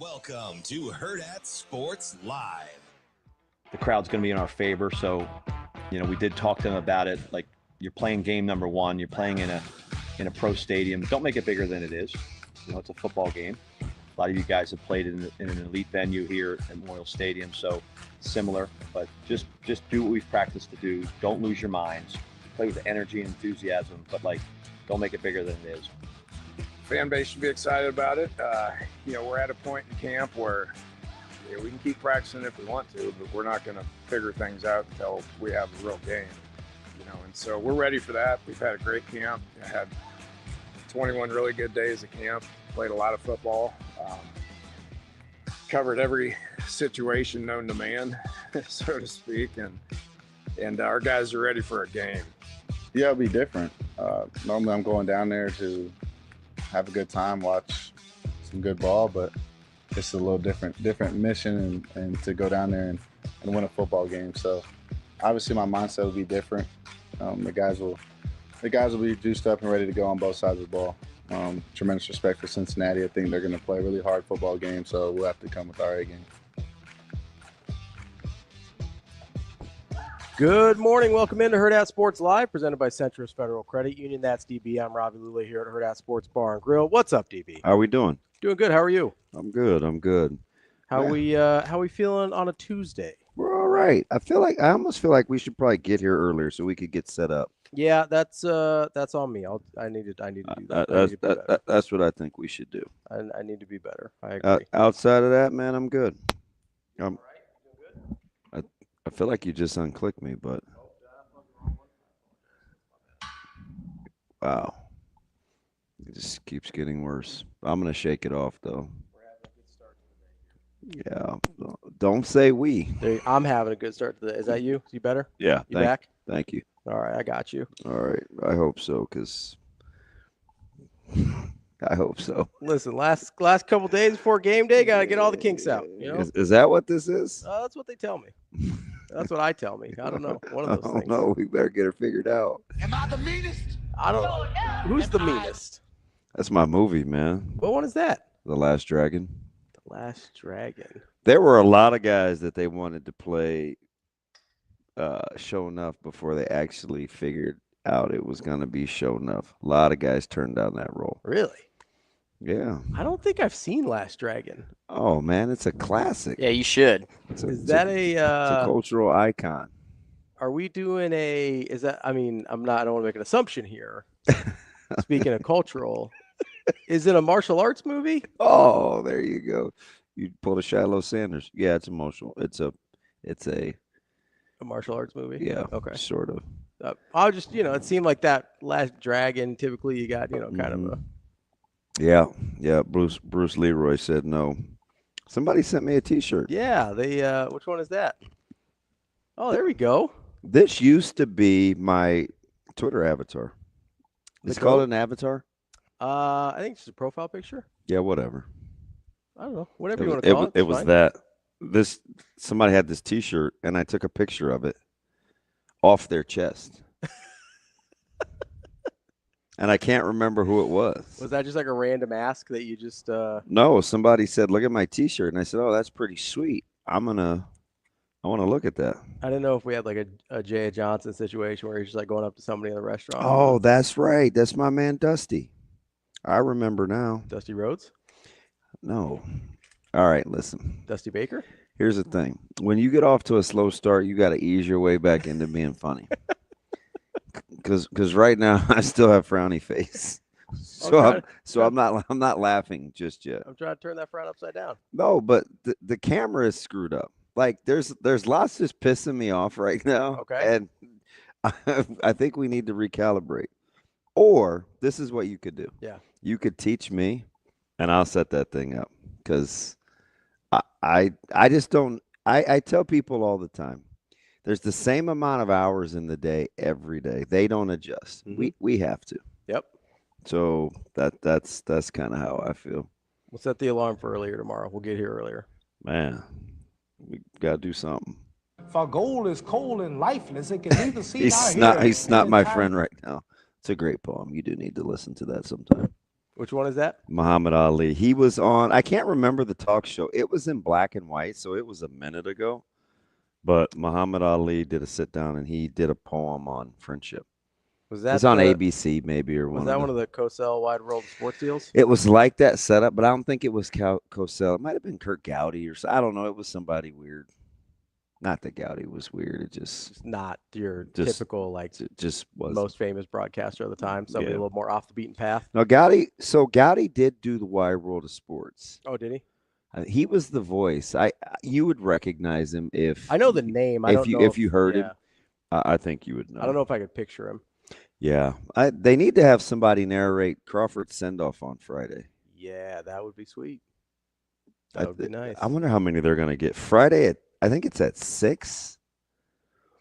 Welcome to Hurrdat Sports Live. The crowd's going to be in our favor, so we did talk to them about it. Like, you're playing game number one, you're playing in a pro stadium. Don't make it bigger than it is. It's a football game. A lot of you guys have played in an elite venue here at Memorial Stadium, so similar. But just do what we've practiced to do. Don't lose your minds. Play with energy and enthusiasm, but don't make it bigger than it is. Fan base should be excited about it. We're at a point in camp where we can keep practicing if we want to, but we're not going to figure things out until we have a real game. And so we're ready for that. We've had a great camp. I had 21 really good days of camp. Played a lot of football. Covered every situation known to man, so to speak, and our guys are ready for a game. Yeah, it'll be different. Normally I'm going down there to have a good time, watch some good ball, but it's a little different mission and to go down there and win a football game. So obviously my mindset will be different. The guys will be juiced up and ready to go on both sides of the ball. Tremendous respect for Cincinnati. I think they're going to play a really hard football game, so we'll have to come with our A game. Good morning. Welcome into Hurrdat Sports Live, presented by Centris Federal Credit Union. That's DB. I'm Ravi Lulla here at Hurrdat Sports Bar and Grill. What's up, DB? How are we doing? Doing good. How are you? I'm good. How we feeling on a Tuesday? We're all right. I almost feel like we should probably get here earlier so we could get set up. Yeah, that's on me. I need to do that. That's what I think we should do. I need to be better. I agree. Outside of that, man, I'm good. I feel like you just unclicked me, but wow, it just keeps getting worse. I'm gonna shake it off though. Yeah, don't say we. I'm having a good start to the day. Is that you? Is you better? Yeah. You back? Thank you. All right, I got you. All right, I hope so, because I hope so. Listen, last couple days before game day, gotta get all the kinks out. Is that what this is? That's what they tell me. That's what I tell me. I don't know. One of those things. No, we better get her figured out. Am I the meanest? I don't know. Who's the meanest? That's my movie, man. What one is that? The Last Dragon. The Last Dragon. There were a lot of guys that they wanted to play Show Enough before they actually figured out it was going to be Show Enough. A lot of guys turned down that role. Really? Yeah. I don't think I've seen Last Dragon. Oh, man, it's a classic. Yeah, you should. It's It's a cultural icon. Are we doing I don't want to make an assumption here. Speaking of cultural, is it a martial arts movie? Oh, there you go. You pulled a Shiloh Sanders. Yeah, it's emotional. It's a martial arts movie? Yeah. Okay. Sort of. I'll just, it seemed like that Last Dragon, typically you got, kind of a. Yeah. Bruce Leroy said no. Somebody sent me a T-shirt. Yeah, which one is that? Oh, there we go. This used to be my Twitter avatar. It's called an avatar? I think it's just a profile picture. Yeah, whatever. I don't know. Whatever you want to call it. It was that. Somebody had this T-shirt, and I took a picture of it off their chest. And I can't remember who it was. Was that just like a random ask that you just No, somebody said, "Look at my T-shirt." And I said, "Oh, that's pretty sweet. I want to look at that." I didn't know if we had like a Jay Johnson situation where he's just like going up to somebody in the restaurant. Oh, that's right. That's my man Dusty. I remember now. Dusty Rhodes? No. All right, listen. Dusty Baker? Here's the thing. When you get off to a slow start, you got to ease your way back into being funny. Because right now I still have frowny face, I'm not laughing just yet. I'm trying to turn that frown upside down. No, but the camera is screwed up. Like there's lots just pissing me off right now. Okay, and I think we need to recalibrate. Or this is what you could do. Yeah, you could teach me, and I'll set that thing up. Because I just don't. I tell people all the time. There's the same amount of hours in the day every day. They don't adjust. Mm-hmm. We have to. Yep. So that's kind of how I feel. We'll set the alarm for earlier tomorrow. We'll get here earlier. Man, we got to do something. For gold is cold and lifeless, it can neither see nor hear. He's not my friend right now. It's a great poem. You do need to listen to that sometime. Which one is that? Muhammad Ali. He was on, I can't remember the talk show. It was in black and white, so it was a minute ago. But Muhammad Ali did a sit down and he did a poem on friendship. Was that It's on ABC maybe or Was that one of the Cosell Wide World of Sports deals? It was like that setup, but I don't think it was Cosell. It might have been Kurt Gowdy or I don't know. It was somebody weird. Not that Gowdy was weird. It just not your typical it just was most famous broadcaster of the time. Somebody a little more off the beaten path. No, Gowdy. So Gowdy did do the Wide World of Sports. Oh, did he? He was the voice. You would recognize him if I know the name. I if don't you know if you heard him. I think you would know. I don't know if I could picture him. Yeah, they need to have somebody narrate Crawford's send-off on Friday. Yeah, that would be sweet. That would be nice. I wonder how many they're going to get. Friday I think it's at 6.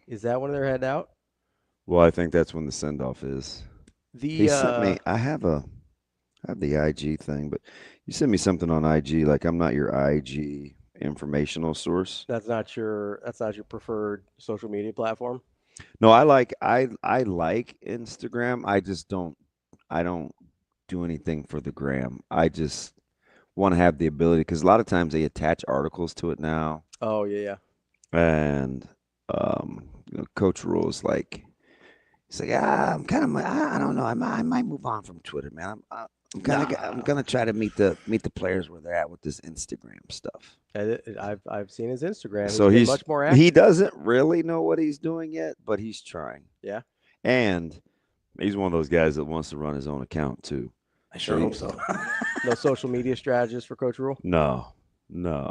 Is that when they're heading out? Well, I think that's when the send-off is. He sent me. I have the IG thing, but you sent me something on IG. Like I'm not your IG informational source. That's not your preferred social media platform. No, I like Instagram. I don't do anything for the gram. I just want to have the ability because a lot of times they attach articles to it now. Oh yeah. And Coach Rule is like, he's like, I don't know. I might move on from Twitter, man. I'm gonna try to meet the players where they're at with this Instagram stuff. I've seen his Instagram. So he's much more active. He doesn't really know what he's doing yet, but he's trying. Yeah. And he's one of those guys that wants to run his own account too. I sure hope so. No social media strategist for Coach Rule? No.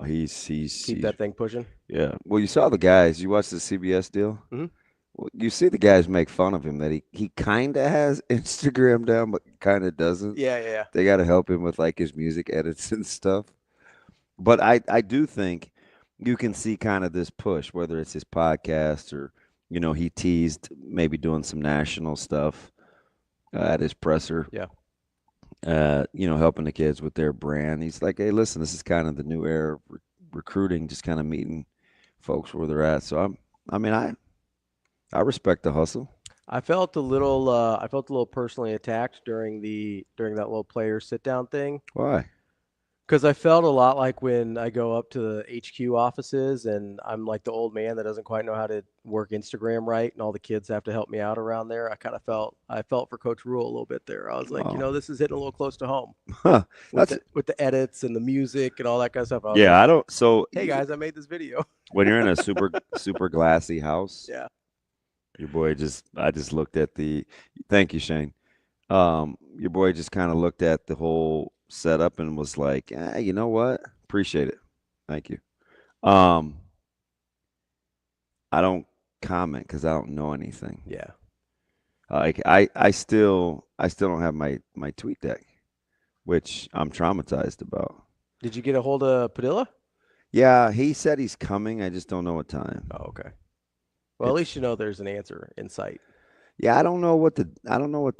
He's keep that thing pushing. Yeah. Well, you saw the guys. You watched the CBS deal? Mm-hmm. Well, you see the guys make fun of him that he kind of has Instagram down, but kind of doesn't. Yeah. They got to help him with like his music edits and stuff. But I do think you can see kind of this push, whether it's his podcast or, he teased maybe doing some national stuff at his presser. Yeah. Helping the kids with their brand. He's like, hey, listen, this is kind of the new era of recruiting, just kind of meeting folks where they're at. So I respect the hustle. I felt a little personally attacked during that little player sit down thing. Why? Because I felt a lot like when I go up to the HQ offices and I'm like the old man that doesn't quite know how to work Instagram right, and all the kids have to help me out around there. I felt for Coach Rule a little bit there. I was like, this is hitting a little close to home. Huh. With the edits and the music and all that kind of stuff. Hey guys, I made this video. When you're in a super glassy house. Yeah. Your boy I just looked at thank you, Shane. Your boy just kind of looked at the whole setup and was like, you know what? Appreciate it. Thank you. I don't comment because I don't know anything. Yeah. Like I still don't have my tweet deck, which I'm traumatized about. Did you get a hold of Padilla? Yeah, he said he's coming. I just don't know what time. Oh, okay. Well, at least there's an answer in sight. Yeah, I don't know what the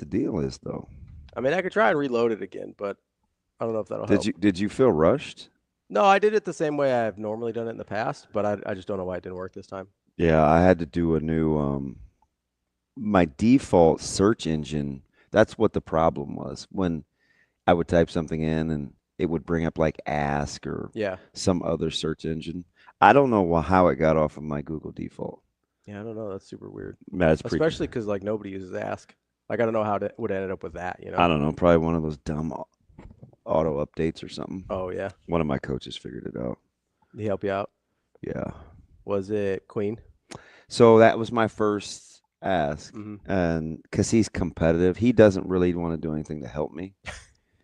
deal is though. I mean, I could try and reload it again, but I don't know if that'll help. Did you feel rushed? No, I did it the same way I've normally done it in the past, but I just don't know why it didn't work this time. Yeah, I had to do a new my default search engine. That's what the problem was. When I would type something in and it would bring up like Ask or some other search engine. I don't know how it got off of my Google default. Yeah, I don't know. That's super weird. Especially because like nobody uses Ask. Like I don't know how it would ended up with that. I don't know. Probably one of those dumb auto updates or something. Oh yeah. One of my coaches figured it out. Did he help you out? Yeah. Was it Queen? So that was my first ask, and because he's competitive, he doesn't really want to do anything to help me.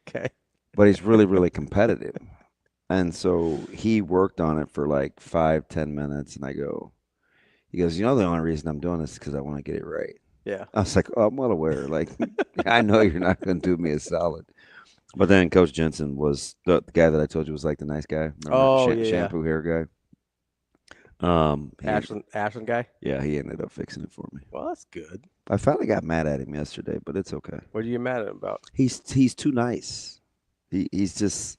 Okay. But he's really, really competitive. And so he worked on it for like 5-10 minutes. And he goes, the only reason I'm doing this is because I want to get it right. Yeah. I was like, I'm well aware. Like, I know you're not going to do me a solid. But then Coach Jensen was the guy that I told you was like the nice guy. Remember? Shampoo hair guy. Ashland guy? Yeah, he ended up fixing it for me. Well, that's good. I finally got mad at him yesterday, but it's okay. What did you get mad at him about? He's too nice. He's just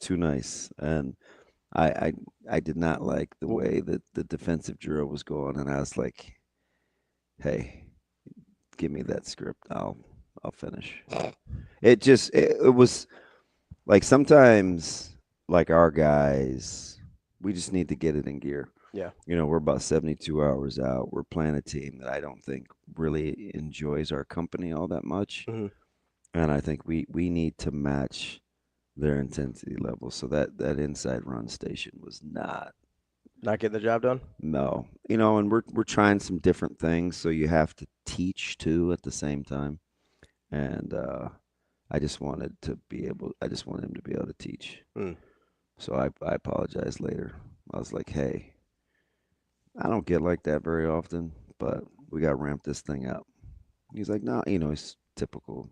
too nice, and I did not like the way that the defensive drill was going, and I was like, hey, give me that script. I'll I'll finish. It was like sometimes, like our guys, we just need to get it in gear. Yeah. We're about 72 hours out. We're playing a team that I don't think really enjoys our company all that much. Mhm. And I think we need to match their intensity level. So that inside run station was not. Not getting the job done? No. And we're trying some different things, so you have to teach too at the same time. And I just wanted him to be able to teach. Mm. So I apologized later. I was like, hey, I don't get like that very often, but we got to ramp this thing up. He's like, no, it's typical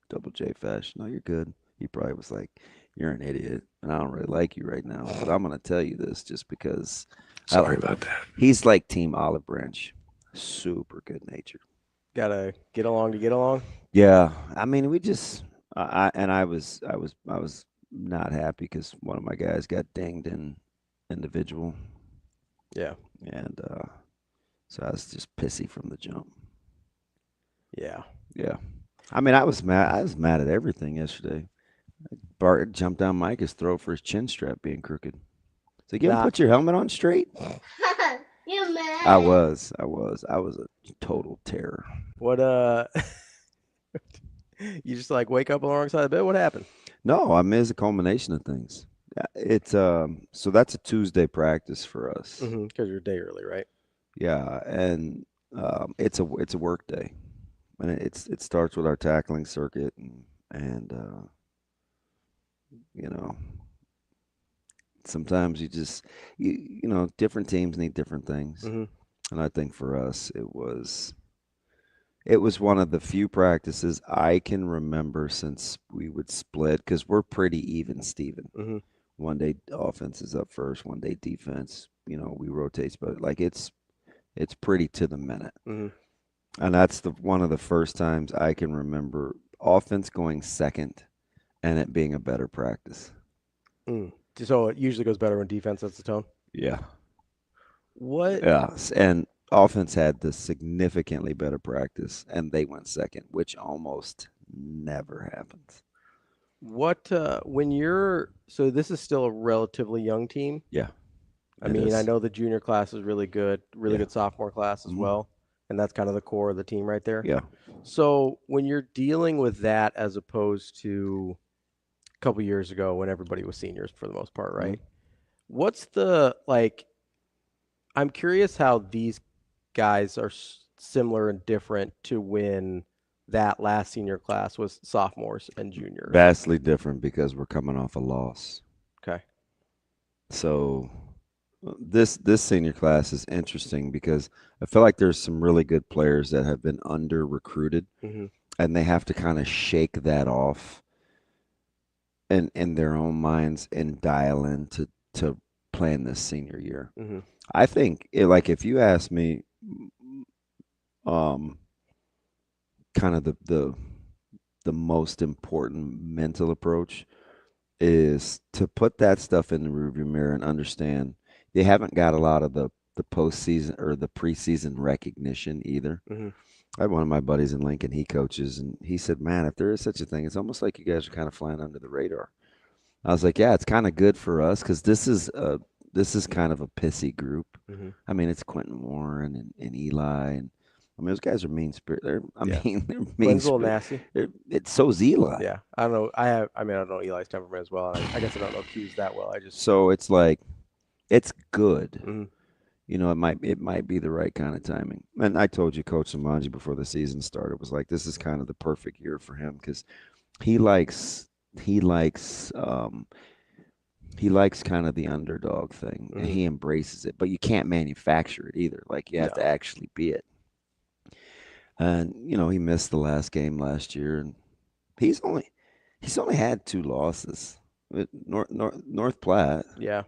Double J fashion. No, you're good. He probably was like, you're an idiot, and I don't really like you right now, but I'm going to tell you this just because. Sorry about that. He's like Team Olive Branch, super good natured. Gotta get along to get along. Yeah, I mean, we just, I was not happy because one of my guys got dinged in individual, Yeah. and so I was just pissy from the jump. Yeah. Yeah, I mean, I was mad. I was mad at everything yesterday. Bart jumped down Micah's throat for his chin strap being crooked. So you Nah. put your helmet on straight. You mad? I was a total terror. What you just like wake up alongside the bed? What happened? No, I mean it's a culmination of things. It's so that's a Tuesday practice for us. Because you're a day early, right? Yeah, and it's a work day, and it starts with our tackling circuit, and you know sometimes different teams need different things, Mm-hmm. and I think for us it was one of the few practices I can remember since we would split because we're pretty even, Steven. Mm-hmm. One day offense is up first, one day defense. We rotate, but like it's pretty to the minute. Mm-hmm. And that's one of the first times I can remember offense going second and it being a better practice. Mm. So it usually goes better when defense sets the tone. Yeah. What? Yeah. And offense had the significantly better practice and they went second, which almost never happens. What? So this is still a relatively young team. Yeah. I mean, I know the junior class is really good good sophomore class as well. And that's kind of the core of the team right there. Yeah. So when you're dealing with that as opposed to a couple years ago when everybody was seniors for the most part, right? What's I'm curious how these guys are similar and different to when that last senior class was sophomores and juniors. Vastly different because we're coming off a loss. Okay. So this senior class is interesting because I feel like there's some really good players that have been under recruited, and they have to kind of shake that off in their own minds and dial in to playing this senior year. I think if you ask me, kind of the most important mental approach is to put that stuff in the rearview mirror and understand they haven't got a lot of the postseason or the preseason recognition either. I had one of my buddies in Lincoln, he coaches, and he said, man, if there is such a thing, it's almost like you guys are kind of flying under the radar. I was like, yeah, it's kind of good for us because this is kind of a pissy group. I mean, it's Quentin Warren and Eli, and I mean, those guys are mean spirit. They're mean. Quinn's a little nasty. It's so's Eli. Yeah, I don't know. I don't know Eli's temperament as well. I guess I don't know Q's that well. So it's like, it's good. It might be the right kind of timing. And I told you, Coach Samanji, before the season started, was like, this is kind of the perfect year for him because he likes kind of the underdog thing, and he embraces it. But you can't manufacture it either. Like you have to actually be it. And he missed the last game last year, and he's only had 2 losses with North Platte. Yeah.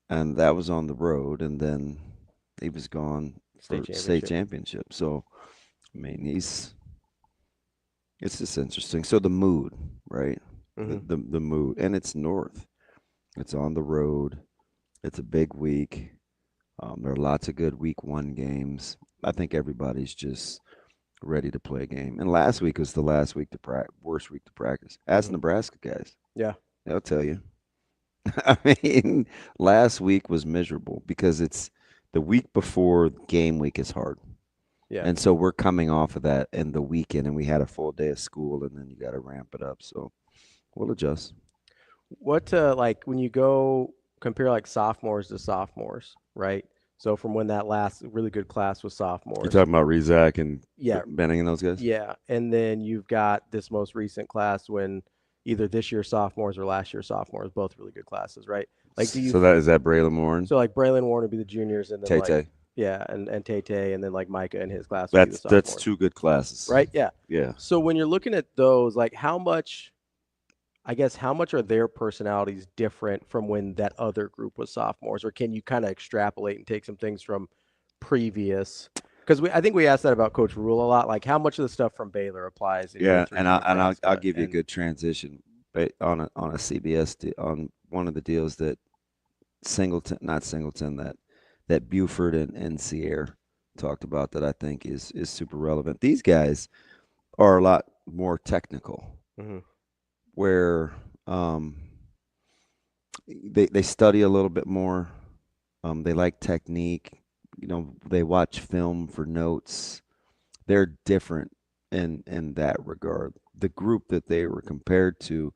And that was on the road, and then he was gone for state championship. So, I mean, it's just interesting. So the mood, right? The mood, and it's North. It's on the road. It's a big week. There are lots of good week 1 games. I think everybody's just ready to play a game. And last week was the last week to worst week to practice. Ask Nebraska guys. Yeah. They'll tell you. I mean, last week was miserable because it's the week before game week is hard. Yeah. And so we're coming off of that in the weekend, and we had a full day of school, and then you got to ramp it up. So we'll adjust. What like when you go compare like sophomores to sophomores, right? So from when that last really good class was sophomores. You're talking about Rezak and Yeah. Benning and those guys? Yeah. And then you've got this most recent class when either this year's sophomores or last year's sophomores, both really good classes, right? Like do you So that is that Braylon Warren? So like Braylon Warren would be the juniors and then Tay-Tay. like yeah, and Tay-Tay and then like Micah and his class would be the sophomores. That's two good classes. Right? Yeah. Yeah. So when you're looking at those, like how much are their personalities different from when that other group was sophomores, or can you kind of extrapolate and take some things from previous? Because I think we asked that about Coach Rule a lot. Like, how much of the stuff from Baylor applies? Yeah, and I'll give you a good transition, but on a CBS on one of the deals that that Buford and Sierra talked about that I think is super relevant. These guys are a lot more technical. Mm-hmm. Where they study a little bit more. They like technique. They watch film for notes. They're different in that regard. The group that they were compared to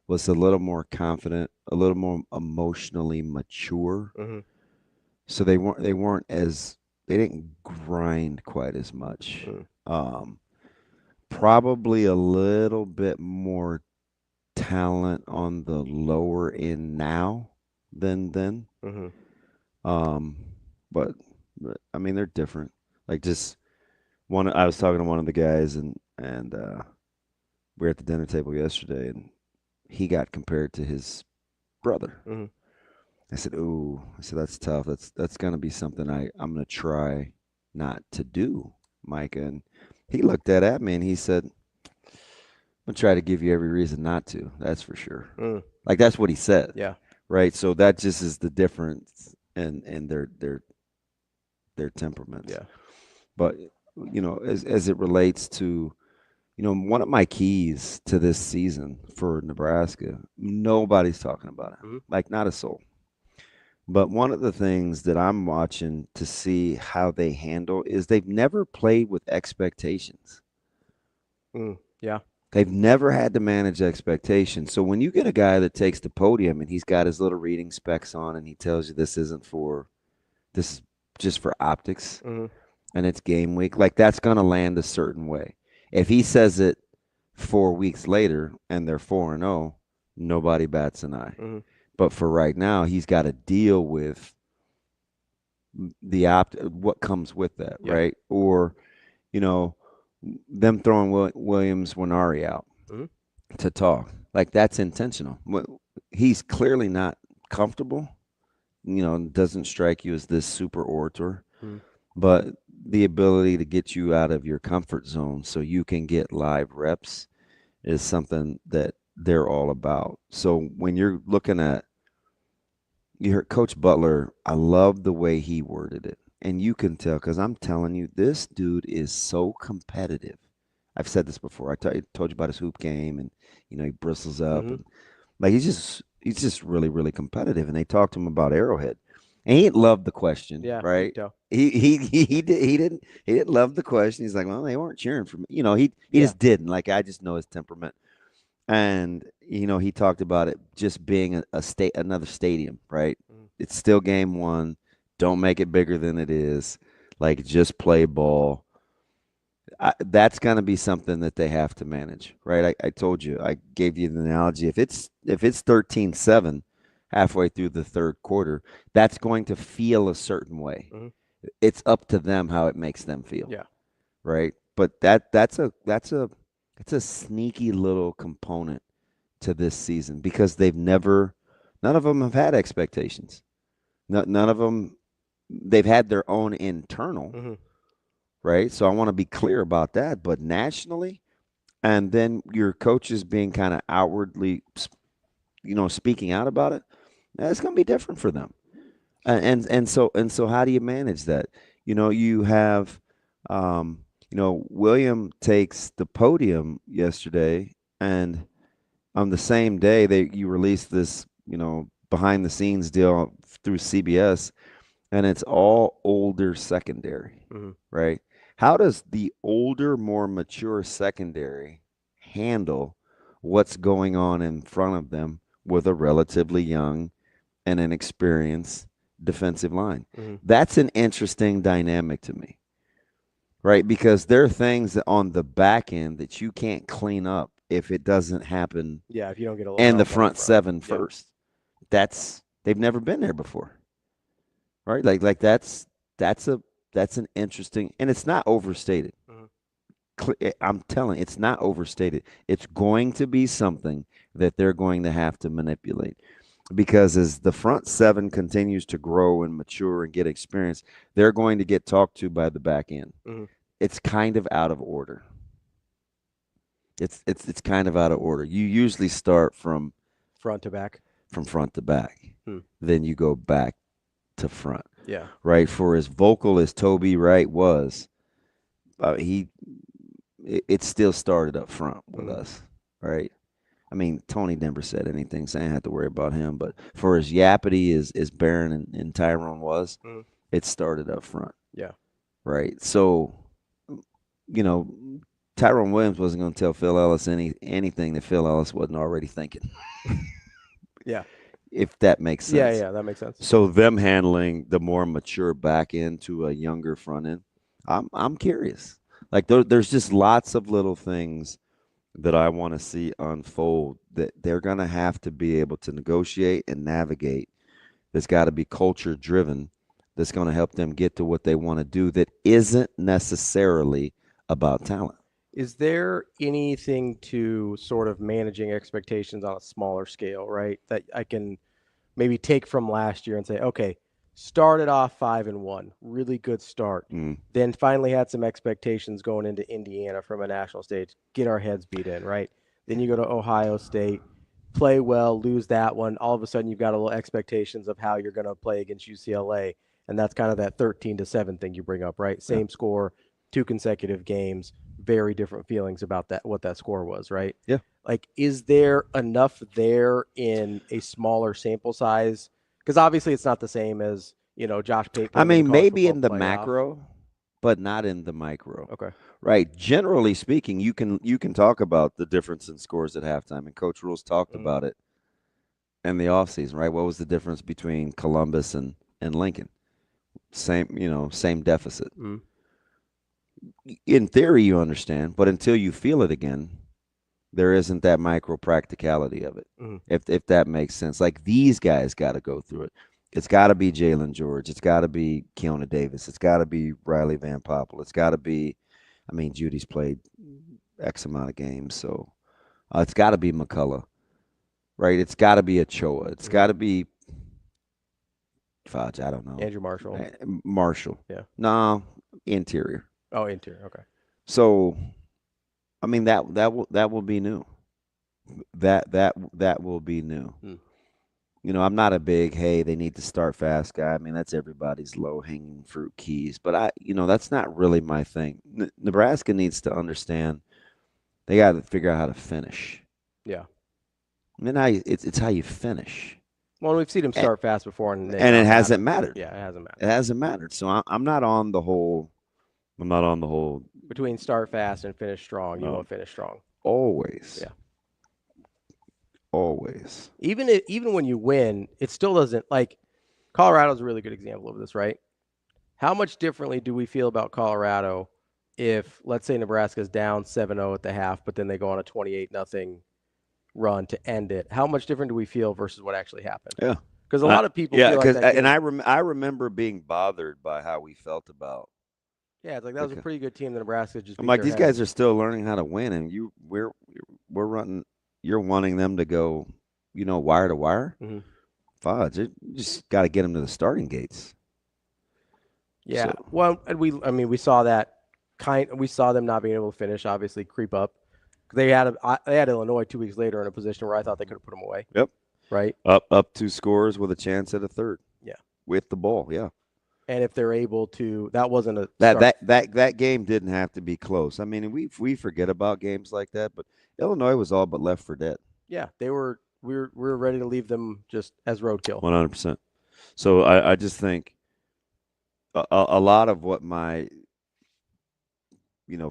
was a little more confident, a little more emotionally mature. Mm-hmm. So they didn't grind quite as much. Mm-hmm. Probably a little bit more talent on the lower end now than then. Mm-hmm. But I mean they're different. Like just one, I was talking to one of the guys and we were at the dinner table yesterday and he got compared to his brother. Mm-hmm. I said, that's tough. That's gonna be something I'm gonna try not to do, Micah. And he looked at me and he said, I'm gonna try to give you every reason not to. That's for sure. Like that's what he said. Yeah. Right. So that just is the difference in their temperaments. Yeah. But as it relates to, one of my keys to this season for Nebraska, nobody's talking about it. Mm-hmm. Like not a soul. But one of the things that I'm watching to see how they handle is they've never played with expectations. Yeah. They've never had to manage expectations. So when you get a guy that takes the podium and he's got his little reading specs on and he tells you this is just for optics Mm-hmm. and it's game week, like that's going to land a certain way. If he says it 4 weeks later and they're 4-0, nobody bats an eye. Mm-hmm. But for right now, he's got to deal with what comes with that, Yeah. right? Or, them throwing Williams Winari out to talk. Like that's intentional. He's clearly not comfortable. Doesn't strike you as this super orator, but the ability to get you out of your comfort zone so you can get live reps is something that they're all about. So when you're looking at, you heard Coach Butler, I love the way he worded it. And you can tell, because I'm telling you, this dude is so competitive. I've said this before. I told you about his hoop game, and he bristles up. Mm-hmm. And, like he's just really, really competitive. And they talked to him about Arrowhead, and he didn't love the question. Yeah, right. He didn't love the question. He's like, well, they weren't cheering for me. He just didn't. Like I just know his temperament. And he talked about it just being another stadium, right? Mm-hmm. It's still game one. Don't make it bigger than it is. Like, just play ball. That's going to be something that they have to manage, right? I told you, I gave you the analogy. If it's 13-7 halfway through the third quarter, that's going to feel a certain way. Mm-hmm. It's up to them how it makes them feel. Yeah. Right? But that's a sneaky little component to this season because none of them have had expectations. None of them. They've had their own internal, right? So I want to be clear about that. But nationally, and then your coaches being kind of outwardly, speaking out about it, that's going to be different for them. And so how do you manage that? You have, William takes the podium yesterday, and on the same day you released this, behind the scenes deal through CBS, and it's all older secondary, right? How does the older, more mature secondary handle what's going on in front of them with a relatively young and inexperienced defensive line? That's an interesting dynamic to me, right? Because there are things that on the back end that you can't clean up if it doesn't happen. Yeah, if you don't get a lot and the front seven first. They've never been there before, right? Like that's an interesting, and it's not overstated. I'm telling you, it's not overstated. It's going to be something that they're going to have to manipulate, because as the front seven continues to grow and mature and get experience, they're going to get talked to by the back end. It's kind of out of order. It's kind of out of order. You usually start from front to back. Then you go back to front. Yeah. Right. For as vocal as Toby Wright was, it still started up front with us. Right. I mean, Tony never said anything, so I didn't have to worry about him. But for as yappity as Barron and Tyrone was, it started up front. Yeah. Right. So, Tyrone Williams wasn't going to tell Phil Ellis anything that Phil Ellis wasn't already thinking. Yeah. If that makes sense. Yeah, that makes sense. So them handling the more mature back end to a younger front end, I'm curious. Like there's just lots of little things that I want to see unfold that they're going to have to be able to negotiate and navigate. There's got to be culture driven. That's going to help them get to what they want to do. That isn't necessarily about talent. Is there anything to sort of managing expectations on a smaller scale, right? That I can maybe take from last year and say, okay, started off 5-1, really good start. Then finally had some expectations going into Indiana from a national stage, get our heads beat in, right? Then you go to Ohio State, play well, lose that one. All of a sudden you've got a little expectations of how you're going to play against UCLA. And that's kind of that 13-7 thing you bring up, right? Same score, 2 consecutive games, very different feelings about that, what that score was, right? Yeah. Like, is there enough there in a smaller sample size? Because obviously it's not the same as, Josh Pate. I mean, maybe in the macro, but not in the micro. Okay. Right. Generally speaking, you can talk about the difference in scores at halftime, and Coach Rules talked about it in the offseason, right? What was the difference between Columbus and Lincoln? Same deficit. In theory, you understand, but until you feel it again, there isn't that micro practicality of it. If that makes sense. Like, these guys got to go through it. It's got to be Jalen George. It's got to be Keona Davis. It's got to be Riley Van Poppel. It's got to be, Judy's played X amount of games, so it's got to be McCullough, right? It's got to be Ochoa. It's got to be Fudge. I don't know. Andrew Marshall. Marshall. Yeah. No, interior. Oh, interior. Okay. So, that will be new. That will be new. I'm not a big, hey, they need to start fast guy. That's everybody's low-hanging fruit keys. But that's not really my thing. Nebraska needs to understand they got to figure out how to finish. Yeah. It's how you finish. Well, we've seen him start fast before, and it hasn't mattered. Yeah, it hasn't mattered. It hasn't mattered. So I'm not on the whole. I'm not on the whole. Between start fast and finish strong, you won't finish strong. Always. Yeah. Always. Even when you win, it still doesn't, like, Colorado's a really good example of this, right? How much differently do we feel about Colorado if, let's say, Nebraska's down 7-0 at the half, but then they go on a 28-0 run to end it? How much different do we feel versus what actually happened? Yeah. Because a lot of people feel like that. And I remember being bothered by how we felt about. Yeah, it's like that was a pretty good team that Nebraska just. I'm like, these guys are still learning how to win, and we're running. You're wanting them to go, wire to wire. Fudge, you just got to get them to the starting gates. Yeah, well, and we saw that we saw them not being able to finish, obviously creep up. They had Illinois 2 weeks later in a position where I thought they could have put them away. Yep. Right. Up 2 scores with a chance at a third. Yeah. With the ball. Yeah. And if they're able to, that wasn't a that game didn't have to be close. I mean, we forget about games like that, but Illinois was all but left for dead. Yeah, they were. We were ready to leave them just as roadkill. 100%. So I just think a lot of what my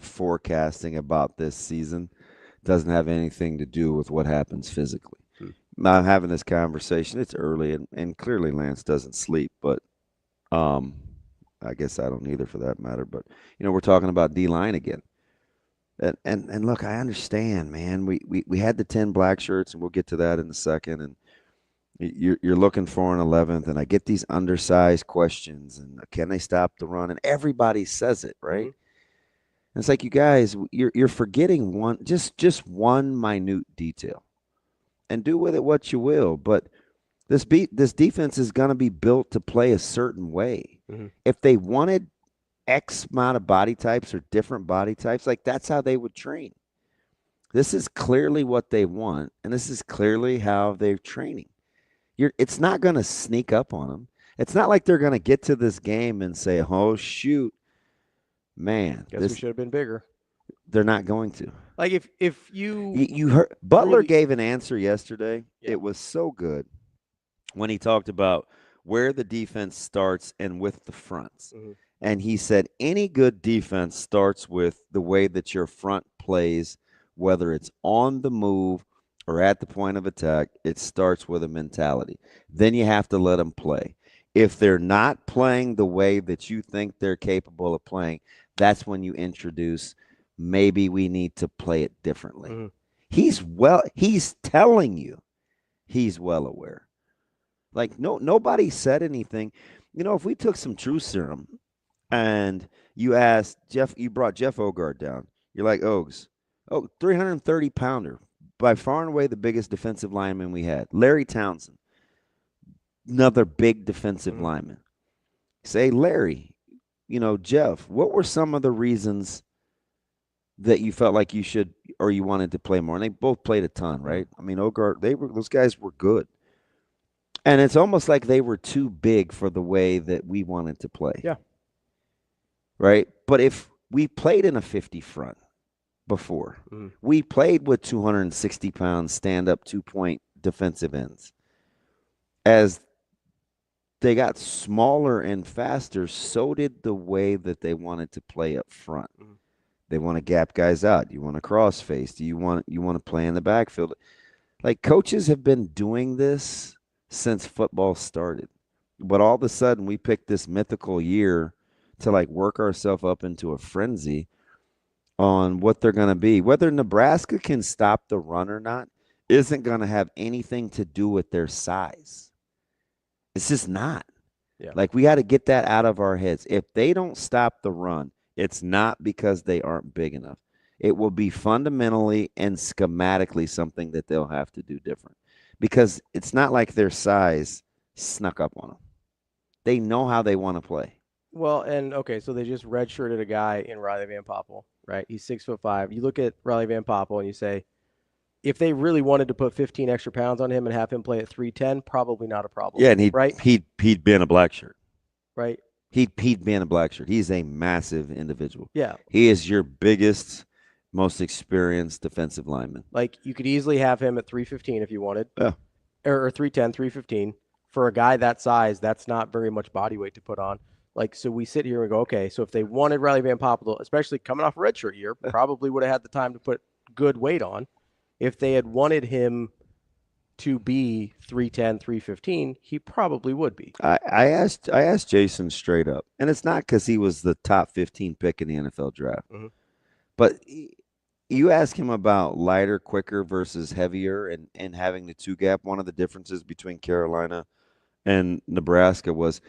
forecasting about this season doesn't have anything to do with what happens physically. I'm having this conversation. It's early, and clearly Lance doesn't sleep, but I guess I don't either for that matter. But we're talking about D-line again. And look, I understand, man. We had the 10 black shirts, and we'll get to that in a second. And you're looking for an 11th, and I get these undersized questions, and can they stop the run? And everybody says it, right? And it's like, you guys, you're forgetting one one minute detail, and do with it what you will. But this defense is going to be built to play a certain way. If they wanted X amount of body types or different body types, like that's how they would train. This is clearly what they want, and this is clearly how they're training. It's not going to sneak up on them. It's not like they're going to get to this game and say, "Oh shoot, man, guess we should have been bigger." They're not going to. Like if you heard Butler gave an answer yesterday. Yeah. It was so good when he talked about where the defense starts and with the fronts. And he said any good defense starts with the way that your front plays, whether it's on the move or at the point of attack. It starts with a mentality. Then you have to let them play. If they're not playing the way that you think they're capable of playing, that's when you introduce, maybe we need to play it differently. He's telling you he's well aware. Like nobody said anything. If we took some truth serum and you asked Jeff, you brought Jeff Ogard down. You're like, Ogs, 330-pounder, by far and away the biggest defensive lineman we had. Larry Townsend, another big defensive lineman. Say, Larry, Jeff, what were some of the reasons that you felt like you should or you wanted to play more? And they both played a ton, right? I mean, Ogard, those guys were good. And it's almost like they were too big for the way that we wanted to play. Yeah. Right? But if we played in a 50 front before, we played with 260-pound stand-up 2-point defensive ends. As they got smaller and faster, so did the way that they wanted to play up front. They want to gap guys out. You want to cross face. Do you want to play in the backfield? Like, coaches have been doing this since football started. But all of a sudden we picked this mythical year to like work ourselves up into a frenzy on what they're going to be. Whether Nebraska can stop the run or not isn't going to have anything to do with their size. It's just not. Yeah. Like, we got to get that out of our heads. If they don't stop the run, it's not because they aren't big enough. It will be fundamentally and schematically something that they'll have to do different, because it's not like their size snuck up on them. They know how they want to play. Well, and okay, so they just redshirted a guy in Riley Van Poppel, right? He's 6'5". You look at Riley Van Poppel and you say, if they really wanted to put 15 extra pounds on him and have him play at 310, probably not a problem. Yeah, and he'd been a black shirt. Right. He'd been a black shirt. He's a massive individual. Yeah. He is your biggest, most experienced defensive lineman. Like, you could easily have him at 315 if you wanted. Yeah. Or 310, 315. For a guy that size, that's not very much body weight to put on. Like, so we sit here and go, okay, so if they wanted Riley Van Poppel, especially coming off a redshirt year, probably would have had the time to put good weight on. If they had wanted him to be 310, 315, he probably would be. I asked Jason straight up, and it's not because he was the top 15 pick in the NFL draft, but you ask him about lighter, quicker versus heavier and having the two gap. One of the differences between Carolina and Nebraska was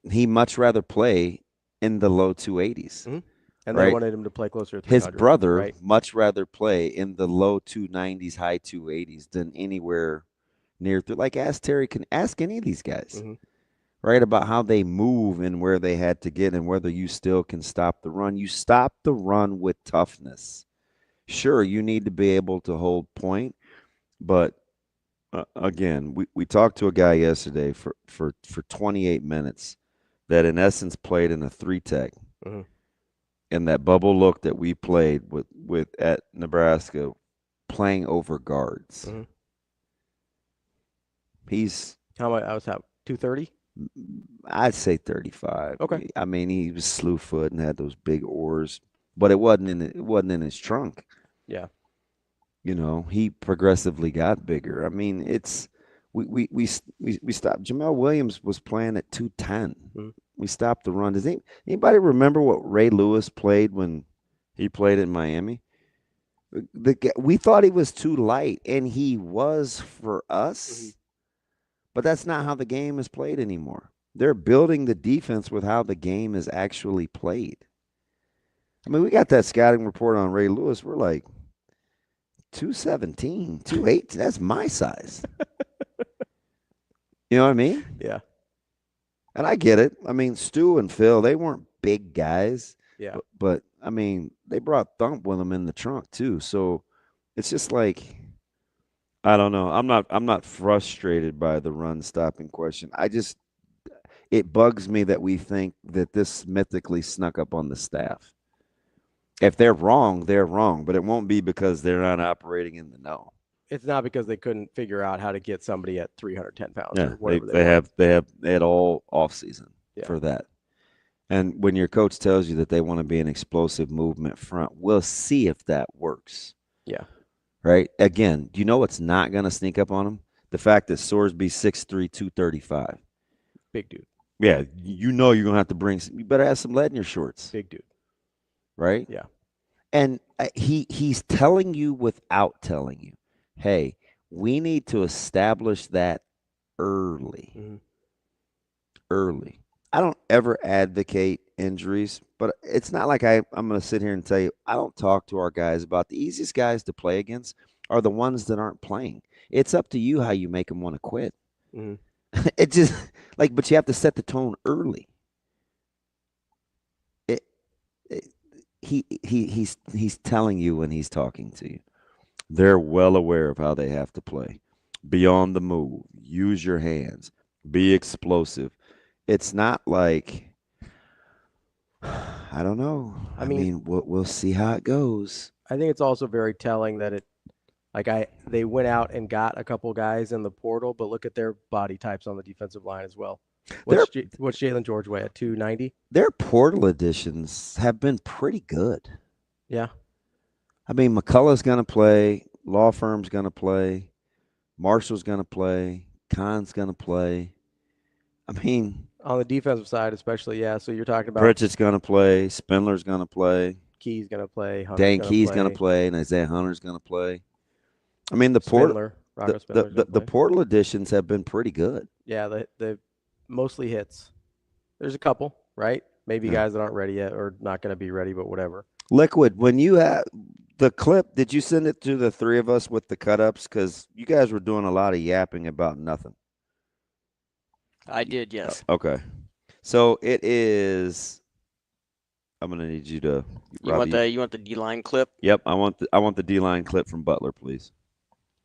he much rather play in the low 280s. And they wanted him to play closer to 300. His brother much rather play in the low 290s, high 280s than anywhere near. Like, ask any of these guys, right, about how they move and where they had to get and whether you still can stop the run. You stop the run with toughness. Sure, you need to be able to hold point, but again, we talked to a guy yesterday for 28 minutes that in essence played in a 3-tech. Mm-hmm. And that bubble look that we played with at Nebraska, playing over guards. Mm-hmm. He's how much? I was 230. I'd say 35. Okay. I mean, he was slew foot and had those big oars, but it wasn't in his trunk. Yeah. You know, he progressively got bigger. I mean, it's we stopped. Jamel Williams was playing at 210. Mm-hmm. We stopped the run. Does anybody remember what Ray Lewis played when he played in Miami? We thought he was too light, and he was for us. Mm-hmm. But that's not how the game is played anymore. They're building the defense with how the game is actually played. I mean, we got that scouting report on Ray Lewis. We're like, 217, 218. That's my size. You know what I mean? Yeah. And I get it. I mean, Stu and Phil, they weren't big guys. Yeah. But I mean, they brought Thump with them in the trunk too. So it's just like, I don't know. I'm not frustrated by the run stopping question. It bugs me that we think that this mythically snuck up on the staff. If they're wrong, but it won't be because they're not operating in the know. It's not because they couldn't figure out how to get somebody at 310 pounds. Yeah, or whatever they had all off season for that. And when your coach tells you that they want to be an explosive movement front, we'll see if that works. Yeah. Right? Again, do you know what's not going to sneak up on them? The fact that Sorsby 6'3", 235. Big dude. Yeah, you know you're going to have to you better have some lead in your shorts. Big dude. Right? Yeah. And he's telling you without telling you, hey, we need to establish that early. Mm-hmm. Early. I don't ever advocate injuries, but it's not like I'm going to sit here and tell you I don't talk to our guys about the easiest guys to play against are the ones that aren't playing. It's up to you how you make them want to quit. Mm-hmm. It just but you have to set the tone early. He's telling you when he's talking to you. They're well aware of how they have to play. Beyond the move, use your hands, be explosive. It's not like, I don't know. I mean, we'll see how it goes. I think it's also very telling that they went out and got a couple guys in the portal, but look at their body types on the defensive line as well. What's Jalen George weigh at 290? Their portal additions have been pretty good. Yeah. I mean, McCullough's going to play. Law Firm's going to play. Marshall's going to play. Khan's going to play. I mean, on the defensive side, especially, yeah. So you're talking about Pritchett's going to play. Spindler's going to play. Key's going to play. Dan Key's going to play, and Isaiah Hunter's going to play. I mean, the portal additions have been pretty good. Yeah, the mostly hits. There's a couple, right? Maybe guys that aren't ready yet or not going to be ready, but whatever. Liquid, when you have the clip, did you send it to the three of us with the cut-ups? Because you guys were doing a lot of yapping about nothing. I did, yes. Okay. So it is. I'm gonna need you to. You want the D-line clip? Yep, I want the D-line clip from Butler, please.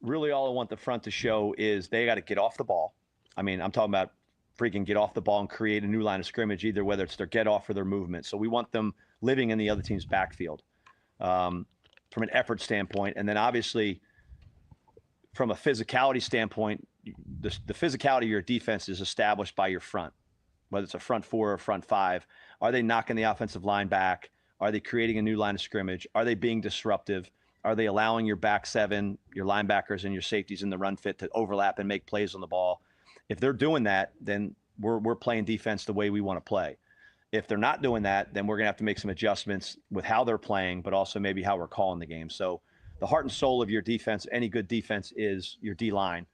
Really, all I want the front to show is they got to get off the ball. I mean, I'm talking about freaking get off the ball and create a new line of scrimmage, either whether it's their get off or their movement. So we want them living in the other team's backfield from an effort standpoint, and then obviously from a physicality standpoint. The physicality of your defense is established by your front, whether it's a front four or a front five. Are they knocking the offensive line back? Are they creating a new line of scrimmage? Are they being disruptive? Are they allowing your back seven, your linebackers and your safeties in the run fit to overlap and make plays on the ball? If they're doing that, then we're playing defense the way we want to play. If they're not doing that, then we're going to have to make some adjustments with how they're playing, but also maybe how we're calling the game. So the heart and soul of your defense, any good defense, is your D-line.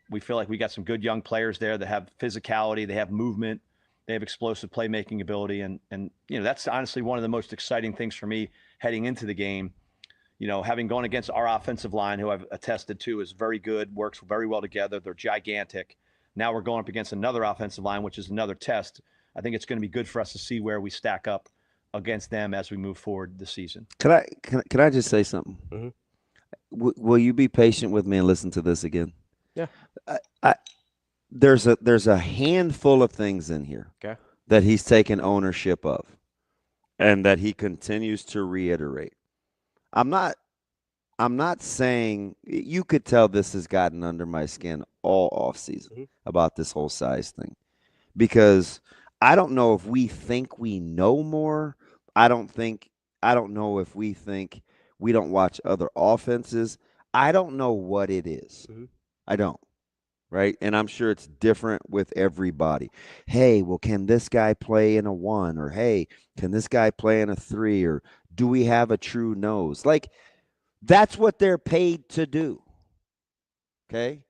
We feel like we got some good young players there that have physicality, they have movement, they have explosive playmaking ability, and that's honestly one of the most exciting things for me heading into the game. Having gone against our offensive line, who I've attested to is very good, works very well together. They're gigantic. Now we're going up against another offensive line, which is another test. I think it's going to be good for us to see where we stack up against them as we move forward this season. Can I just say something? Mm-hmm. Will you be patient with me and listen to this again? Yeah. there's a handful of things in here Okay. that he's taken ownership of and that he continues to reiterate. I'm not saying you could tell this has gotten under my skin all off season about this whole size thing, because I don't know if we think we know more. I don't know if we think we don't watch other offenses. I don't know what it is. I don't. Right? And I'm sure it's different with everybody. Hey, well, can this guy play in a 1? Or hey, can this guy play in a 3? Or do we have a true nose? Like, that's what they're paid to do. Okay?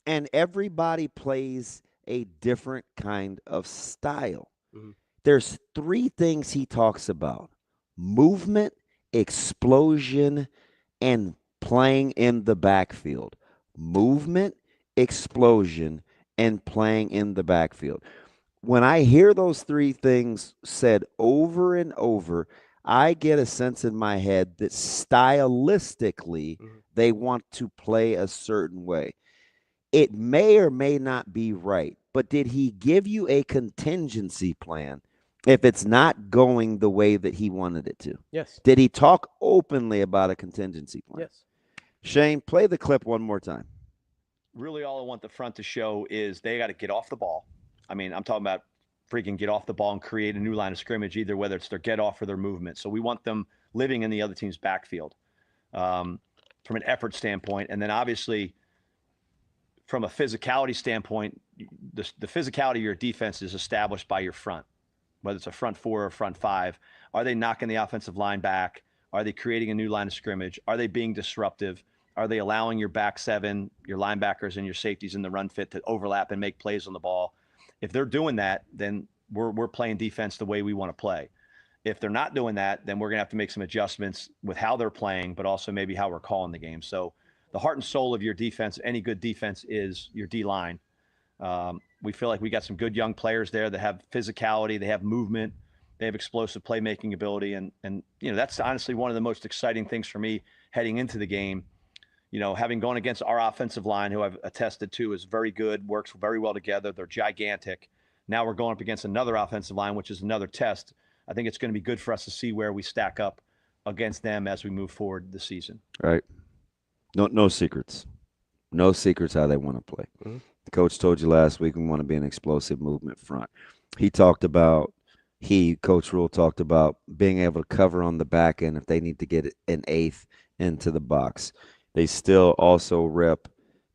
And everybody plays a different kind of style. There's 3 things he talks about: movement, explosion, and playing in the backfield. Movement, explosion, and playing in the backfield. When I hear those 3 things said over and over, I get a sense in my head that stylistically they want to play a certain way. It may or may not be right, but did he give you a contingency plan if it's not going the way that he wanted it to? Yes. Did he talk openly about a contingency plan? Yes. Shane, play the clip one more time. Really, all I want the front to show is they got to get off the ball. I mean, I'm talking about freaking get off the ball and create a new line of scrimmage, either whether it's their get off or their movement. So we want them living in the other team's backfield from an effort standpoint. And then obviously from a physicality standpoint, the physicality of your defense is established by your front, whether it's a front 4 or a front 5. Are they knocking the offensive line back? Are they creating a new line of scrimmage? Are they being disruptive? Are they allowing your back 7, your linebackers and your safeties in the run fit to overlap and make plays on the ball? If they're doing that, then we're playing defense the way we want to play. If they're not doing that, then we're going to have to make some adjustments with how they're playing, but also maybe how we're calling the game. So the heart and soul of your defense, any good defense, is your D-line. We feel like we got some good young players there that have physicality, they have movement, they have explosive playmaking ability, and you know, that's honestly one of the most exciting things for me heading into the game. You know, having gone against our offensive line, who I've attested to is very good, works very well together. They're gigantic. Now we're going up against another offensive line, which is another test. I think it's going to be good for us to see where we stack up against them as we move forward this season. Right. No secrets. No secrets how they want to play. The coach told you last week we want to be an explosive movement front. Coach Rule talked about being able to cover on the back end if they need to get an 8th into the box. They still also rep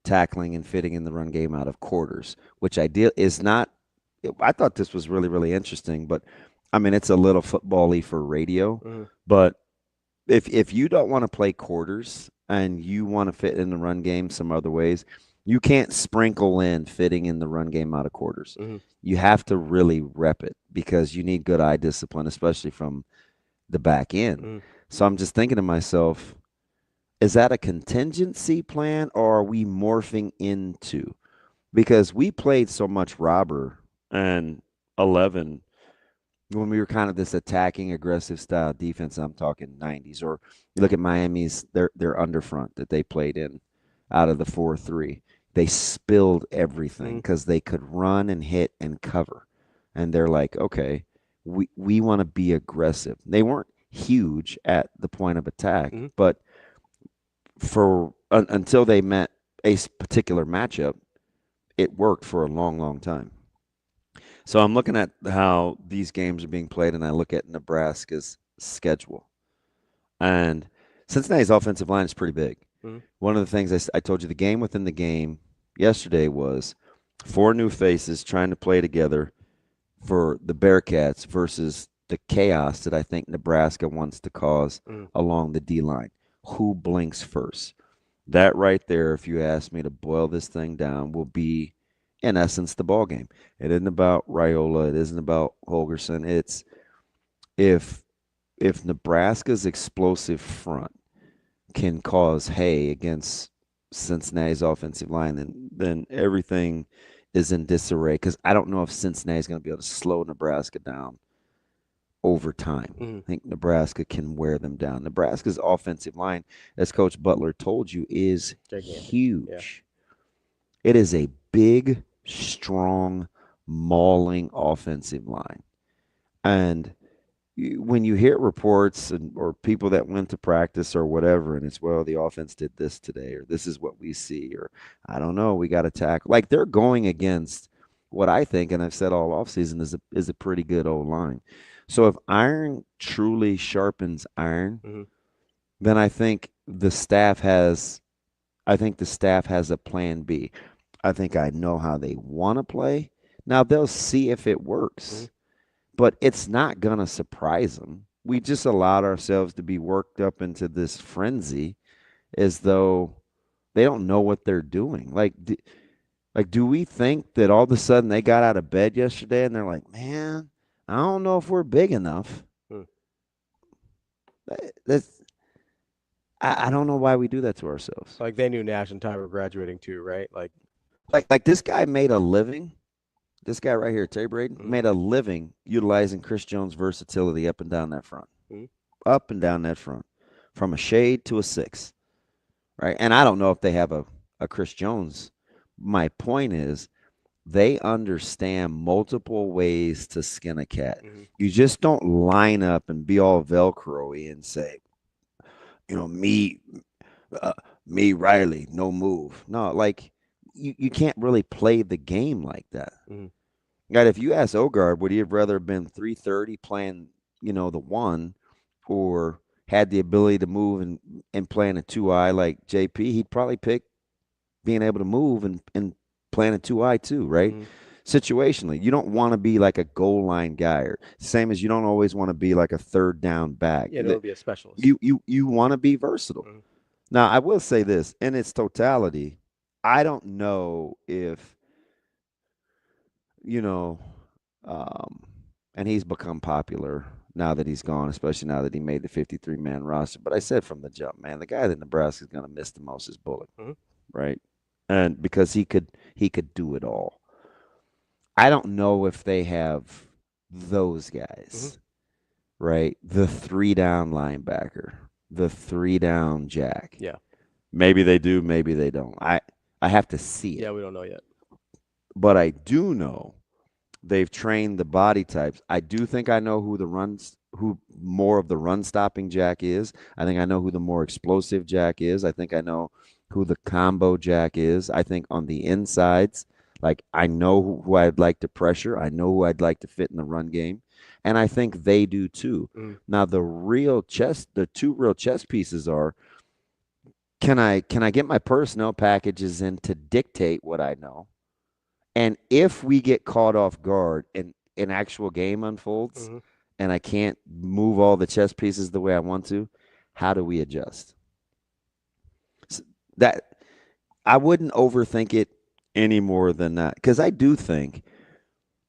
tackling and fitting in the run game out of quarters, which is not – I thought this was really, really interesting, but, I mean, it's a little football-y for radio. But if you don't want to play quarters and you want to fit in the run game some other ways, you can't sprinkle in fitting in the run game out of quarters. You have to really rep it because you need good eye discipline, especially from the back end. So I'm just thinking to myself – is that a contingency plan, or are we morphing into? Because we played so much robber and 11 when we were kind of this attacking, aggressive style defense. I'm talking 90s. Or you look at Miami's, their underfront that they played in out of the 4-3. They spilled everything because they could run and hit and cover. And they're like, okay, we want to be aggressive. They weren't huge at the point of attack, but until they met a particular matchup, it worked for a long, long time. So I'm looking at how these games are being played, and I look at Nebraska's schedule. And Cincinnati's offensive line is pretty big. One of the things I told you, the game within the game yesterday was 4 new faces trying to play together for the Bearcats versus the chaos that I think Nebraska wants to cause along the D-line. Who blinks first? That right there, if you ask me to boil this thing down, will be, in essence, the ball game. It isn't about Raiola. It isn't about Holgerson. It's if Nebraska's explosive front can cause hay against Cincinnati's offensive line, then everything is in disarray. Because I don't know if Cincinnati's going to be able to slow Nebraska down over time. I think Nebraska can wear them down. Nebraska's offensive line, as Coach Butler told you, is gigantic. huge. It is a big strong, mauling offensive line. And when you hear reports or people that went to practice or whatever, and it's, well, the offense did this today, or this is what we see, or I don't know, we got to tackle. Like, they're going against what I think, and I've said all offseason, is a pretty good old line. So if iron truly sharpens iron, then I think the staff has a plan B. I think I know how they want to play. Now they'll see if it works, but it's not going to surprise them. We just allowed ourselves to be worked up into this frenzy as though they don't know what they're doing. Like, do we think that all of a sudden they got out of bed yesterday and they're like, man, I don't know if we're big enough? I don't know why we do that to ourselves. Like, they knew Nash and Ty were graduating too, right? Like this guy made a living. This guy right here, Terry Braden, made a living utilizing Chris Jones' versatility up and down that front. Up and down that front. From a shade to a 6. Right? And I don't know if they have a Chris Jones. My point is, they understand multiple ways to skin a cat. You just don't line up and be all Velcro-y and say, me, Riley, no move. No, like, you can't really play the game like that. God, if you ask Ogard, would he have rather been 330 playing, the 1, or had the ability to move and playing a 2-eye like JP, he'd probably pick being able to move and playing a 2-eye too, right? Situationally, you don't want to be like a goal line guy, or same as you don't always want to be like a third down back. Yeah, it'll be a specialist. You want to be versatile. Now, I will say this, in its totality, I don't know if, and he's become popular now that he's gone, especially now that he made the 53-man roster. But I said from the jump, man, the guy that Nebraska is going to miss the most is Bullock, right? And because he could do it all. I don't know if they have those guys, right? The 3-down linebacker, the 3-down jack. Yeah. Maybe they do, maybe they don't. I have to see it. Yeah, we don't know yet. But I do know they've trained the body types. I do think I know who more of the run-stopping jack is. I think I know who the more explosive jack is. I think I know who the combo jack is. I think on the insides, like, I know who I'd like to pressure. I know who I'd like to fit in the run game. And I think they do too. Now, the two real chess pieces are, can I get my personnel packages in to dictate what I know? And if we get caught off guard and an actual game unfolds and I can't move all the chess pieces the way I want to, how do we adjust? So that I wouldn't overthink it any more than that, because I do think,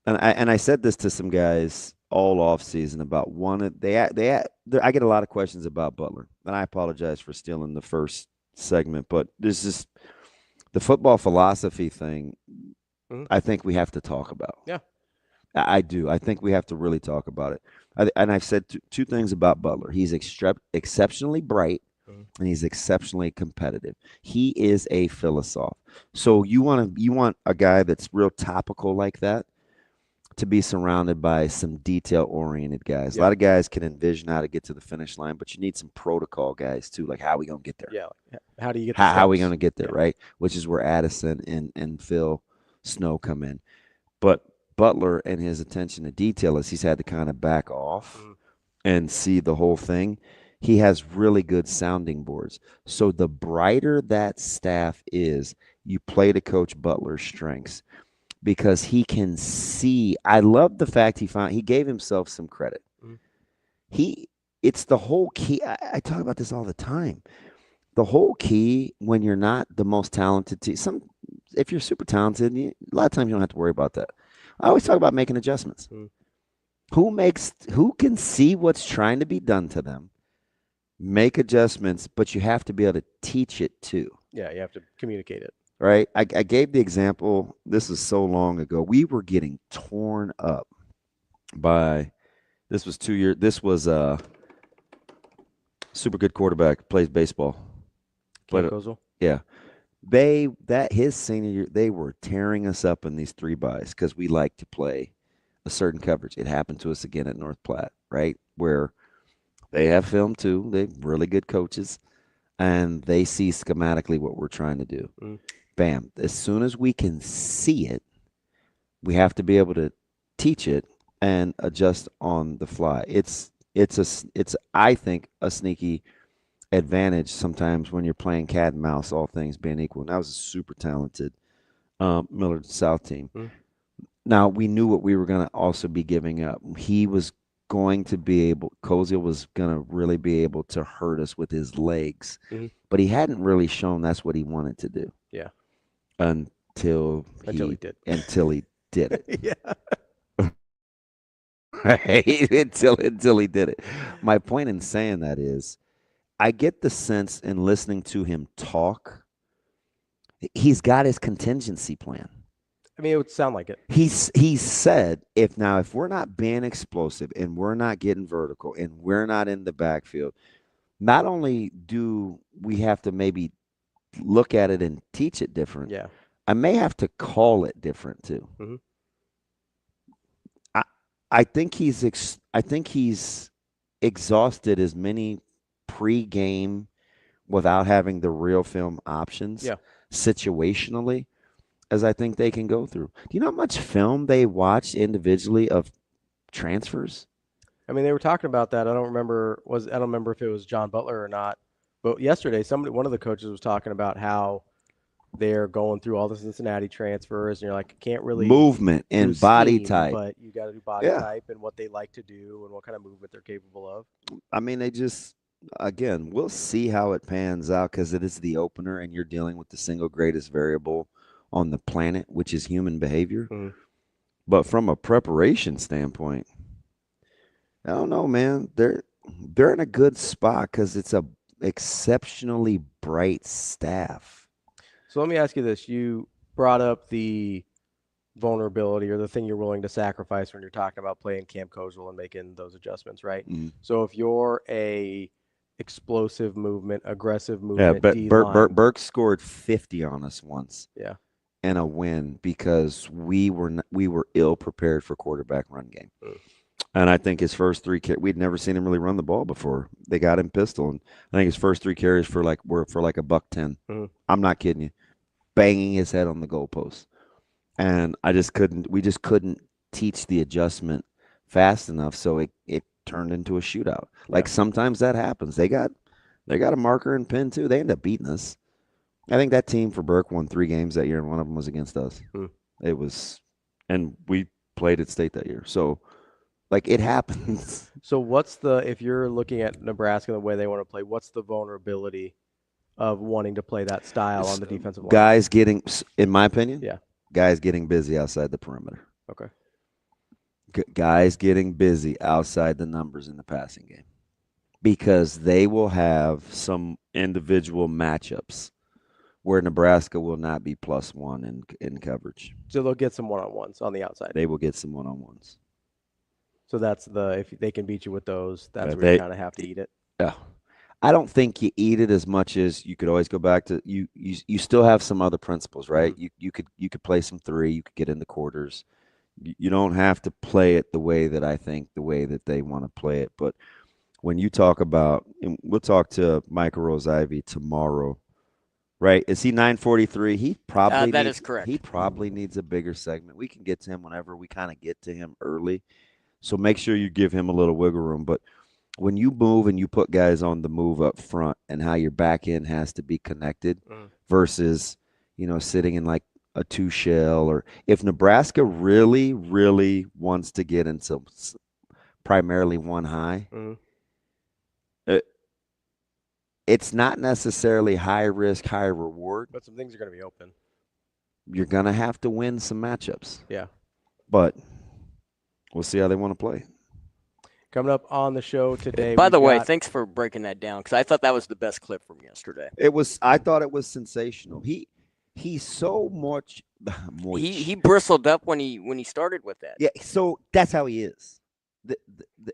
and I said this to some guys all off season about I get a lot of questions about Butler, and I apologize for stealing the first segment, but this is the football philosophy thing. I think we have to talk about. Yeah, I do. I think we have to really talk about it. And I've said two things about Butler. He's exceptionally bright, and he's exceptionally competitive. He is a philosopher. So you want a guy that's real topical like that to be surrounded by some detail-oriented guys. A lot of guys can envision how to get to the finish line, but you need some protocol guys too. Like, how are we going to get there? Yeah. How do you get? How are we going to get there? Right. Which is where Addison and Phil Snow come in. But Butler and his attention to detail, is he's had to kind of back off and see the whole thing. He has really good sounding boards. So the brighter that staff is, you play to Coach Butler's strengths, because he can see. I love the fact he gave himself some credit. It's the whole key. I talk about this all the time. The whole key when you're not the most talented team, if you're super talented, a lot of times you don't have to worry about that. I always talk about making adjustments. Who can see what's trying to be done to them, make adjustments, but you have to be able to teach it too. Yeah, you have to communicate it. Right? I gave the example, this is so long ago. We were getting torn up by, this was a super good quarterback, plays baseball. Cam Kozel? Yeah. His senior year, they were tearing us up in these 3-bys because we like to play a certain coverage. It happened to us again at North Platte, right? Where they have film too. They're really good coaches, and they see schematically what we're trying to do. Bam. As soon as we can see it, we have to be able to teach it and adjust on the fly. It's I think a sneaky advantage sometimes when you're playing cat and mouse, all things being equal. And that was a super talented Millard South team. Now, we knew what we were going to also be giving up. He was going to be able, Koziel was going to really be able to hurt us with his legs. But he hadn't really shown that's what he wanted to do. Yeah. Until he did. Until he did it. Yeah. Right? Until he did it. My point in saying that is, I get the sense in listening to him talk, he's got his contingency plan. I mean, it would sound like it. He said, if we're not being explosive and we're not getting vertical and we're not in the backfield, not only do we have to maybe look at it and teach it different, I may have to call it different too. I think he's exhausted as many pre-game without having the real film options situationally as I think they can go through. Do you know how much film they watch individually of transfers? I mean, they were talking about that. I don't remember if it was John Butler or not, but yesterday one of the coaches was talking about how they're going through all the Cincinnati transfers, and you're like, can't really movement and body type, but you got to do body type and what they like to do and what kind of movement they're capable of. I mean, again, we'll see how it pans out because it is the opener, and you're dealing with the single greatest variable on the planet, which is human behavior. But from a preparation standpoint, I don't know, man. They're in a good spot because it's a exceptionally bright staff. So let me ask you this. You brought up the vulnerability or the thing you're willing to sacrifice when you're talking about playing Camp Koziel and making those adjustments, right? So if you're a explosive movement, aggressive movement, but Burke scored 50 on us once. Yeah. And a win because we were ill prepared for quarterback run game. And I think his first 3 we'd never seen him really run the ball before. They got him pistol, and I think his first 3 carries were for like $110. I'm not kidding you. Banging his head on the goalpost. And we just couldn't teach the adjustment fast enough, so it turned into a shootout. Like sometimes that happens. They got a marker and pin too. They ended up beating us. I think that team for Burke won 3 games that year, and one of them was against us. It was, and we played at state that year. So, like, it happens. So if you're looking at Nebraska the way they want to play, what's the vulnerability of wanting to play that style on the defensive line? Guys getting, in my opinion, guys getting busy outside the perimeter. Okay. Guys getting busy outside the numbers in the passing game because they will have some individual matchups where Nebraska will not be +1 in coverage. So they'll get some one-on-ones on the outside. They will get some one-on-ones. So if they can beat you with those, that's where you kind of have to eat it. Yeah. I don't think you eat it as much as you could always go back to you still have some other principles, right? You could play some 3, you could get into quarters. You don't have to play it the way that they want to play it. But when you talk about, and we'll talk to Michael Rose-Ivy tomorrow, right? Is he 943? He probably that is correct. He probably needs a bigger segment. We can get to him whenever we kind of get to him early. So make sure you give him a little wiggle room. But when you move and you put guys on the move up front and how your back end has to be connected versus, sitting in like a 2 shell, or if Nebraska really, really wants to get into primarily 1 high, it's not necessarily high risk, high reward. But some things are going to be open. You're going to have to win some matchups. Yeah. But we'll see how they want to play. Coming up on the show today. By the way, thanks for breaking that down because I thought that was the best clip from yesterday. I thought it was sensational. He's so much. He bristled up when he started with that. Yeah, so that's how he is.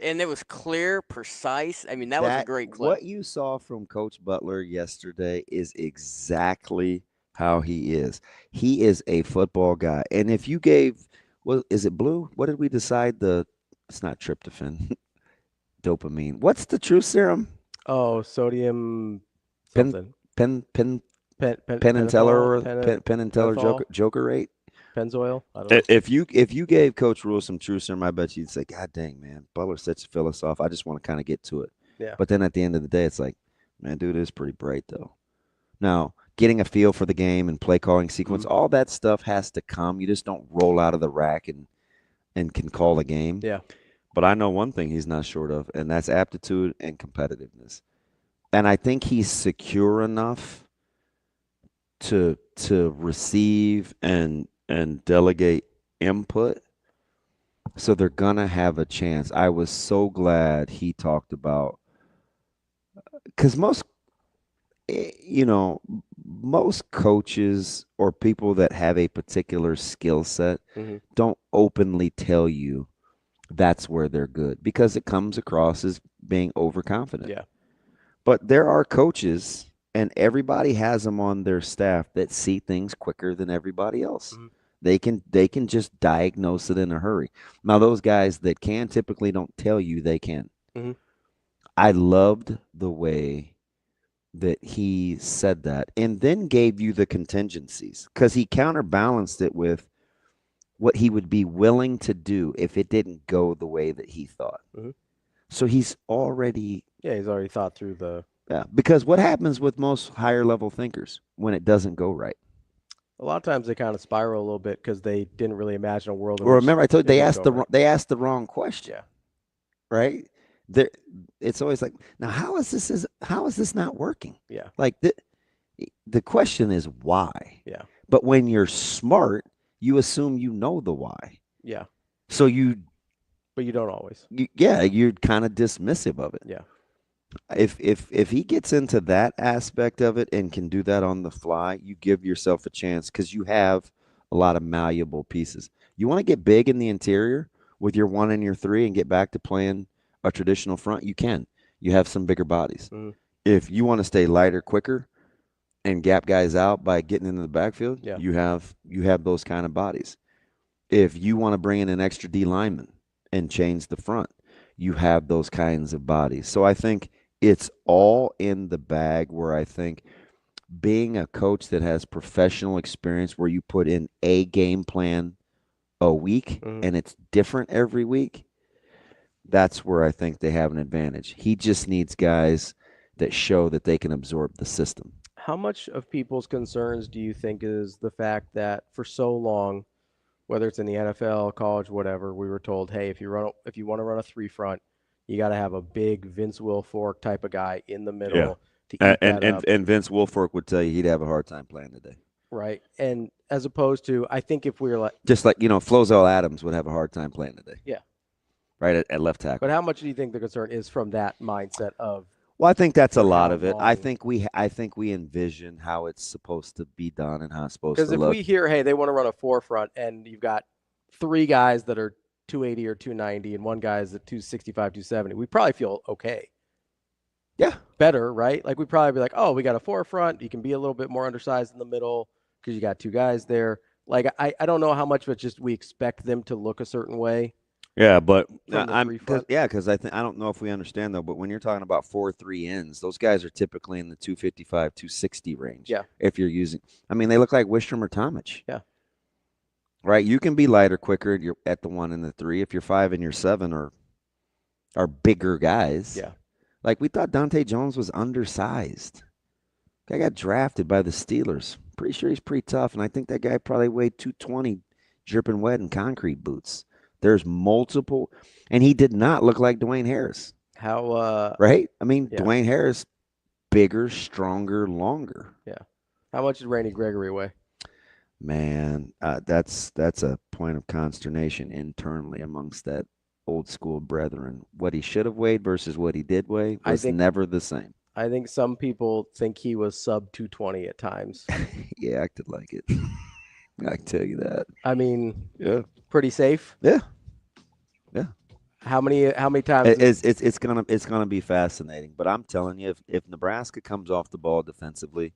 And it was clear, precise. I mean, that was a great clip. What you saw from Coach Butler yesterday is exactly how he is. He is a football guy. And if you gave, well, is it blue? What did we decide? It's not tryptophan, dopamine. What's the true serum? Oh, sodium Pen, something. pen, pen, Pen Penn and Teller, pentothal, Penn and Teller pentothal, Joker rate. Pennzoil. I don't know. If you gave Coach Rule some true serum, I bet you'd say, God dang, man, Butler's such a philosopher. I just want to kind of get to it. Yeah. But then at the end of the day, it's like, man, dude is pretty bright though. Now, getting a feel for the game and play calling sequence, all that stuff has to come. You just don't roll out of the rack and can call a game. Yeah. But I know one thing he's not short of, and that's aptitude and competitiveness. And I think he's secure enough to receive and delegate input, so they're gonna have a chance. I was so glad he talked about, because most coaches or people that have a particular skill set don't openly tell you that's where they're good, because it comes across as being overconfident. Yeah. But there are coaches, and everybody has them on their staff, that see things quicker than everybody else. They can just diagnose it in a hurry. Now, those guys that can typically don't tell you they can. I loved the way that he said that, and then gave you the contingencies, because he counterbalanced it with what he would be willing to do if it didn't go the way that he thought. So he's already thought through the. Yeah, because what happens with most higher level thinkers when it doesn't go right? A lot of times they kind of spiral a little bit because they didn't really imagine a world. Well, remember I told you they asked the wrong question. Yeah. Right. It's always like, now how is this not working? Yeah. Like the question is why. Yeah. But when you're smart, you assume you know the why. Yeah. So but you don't always. You're kind of dismissive of it. Yeah. If he gets into that aspect of it and can do that on the fly, you give yourself a chance, because you have a lot of malleable pieces. You want to get big in the interior with your 1 and your 3 and get back to playing a traditional front, you can. You have some bigger bodies. If you want to stay lighter, quicker, and gap guys out by getting into the backfield, you have those kind of bodies. If you want to bring in an extra D lineman and change the front, you have those kinds of bodies. So I think it's all in the bag, where I think being a coach that has professional experience, where you put in a game plan a week and it's different every week, that's where I think they have an advantage. He just needs guys that show that they can absorb the system. How much of people's concerns do you think is the fact that for so long, whether it's in the NFL, college, whatever, we were told, hey, if you want to run a 3 front, you got to have a big Vince Wilfork type of guy in the middle to eat that up. And Vince Wilfork would tell you he'd have a hard time playing today. Right. And as opposed to, I think if we were like, just like, Flozell Adams would have a hard time playing today. Yeah. Right at left tackle. But how much do you think the concern is from that mindset of? Well, I think that's a lot of it. I think we envision how it's supposed to be done and how it's supposed to look. Because if we hear, hey, they want to run a 4 front, and you've got 3 guys that are 280 or 290 and one guy is at 265, 270, we probably feel okay. Yeah. Better, right? Like, we'd probably be like, oh, we got a 4 front. You can be a little bit more undersized in the middle because you got 2 guys there. Like, I don't know how much of it just we expect them to look a certain way. Yeah, but because I don't know if we understand though. But when you're talking about 4-3 ends, those guys are typically in the 255, 260 range. Yeah. If you're using, they look like Wistrom or Tomich. Yeah. Right. You can be lighter, quicker. You're at the 1 and the 3. If you're 5 and you're 7 are bigger guys. Yeah. Like, we thought Dante Jones was undersized. Guy got drafted by the Steelers. Pretty sure he's pretty tough, and I think that guy probably weighed 220, dripping wet in concrete boots. There's multiple, and he did not look like Dwayne Harris. How right? Dwayne Harris, bigger, stronger, longer. Yeah. How much did Randy Gregory weigh? Man, that's a point of consternation internally amongst that old school brethren. What he should have weighed versus what he did weigh was never the same. I think some people think he was sub 220 at times. He acted like it. I can tell you that. Yeah. Pretty safe. Yeah. Yeah. How many times? It's gonna be fascinating. But I'm telling you, if Nebraska comes off the ball defensively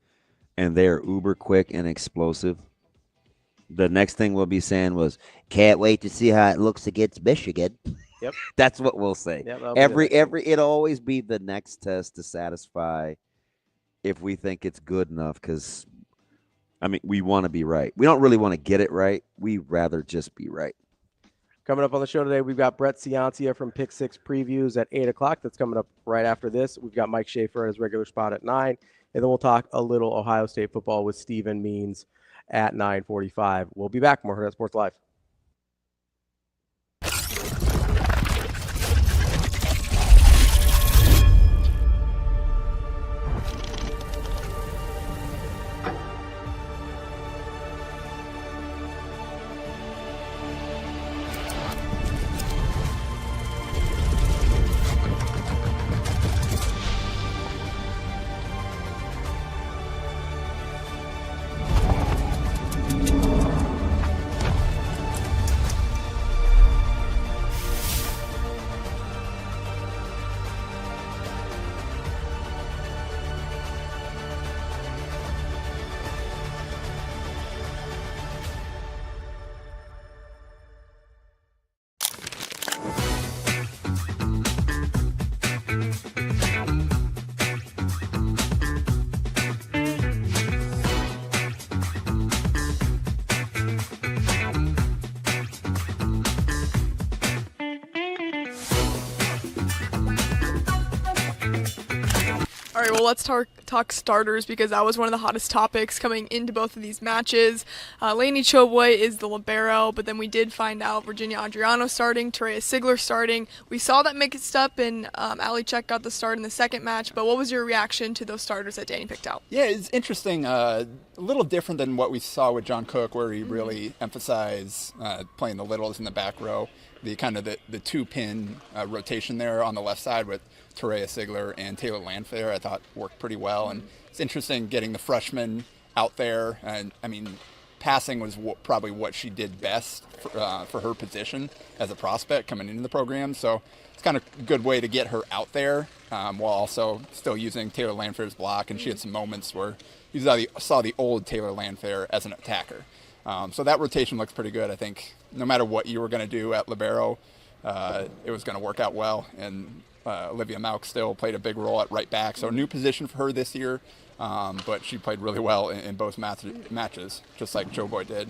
and they're uber quick and explosive, the next thing we'll be saying was, "Can't wait to see how it looks against Michigan." Yep. That's what we'll say. Yep, that'll be the next thing. It'll always be the next test to satisfy if we think it's good enough, because I mean, we want to be right. We don't really want to get it right. We rather just be right. Coming up on the show today, we've got Brett Ciancia from Pick 6 Previews at 8 o'clock. That's coming up right after this. We've got Mike Schaefer at his regular spot at 9. And then we'll talk a little Ohio State football with Stephen Means at 9:45. We'll be back. More Hurrdat Sports Live. All right, well, let's talk starters, because that was one of the hottest topics coming into both of these matches. Laney Choboy is the libero, but then we did find out Virginia Adriano starting, Terea Sigler starting. We saw that mixed up, and Ali Check got the start in the second match, but what was your reaction to those starters that Danny picked out? Yeah, it's interesting. A little different than what we saw with John Cook, where he really emphasized playing the littles in the back row. The kind of the two-pin rotation there on the left side with Terea Sigler and Taylor Landfair, I thought worked pretty well. And it's interesting getting the freshman out there. And I mean, passing was probably what she did best for her position as a prospect coming into the program. So it's kind of a good way to get her out there while also still using Taylor Landfair's block. And she had some moments where you saw the old Taylor Landfair as an attacker. So that rotation looks pretty good. I think no matter what you were going to do at libero, it was going to work out well. And Olivia Malk still played a big role at right back. So a new position for her this year, but she played really well in both matches, just like Choboy did.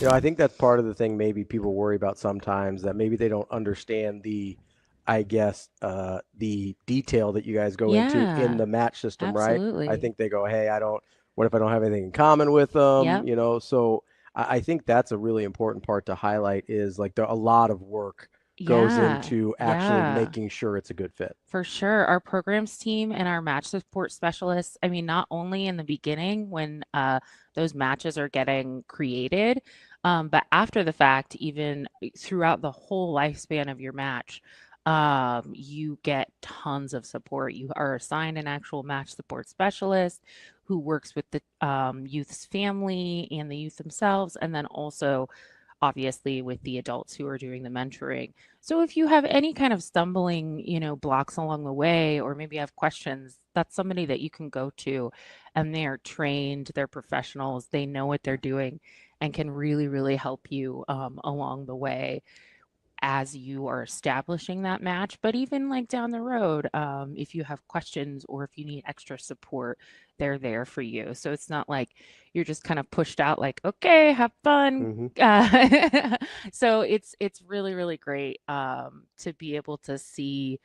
You know, I think that's part of the thing maybe people worry about sometimes, that maybe they don't understand the detail that you guys go into in the match system, absolutely. right? I think they go, hey, what if I don't have anything in common with them? Yep. You know, so I think that's a really important part to highlight, is like a lot of work goes into actually making sure it's a good fit. For sure. Our programs team and our match support specialists, I mean, not only in the beginning when those matches are getting created, but after the fact, even throughout the whole lifespan of your match, you get tons of support. You are assigned an actual match support specialist who works with the youth's family and the youth themselves, and then also obviously with the adults who are doing the mentoring. So if you have any kind of stumbling, blocks along the way, or maybe have questions, that's somebody that you can go to, and they are trained, they're professionals, they know what they're doing, and can really, really help you along the way as you are establishing that match. But even like down the road, if you have questions or if you need extra support, they're there for you. So it's not like you're just kind of pushed out like, okay, have fun. So it's really, really great to be able to see.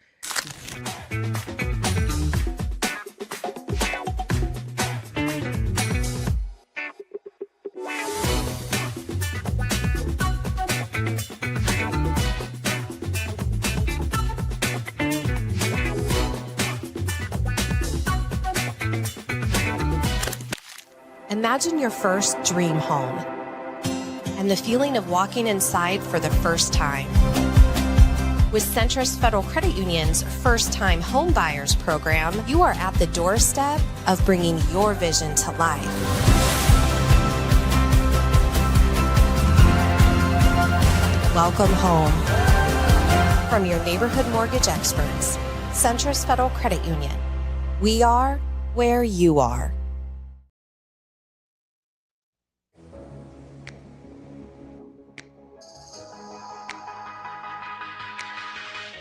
And Imagine your first dream home and the feeling of walking inside for the first time. With Centrist Federal Credit Union's First-Time Home Buyers Program, you are at the doorstep of bringing your vision to life. Welcome home. From your neighborhood mortgage experts, Centrist Federal Credit Union. We are where you are.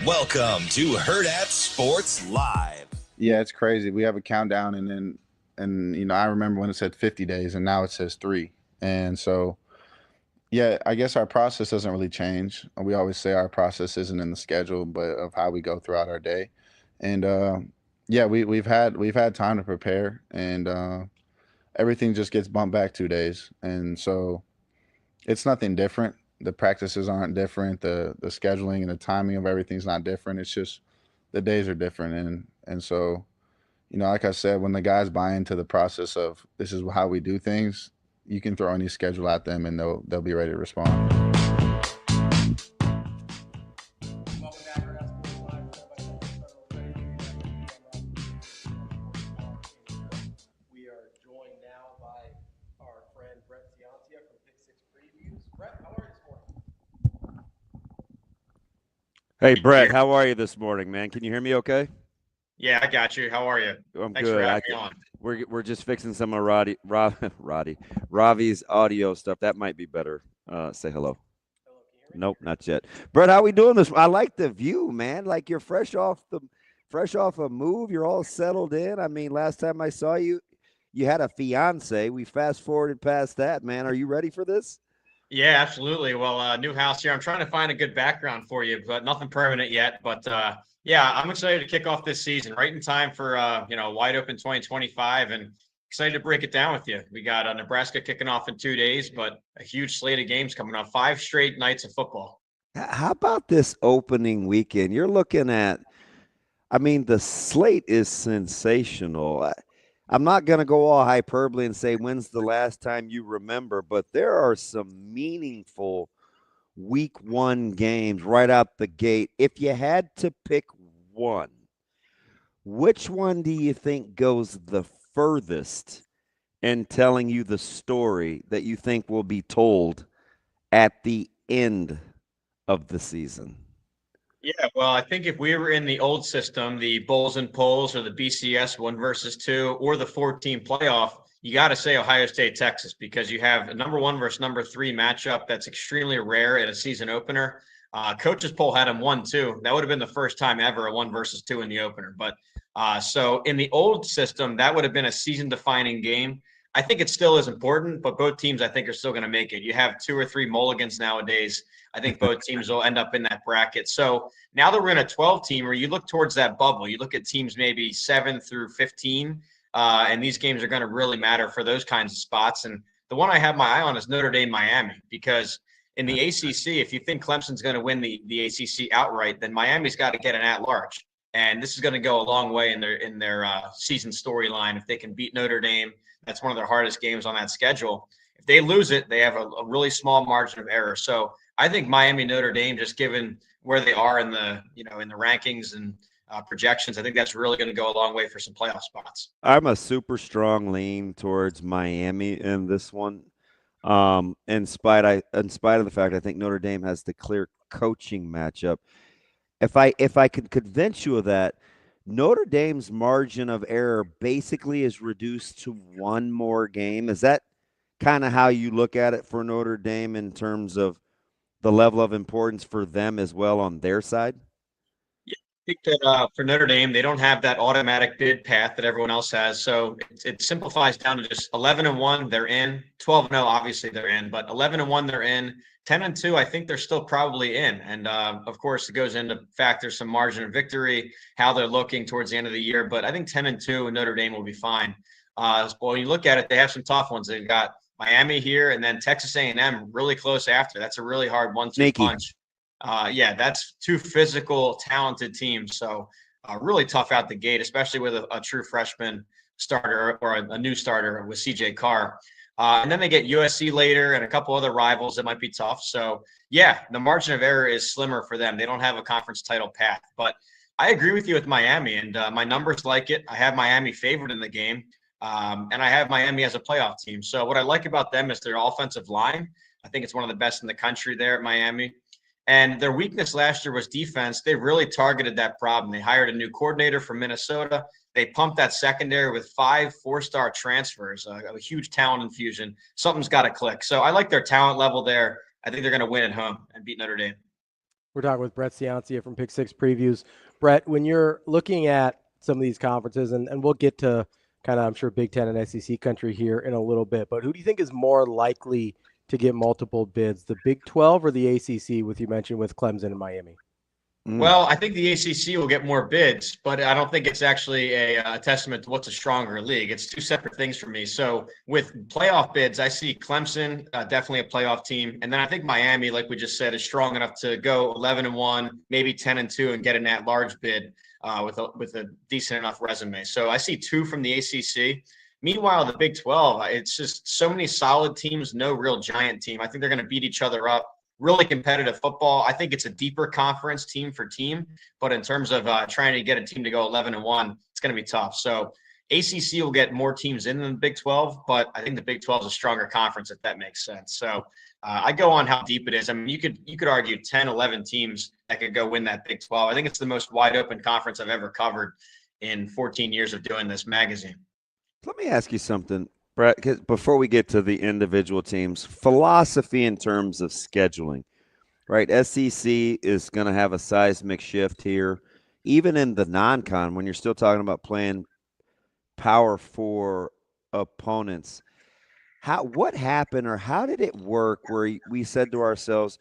Welcome to Hurrdat Sports Live. Yeah, it's crazy. We have a countdown, and you know, I remember when it said 50 days, and now it says 3. And so, yeah, I guess our process doesn't really change. We always say our process isn't in the schedule, but of how we go throughout our day. And yeah, we've had time to prepare, and everything just gets bumped back 2 days, and so it's nothing different. The practices aren't different. The scheduling and the timing of everything's not different. It's just the days are different. And so, you know, like I said, when the guys buy into the process of this is how we do things, you can throw any schedule at them and they'll be ready to respond. We are joined now by our friend Ciancia from Pick Six Previews. Brett, how are you this morning? Hey, Brett, how are you this morning, man? Can you hear me okay? Yeah, I got you. How are you? I'm Thanks good. for having me on. We're just fixing some of Ravi's audio stuff. That might be better. Say hello. Nope, not yet. Brett, how we doing this? I like the view, man. Like you're fresh off a move. You're all settled in. I mean, last time I saw you, you had a fiance. We fast forwarded past that, man. Are you ready for this? Yeah, absolutely. Well, new house here. I'm trying to find a good background for you, but nothing permanent yet. But yeah, I'm excited to kick off this season right in time for wide open 2025, and excited to break it down with you. We got Nebraska kicking off in 2 days, but a huge slate of games coming up. 5 straight nights of football. How about this opening weekend? You're looking at, I mean, the slate is sensational. I'm not going to go all hyperbole and say when's the last time you remember, but there are some meaningful week 1 games right out the gate. If you had to pick one, which one do you think goes the furthest in telling you the story that you think will be told at the end of the season? Yeah, well, I think if we were in the old system, the bowls and polls or the BCS 1 versus 2 or the 14 playoff, you got to say Ohio State, Texas, because you have a number 1 versus number 3 matchup that's extremely rare at a season opener. Coaches poll had them 1-2. That would have been the first time ever a 1 versus 2 in the opener. But so in the old system, that would have been a season defining game. I think it still is important, but both teams I think are still going to make it. You have 2 or 3 mulligans nowadays. I think both teams will end up in that bracket. So now that we're in a 12 team where you look towards that bubble, you look at teams maybe 7 through 15, and these games are going to really matter for those kinds of spots. And the one I have my eye on is Notre Dame, Miami, because in the ACC, if you think Clemson's going to win the ACC outright, then Miami's got to get an at-large. And this is going to go a long way in their season storyline. If they can beat Notre Dame, that's one of their hardest games on that schedule. If they lose it, they have a really small margin of error. So I think Miami, Notre Dame, just given where they are in the rankings and projections, I think that's really going to go a long way for some playoff spots. I'm a super strong lean towards Miami in this one. In spite of the fact I think Notre Dame has the clear coaching matchup. If I could convince you of that, Notre Dame's margin of error basically is reduced to 1 more game. Is that kind of how you look at it for Notre Dame in terms of the level of importance for them as well on their side? Yeah, I think that for Notre Dame, they don't have that automatic bid path that everyone else has. So it simplifies down to just 11-1, they're in. 12-0, obviously they're in. But 11-1, they're in. 10-2, I think they're still probably in. And, of course, it goes into factor some margin of victory, how they're looking towards the end of the year. But I think 10-2, Notre Dame will be fine. Well, when you look at it, they have some tough ones. They've got Miami here and then Texas A&M really close after. That's a really hard 1-2 punch. Yeah, that's 2 physical, talented teams. So really tough out the gate, especially with a true freshman starter or a new starter with CJ Carr. And then they get USC later and a couple other rivals that might be tough. So, yeah, the margin of error is slimmer for them. They don't have a conference title path. But I agree with you with Miami, and my numbers like it. I have Miami favored in the game, and I have Miami as a playoff team. So what I like about them is their offensive line. I think it's one of the best in the country there at Miami. And their weakness last year was defense. They really targeted that problem. They hired a new coordinator from Minnesota. They pumped that secondary with 5 4-star transfers, a huge talent infusion. Something's got to click. So I like their talent level there. I think they're going to win at home and beat Notre Dame. We're talking with Brett Ciancia from Pick Six Previews. Brett, when you're looking at some of these conferences, and we'll get to kind of, I'm sure, Big Ten and SEC country here in a little bit, but who do you think is more likely to get multiple bids, the Big 12 or the ACC, with you mentioned with Clemson and Miami? Well, I think the ACC will get more bids, but I don't think it's actually a testament to what's a stronger league. It's two separate things for me. So with playoff bids, I see Clemson, definitely a playoff team. And then I think Miami, like we just said, is strong enough to go 11-1, maybe 10-2 and get an at-large bid with a decent enough resume. So I see 2 from the ACC. Meanwhile, the Big 12, it's just so many solid teams, no real giant team. I think they're going to beat each other up. Really competitive football. I think it's a deeper conference team for team, but in terms of trying to get a team to go 11-1, it's going to be tough. So ACC will get more teams in than the Big 12, but I think the Big 12 is a stronger conference, if that makes sense. So I go on how deep it is. I mean, you could argue 10, 11 teams that could go win that Big 12. I think it's the most wide open conference I've ever covered in 14 years of doing this magazine. Let me ask you something, Brett, 'cause before we get to the individual teams, philosophy in terms of scheduling, right? SEC is going to have a seismic shift here, even in the non-con, when you're still talking about playing Power 4 opponents. What happened, or how did it work where we said to ourselves,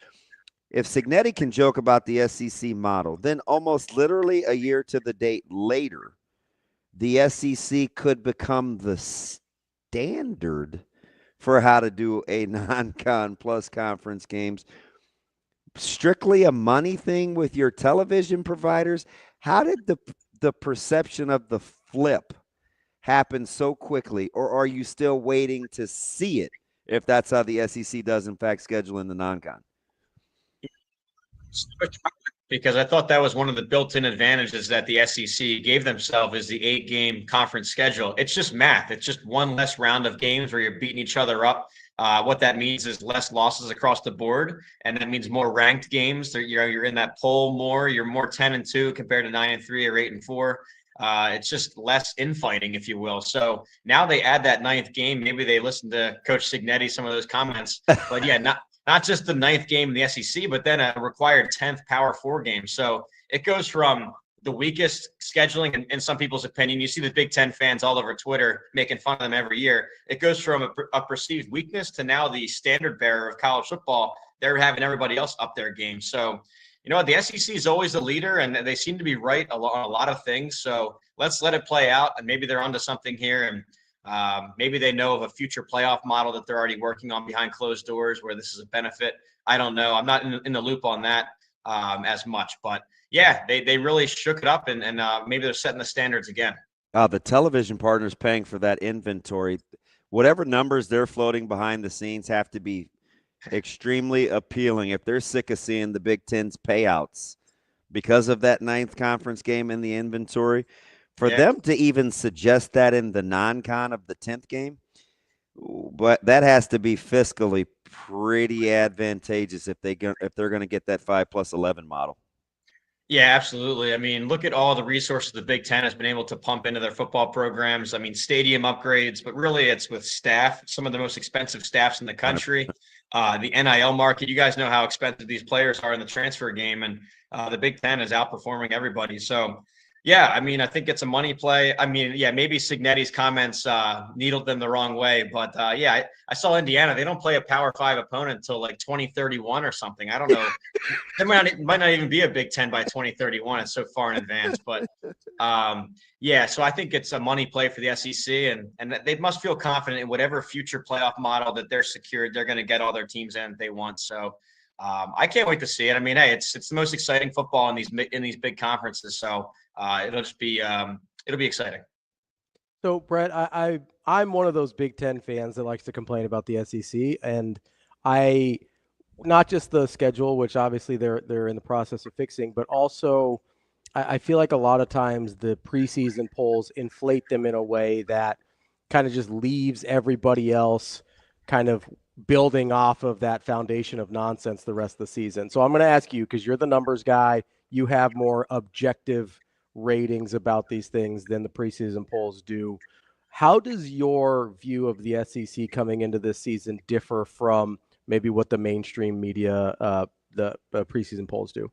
if Cignetti can joke about the SEC model, then almost literally a year to the date later, the SEC could become the standard for how to do a non-con plus conference games. Strictly a money thing with your television providers. How did the perception of the flip happen so quickly, or are you still waiting to see it if that's how the SEC does in fact schedule in the non-con? Because I thought that was one of the built-in advantages that the SEC gave themselves is the 8-game conference schedule. It's just math. It's just one less round of games where you're beating each other up. What that means is less losses across the board, and that means more ranked games. You're in that poll more. You're more 10-2 compared to 9-3 or 8-4. It's just less infighting, if you will. So now they add that 9th game. Maybe they listen to Coach Cignetti, some of those comments. But yeah, not just the 9th game in the SEC, but then a required 10th Power 4 game. So it goes from the weakest scheduling, in some people's opinion. You see the Big Ten fans all over Twitter making fun of them every year. It goes from a perceived weakness to now the standard bearer of college football. They're having everybody else up their game. So, you know, the SEC is always the leader, and they seem to be right on a lot of things. So let's let it play out, and maybe they're onto something here. And maybe they know of a future playoff model that they're already working on behind closed doors where this is a benefit. I don't know. I'm not in the loop on that as much. But, yeah, they really shook it up, and maybe they're setting the standards again. The television partners paying for that inventory, whatever numbers they're floating behind the scenes have to be extremely appealing if they're sick of seeing the Big Ten's payouts because of that 9th conference game in the inventory. For them to even suggest that in the non-con of the 10th game, but that has to be fiscally pretty advantageous if they're going to get that 5+11 model. Yeah, absolutely. I mean, look at all the resources the Big Ten has been able to pump into their football programs. I mean, stadium upgrades, but really it's with staff, some of the most expensive staffs in the country. The NIL market, you guys know how expensive these players are in the transfer game, and the Big Ten is outperforming everybody. So, yeah, I mean, I think it's a money play. I mean, yeah, maybe Cignetti's comments needled them the wrong way. But, yeah, I saw Indiana. They don't play a Power 5 opponent until like 2031 or something. I don't know. There might not even be a Big Ten by 2031. It's so far in advance. But, yeah, so I think it's a money play for the SEC. And they must feel confident in whatever future playoff model that they're secured. They're going to get all their teams in if they want. So I can't wait to see it. I mean, hey, it's the most exciting football in these big conferences. So it'll just be it'll be exciting. So, Brett, I'm one of those Big Ten fans that likes to complain about the SEC, and I not just the schedule, which obviously they're in the process of fixing, but also I feel like a lot of times the preseason polls inflate them in a way that kind of just leaves everybody else kind of building off of that foundation of nonsense the rest of the season. So I'm going to ask you, because you're the numbers guy, you have more objective ratings about these things than the preseason polls do. How does your view of the SEC coming into this season differ from maybe what the mainstream media, the preseason polls do?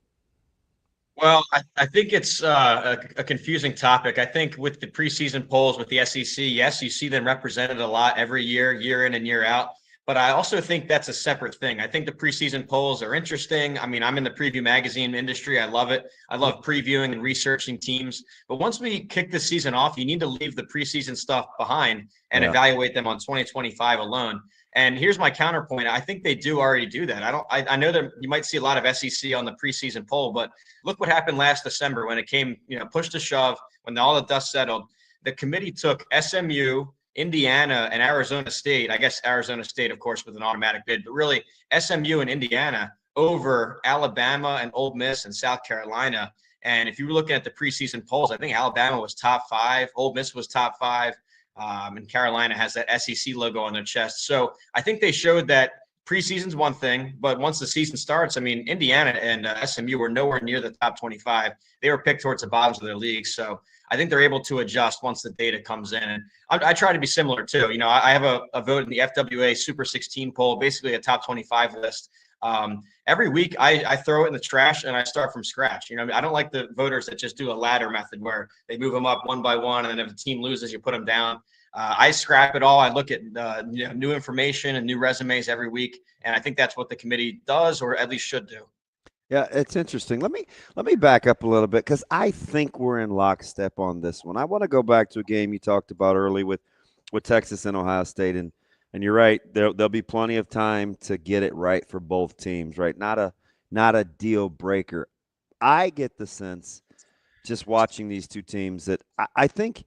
Well, I think it's a confusing topic. I think with the preseason polls with the SEC, yes, you see them represented a lot every year, year in and year out. But I also think that's a separate thing. I think the preseason polls are interesting. I mean, I'm in the preview magazine industry. I love it. I love previewing and researching teams. But once we kick the season off, you need to leave the preseason stuff behind and evaluate them on 2025 alone. And here's my counterpoint. I think they do already do that. I know that you might see a lot of SEC on the preseason poll, but look what happened last December when it came, push to shove, when all the dust settled. The committee took SMU, Indiana, and Arizona State. I guess Arizona State, of course, with an automatic bid, but really SMU and Indiana over Alabama and Ole Miss and South Carolina. And if you were looking at the preseason polls, I think Alabama was top 5, Ole Miss was top 5. And Carolina has that SEC logo on their chest. So I think they showed that preseason's one thing, but once the season starts, I mean, Indiana and SMU were nowhere near the top 25. They were picked towards the bottoms of their leagues. So I think they're able to adjust once the data comes in. And I try to be similar too. I have a vote in the FWA Super 16 poll, basically a top 25 list. Every week I throw it in the trash and I start from scratch. I don't like the voters that just do a ladder method where they move them up one by one, and then if the team loses, you put them down. I scrap it all. I look at new information and new resumes every week, and I think that's what the committee does, or at least should do. Yeah, it's interesting. Let me back up a little bit, because I think we're in lockstep on this one. I want to go back to a game you talked about early with Texas and Ohio State, and you're right. There'll be plenty of time to get it right for both teams, right? Not a deal breaker. I get the sense, just watching these two teams, that I think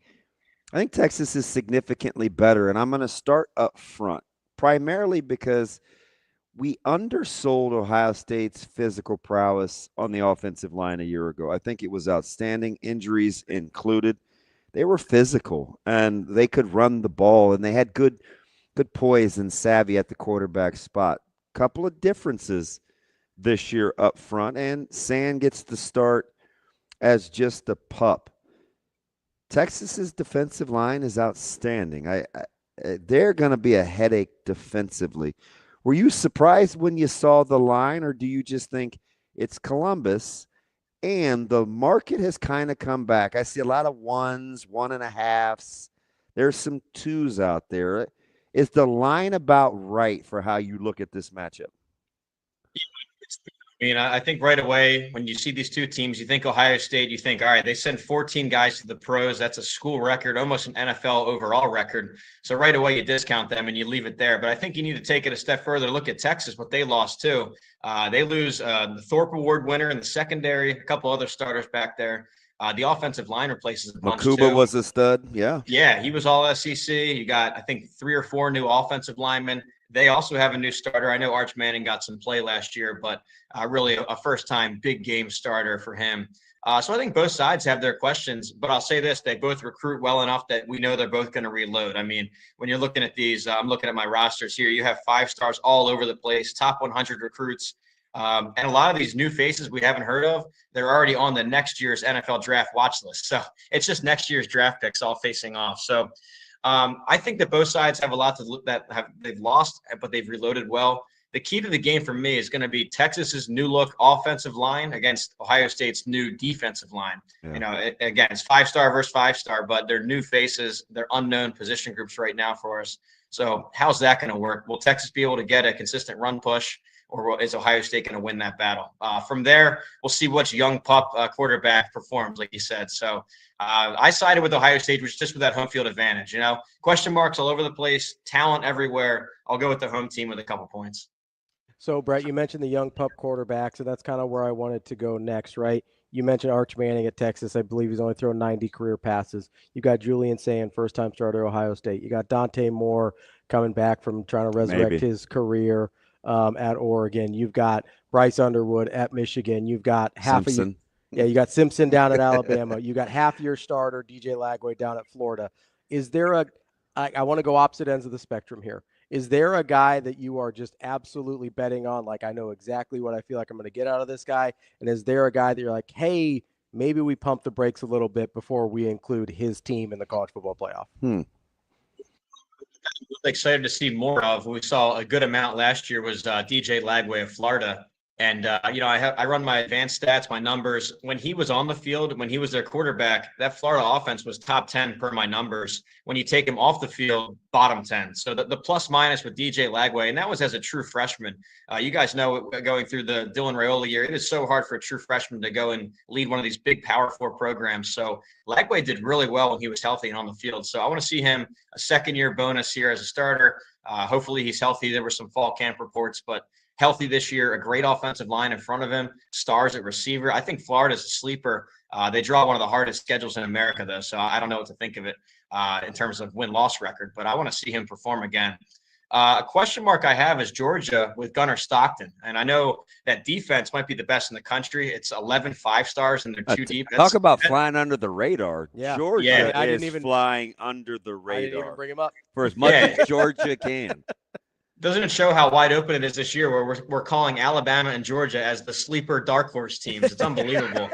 Texas is significantly better, and I'm going to start up front, primarily because we undersold Ohio State's physical prowess on the offensive line a year ago. I think it was outstanding, injuries included. They were physical, and they could run the ball, and they had good poise and savvy at the quarterback spot. Couple of differences this year up front, and Sand gets the start as just a pup. Texas's defensive line is outstanding. They're going to be a headache defensively. Were you surprised when you saw the line, or do you just think it's Columbus and the market has kind of come back? I see a lot of 1s, 1.5s. There's some 2s out there. Is the line about right for how you look at this matchup? I mean, I think right away when you see these two teams, you think Ohio State, you think, all right, they send 14 guys to the pros. That's a school record, almost an NFL overall record. So right away you discount them and you leave it there. But I think you need to take it a step further. Look at Texas, what they lost too. They lose the Thorpe Award winner in the secondary, a couple other starters back there. The offensive line replaces a bunch Makuba too. was a stud, yeah. Yeah, he was all SEC. You got, I think, 3 or 4 new offensive linemen. They also have a new starter. I know Arch Manning got some play last year, but really a first-time big game starter for him. So I think both sides have their questions, but I'll say this, they both recruit well enough that we know they're both going to reload. I mean, when you're looking at these, I'm looking at my rosters here, you have 5 stars all over the place, top 100 recruits. And a lot of these new faces we haven't heard of, they're already on the next year's NFL draft watch list. So it's just next year's draft picks all facing off. So I think that both sides have a lot they've lost, but they've reloaded well. The key to the game for me is going to be Texas's new look offensive line against Ohio State's new defensive line. Yeah. Again, it's 5-star versus 5-star, but they're new faces, they're unknown position groups right now for us. So how's that going to work? Will Texas be able to get a consistent run push, or is Ohio State going to win that battle? From there, we'll see which young pup quarterback performs, like you said. So I sided with Ohio State, which just with that home field advantage. Question marks all over the place, talent everywhere. I'll go with the home team with a couple points. So, Brett, you mentioned the young pup quarterback, so that's kind of where I wanted to go next, right? You mentioned Arch Manning at Texas. I believe he's only thrown 90 career passes. You got Julian Sand, first-time starter at Ohio State. You got Dante Moore coming back from trying to resurrect his career at Oregon. You've got Bryce Underwood at Michigan. You've got Simpson. you got Simpson down at Alabama. You got half your starter, DJ Lagway, down at Florida. Is there I want to go opposite ends of the spectrum here. Is there a guy that you are just absolutely betting on? Like, I know exactly what I feel like I'm going to get out of this guy. And is there a guy that you're like, hey, maybe we pump the brakes a little bit before we include his team in the college football playoff? Excited to see more of. We saw a good amount last year was DJ Lagway of Florida. And, I run my advanced stats, my numbers. When he was on the field, when he was their quarterback, that Florida offense was top 10 per my numbers. When you take him off the field, bottom 10. So the plus minus with DJ Lagway, and that was as a true freshman. You guys know, going through the Dylan Raiola year, it is so hard for a true freshman to go and lead one of these big Power 4 programs. So Lagway did really well when he was healthy and on the field. So I want to see him a second-year bonus here as a starter. Hopefully he's healthy. There were some fall camp reports, but healthy this year, a great offensive line in front of him, stars at receiver. I think Florida's a sleeper. They draw one of the hardest schedules in America, though, so I don't know what to think of it in terms of win-loss record, but I want to see him perform again. A question mark I have is Georgia with Gunnar Stockton, and I know that defense might be the best in the country. It's 11 5-stars, and they're too deep. Talk about flying under the radar. Yeah. Georgia I is didn't even flying under the radar. I didn't even bring him up. For as much as Georgia can. Doesn't it show how wide open it is this year, where we're calling Alabama and Georgia as the sleeper dark horse teams? It's unbelievable.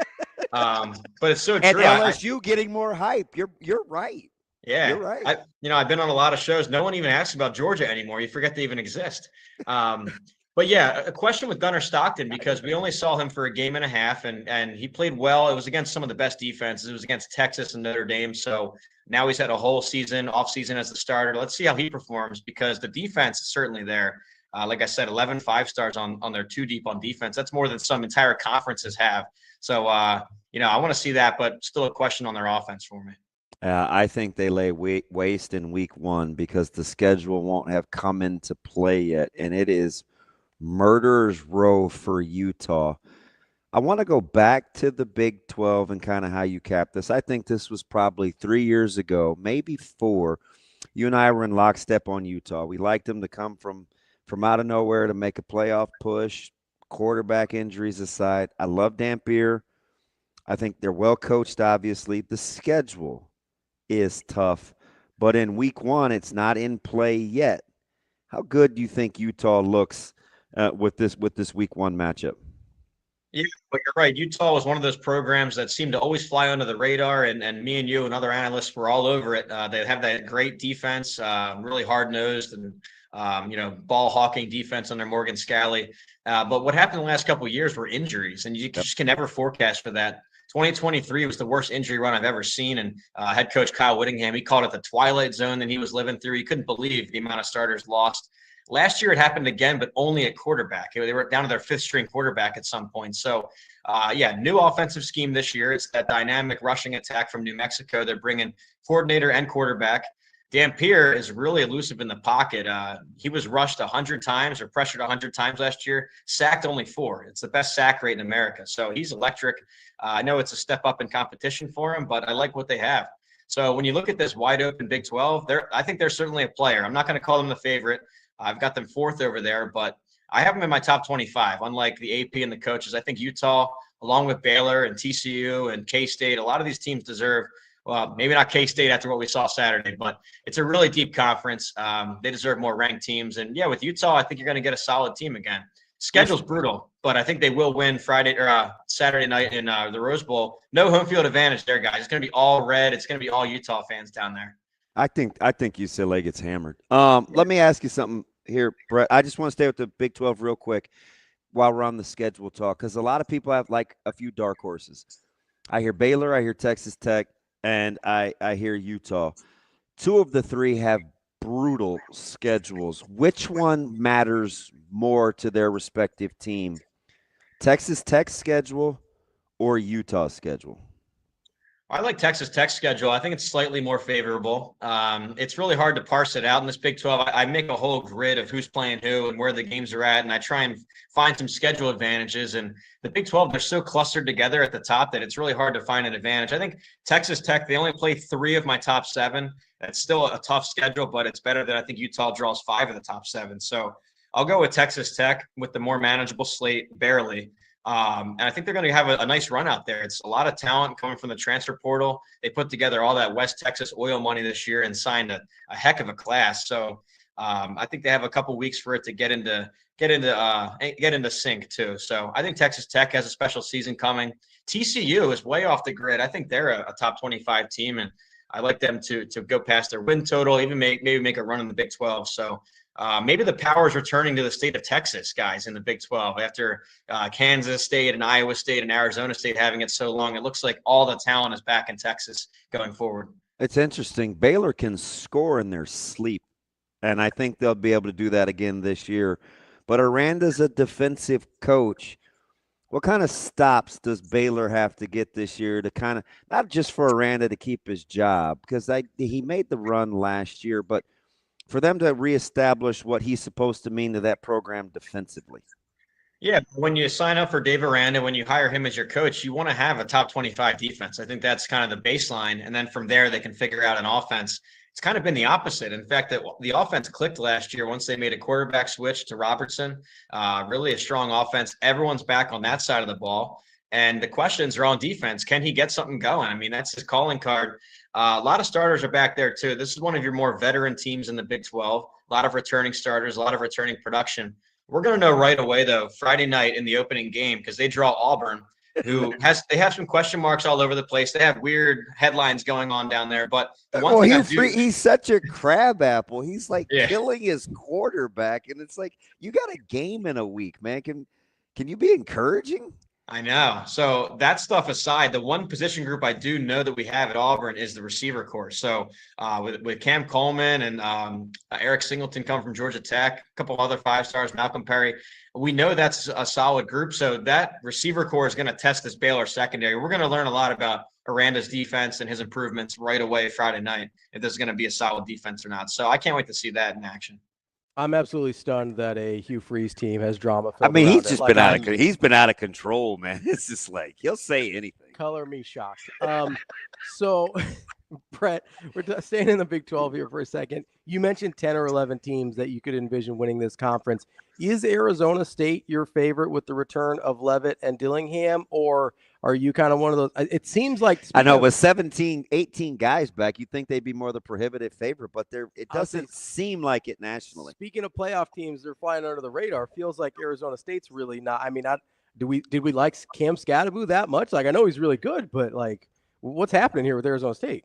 But it's so true. And LSU getting more hype. You're right. Yeah, you're right. I've been on a lot of shows. No one even asks about Georgia anymore. You forget they even exist. But yeah, a question with Gunnar Stockton, because we only saw him for a game and a half, and he played well. It was against some of the best defenses. It was against Texas and Notre Dame. So now he's had a whole off season as the starter. Let's see how he performs, because the defense is certainly there. Like I said, 11 5-stars on their two deep on defense. That's more than some entire conferences have. So, I want to see that, but still a question on their offense for me. I think they lay waste in week 1 because the schedule won't have come into play yet, and it is murderer's row for Utah. I want to go back to the Big 12 and kind of how you cap this. I think this was probably 3 years ago, maybe 4. You and I were in lockstep on Utah. We liked them to come from out of nowhere to make a playoff push, quarterback injuries aside. I love Dampier. I think they're well coached, obviously. The schedule is tough, but in week 1, it's not in play yet. How good do you think Utah looks with this week 1 matchup? Yeah, but you're right. Utah was one of those programs that seemed to always fly under the radar, and me and you and other analysts were all over it. They have that great defense, really hard-nosed and ball hawking defense under Morgan Scalley. But what happened the last couple of years were injuries, and you just can never forecast for that. 2023 was the worst injury run I've ever seen, and head coach Kyle Whittingham, he called it the twilight zone that he was living through. He couldn't believe the amount of starters lost. Last year it happened again, but only at quarterback. They were down to their 5th-string quarterback at some point. So, new offensive scheme this year. It's that dynamic rushing attack from New Mexico. They're bringing coordinator and quarterback. Dampier is really elusive in the pocket. He was rushed 100 times or pressured 100 times last year, sacked only 4. It's the best sack rate in America. So he's electric. I know it's a step up in competition for him, but I like what they have. So when you look at this wide open Big 12, I think they're certainly a player. I'm not going to call them the favorite. I've got them 4th over there, but I have them in my top 25. Unlike the AP and the coaches, I think Utah, along with Baylor and TCU and K-State, a lot of these teams deserve – well, maybe not K-State after what we saw Saturday, but it's a really deep conference. They deserve more ranked teams. And, with Utah, I think you're going to get a solid team again. Schedule's brutal, but I think they will win Saturday night in the Rose Bowl. No home field advantage there, guys. It's going to be all red. It's going to be all Utah fans down there. I think UCLA gets hammered. Let me ask you something here, Brett. I just want to stay with the Big 12 real quick while we're on the schedule talk, because a lot of people have like a few dark horses. I hear Baylor, I hear Texas Tech, and I hear Utah. 2 of the 3 have brutal schedules. Which one matters more to their respective team? Texas Tech's schedule or Utah's schedule? I like Texas Tech's schedule. I think it's slightly more favorable. It's really hard to parse it out in this Big 12. I make a whole grid of who's playing who and where the games are at, and I try and find some schedule advantages. And the Big 12, they're so clustered together at the top that it's really hard to find an advantage. I think Texas Tech, they only play 3 of my top 7. That's still a tough schedule, but it's better than I think Utah draws 5 of the top 7. So I'll go with Texas Tech with the more manageable slate, barely. And I think they're going to have a nice run out there. It's a lot of talent coming from the transfer portal. They put together all that West Texas oil money this year and signed a heck of a class. So I think they have a couple weeks for it to get into sync too. So I think Texas Tech has a special season coming. TCU is way off the grid. I think they're a top 25 team, and I like them to go past their win total, even maybe make a run in the Big 12. So maybe the power is returning to the state of Texas, guys, in the Big 12 after Kansas State and Iowa State and Arizona State having it so long. It looks like all the talent is back in Texas going forward. It's interesting. Baylor can score in their sleep, and I think they'll be able to do that again this year. But Hurrdat's a defensive coach. What kind of stops does Baylor have to get this year to kind of, not just for Hurrdat to keep his job, because he made the run last year, but for them to reestablish what he's supposed to mean to that program defensively? Yeah, when you sign up for Dave Aranda, when you hire him as your coach, you want to have a top 25 defense. I think that's kind of the baseline. And then from there, they can figure out an offense. It's kind of been the opposite. In fact, the offense clicked last year once they made a quarterback switch to Robertson. Really a strong offense. Everyone's back on that side of the ball. And the questions are on defense. Can he get something going? I mean, that's his calling card. A lot of starters are back there, too. This is one of your more veteran teams in the Big 12. A lot of returning starters, a lot of returning production. We're going to know right away, though, Friday night in the opening game, because they draw Auburn, they have some question marks all over the place. They have weird headlines going on down there. But he's such a crab apple. He's like killing his quarterback, and it's like, you got a game in a week, man. Can you be encouraging? I know. So that stuff aside, the one position group I do know that we have at Auburn is the receiver corps. So with Cam Coleman and Eric Singleton come from Georgia Tech, a couple other 5-stars, Malcolm Perry, we know that's a solid group. So that receiver corps is going to test this Baylor secondary. We're going to learn a lot about Aranda's defense and his improvements right away Friday night, if this is going to be a solid defense or not. So I can't wait to see that in action. I'm absolutely stunned that a Hugh Freeze team has drama. I mean, he's just been out of control, man. It's just like he'll say anything. Color me shocked. So, Brett, we're staying in the Big 12 here for a second. You mentioned 10 or 11 teams that you could envision winning this conference. Is Arizona State your favorite with the return of Leavitt and Dillingham, or are you kind of one of those? It seems like I know with 17, 18 guys back, you'd think they'd be more the prohibitive favorite, but it doesn't seem like it nationally. Speaking of playoff teams, they're flying under the radar. Feels like Arizona State's really not. I mean, did we like Cam Scadaboo that much? Like, I know he's really good, but like, what's happening here with Arizona State?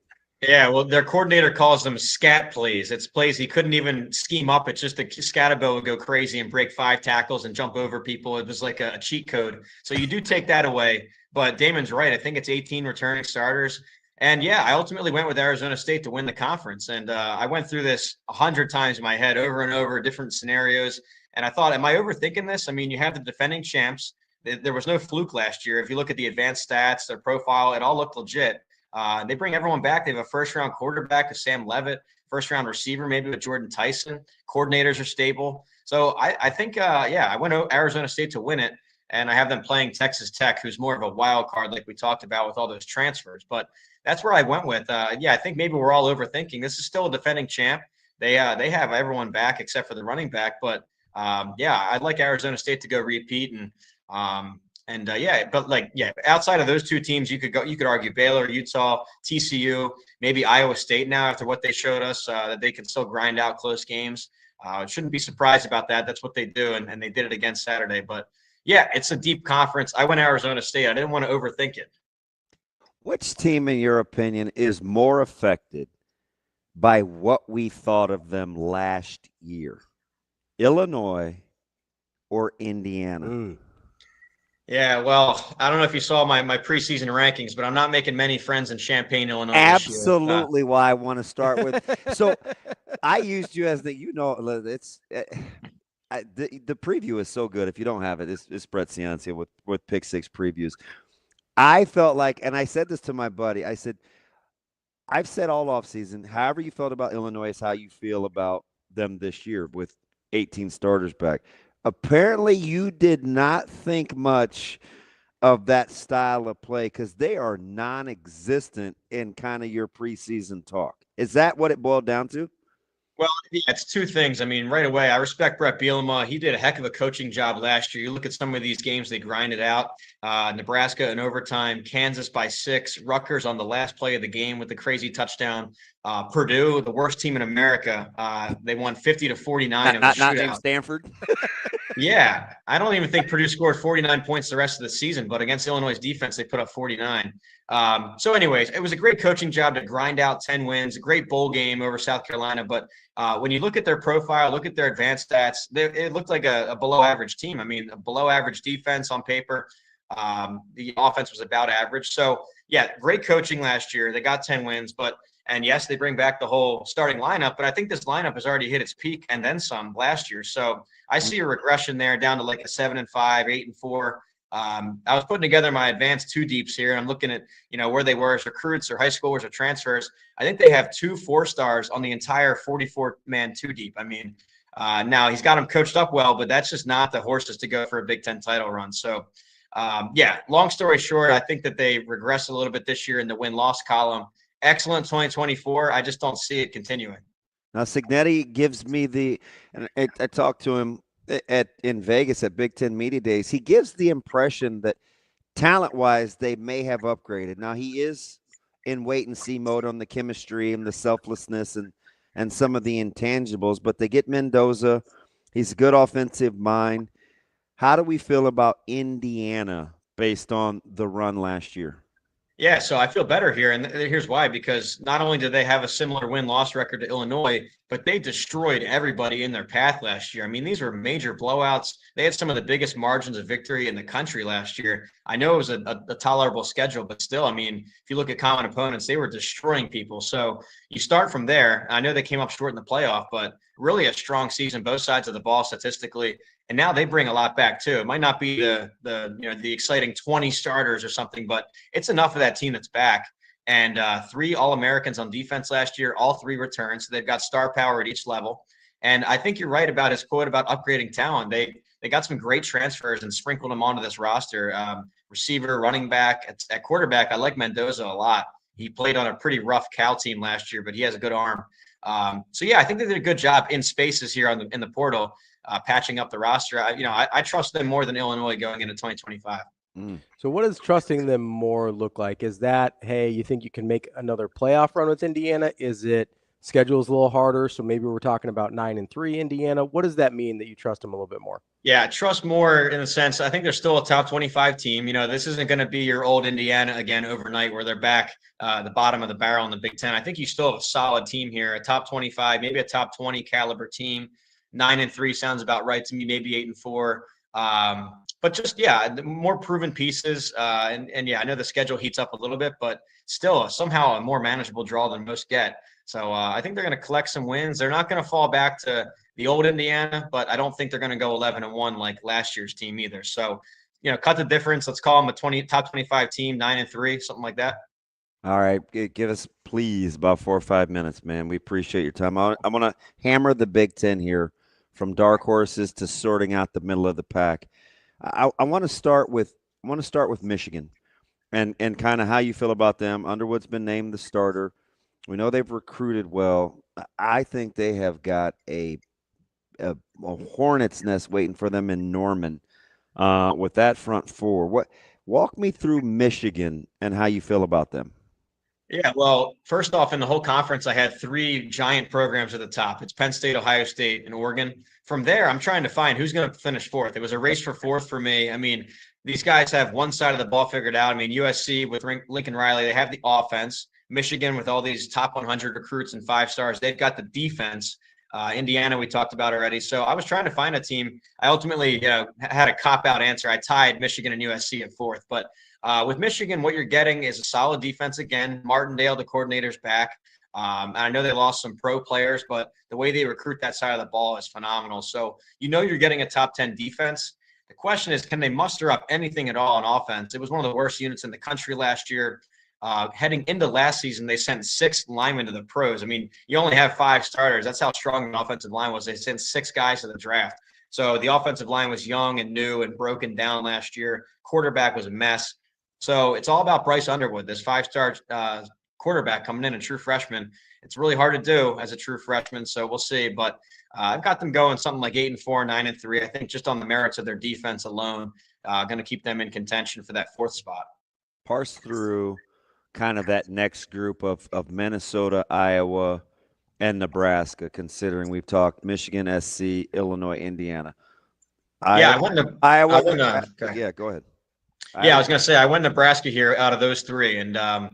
Yeah, well, their coordinator calls them scat plays. It's plays he couldn't even scheme up. It's just the Scatabo would go crazy and break 5 tackles and jump over people. It was like a cheat code. So you do take that away. But Damon's right. I think it's 18 returning starters. And yeah, I ultimately went with Arizona State to win the conference. And I went through this 100 times in my head, over and over, different scenarios. And I thought, am I overthinking this? I mean, you have the defending champs. There was no fluke last year. If you look at the advanced stats, their profile, it all looked legit. They bring everyone back. They have a first-round quarterback with Sam Leavitt, first-round receiver maybe with Jordan Tyson. Coordinators are stable. So I think, I went to Arizona State to win it, and I have them playing Texas Tech, who's more of a wild card like we talked about with all those transfers. But that's where I went with. I think maybe we're all overthinking. This is still a defending champ. They have everyone back except for the running back. But, I'd like Arizona State to go repeat outside of those two teams, you could argue Baylor, Utah, TCU, maybe Iowa State now after what they showed us, that they can still grind out close games. Shouldn't be surprised about that. That's what they do, and they did it again Saturday. But, yeah, it's a deep conference. I went Arizona State. I didn't want to overthink it. Which team, in your opinion, is more affected by what we thought of them last year? Illinois or Indiana? Yeah, well, I don't know if you saw my preseason rankings, but I'm not making many friends in Champaign, Illinois. Absolutely, why I want to start with. So I used you as the preview is so good. If you don't have it, it's Brett Ciancia with Pick Six previews. I felt like, and I said this to my buddy, I said, I've said all offseason, however you felt about Illinois is how you feel about them this year with 18 starters back. Apparently, you did not think much of that style of play because they are non-existent in kind of your preseason talk. Is that what it boiled down to? Well, yeah, it's two things. I mean, right away, I respect Brett Bielema. He did a heck of a coaching job last year. You look at some of these games, they grinded out. Nebraska in overtime, Kansas by 6, Rutgers on the last play of the game with the crazy touchdown. Purdue, the worst team in America, they won 50-49. Not named Stanford. Yeah, I don't even think Purdue scored 49 points the rest of the season, but against Illinois' defense, they put up 49. So anyways, it was a great coaching job to grind out 10 wins, a great bowl game over South Carolina. But when you look at their profile, look at their advanced stats, it looked like a below average team. I mean, a below average defense on paper. The offense was about average. So yeah, great coaching last year. They got 10 wins, and yes, they bring back the whole starting lineup, but I think this lineup has already hit its peak and then some last year. So I see a regression there down to like a 7-5, 8-4. I was putting together my advanced 2 deeps here, and I'm looking at, where they were as recruits or high schoolers or transfers. I think they have 2 4-stars on the entire 44-man 2 deep. I mean, now he's got them coached up well, but that's just not the horses to go for a Big Ten title run. So yeah, long story short, I think that they regress a little bit this year in the win-loss column. Excellent 2024. I just don't see it continuing. Now, Signetti gives me and I talked to him in Vegas at Big Ten Media Days. He gives the impression that talent-wise, they may have upgraded. Now, he is in wait-and-see mode on the chemistry and the selflessness and some of the intangibles, but they get Mendoza. He's a good offensive mind. How do we feel about Indiana based on the run last year? Yeah, so I feel better here, and here's why. Because not only did they have a similar win-loss record to Illinois, but they destroyed everybody in their path last year. I mean, these were major blowouts. They had some of the biggest margins of victory in the country last year. I know it was a tolerable schedule, but still, I mean, if you look at common opponents, they were destroying people. So you start from there. I know they came up short in the playoff, but really a strong season, both sides of the ball statistically. And now they bring a lot back too. It might not be the exciting 20 starters or something, but it's enough of that team that's back. And 3 All-Americans on defense last year, all 3 returns. So they've got star power at each level. And I think you're right about his quote about upgrading talent. They got some great transfers and sprinkled them onto this roster. Receiver, running back, at quarterback, I like Mendoza a lot. He played on a pretty rough Cal team last year, but he has a good arm. So yeah, I think they did a good job in spaces here in the portal. Patching up the roster. I trust them more than Illinois going into 2025. So what does trusting them more look like? Is that, hey, you think you can make another playoff run with Indiana? Is it schedule's a little harder, so maybe we're talking about 9-3 Indiana? What does that mean that you trust them a little bit more? Yeah, trust more in the sense, I think they're still a top 25 team. This isn't going to be your old Indiana again overnight where they're back the bottom of the barrel in the Big Ten. I think you still have a solid team here, a top 25, maybe a top 20 caliber team. 9-3 sounds about right to me, maybe 8-4. But just, yeah, more proven pieces. And yeah, I know the schedule heats up a little bit, but still somehow a more manageable draw than most get. So I think they're going to collect some wins. They're not going to fall back to the old Indiana, but I don't think they're going to go 11-1 like last year's team either. So, cut the difference. Let's call them a top 25 team, 9-3, something like that. All right. Give us, please, about 4 or 5 minutes, man. We appreciate your time. I'm going to hammer the Big Ten here. From dark horses to sorting out the middle of the pack. I want to start with Michigan and kind of how you feel about them. Underwood's been named the starter. We know they've recruited well. I think they have got a hornet's nest waiting for them in Norman with that front four. Walk me through Michigan and how you feel about them. Yeah, well, first off, in the whole conference, I had 3 giant programs at the top. It's Penn State, Ohio State, and Oregon. From there, I'm trying to find who's going to finish 4th. It was a race for 4th for me. I mean, these guys have one side of the ball figured out. I mean, USC with Lincoln Riley, they have the offense. Michigan with all these top 100 recruits and 5 stars, they've got the defense. Indiana, we talked about already. So I was trying to find a team. I ultimately had a cop-out answer. I tied Michigan and USC at 4th. But with Michigan, what you're getting is a solid defense again. Martindale, the coordinator's back. And I know they lost some pro players, but the way they recruit that side of the ball is phenomenal. So you're getting a top 10 defense. The question is, can they muster up anything at all on offense? It was one of the worst units in the country last year. Heading into last season, they sent 6 linemen to the pros. I mean, you only have 5 starters. That's how strong the offensive line was. They sent 6 guys to the draft. So the offensive line was young and new and broken down last year. Quarterback was a mess. So it's all about Bryce Underwood, this 5-star quarterback coming in, a true freshman. It's really hard to do as a true freshman, so we'll see. But I've got them going something like 8-4, 9-3. I think just on the merits of their defense alone, going to keep them in contention for that 4th spot. Parse through kind of that next group of Minnesota, Iowa, and Nebraska, considering we've talked Michigan, SC, Illinois, Indiana. Yeah, I went to Iowa. Okay. Yeah, go ahead. Yeah, I was going to say I went Nebraska here out of those 3. And,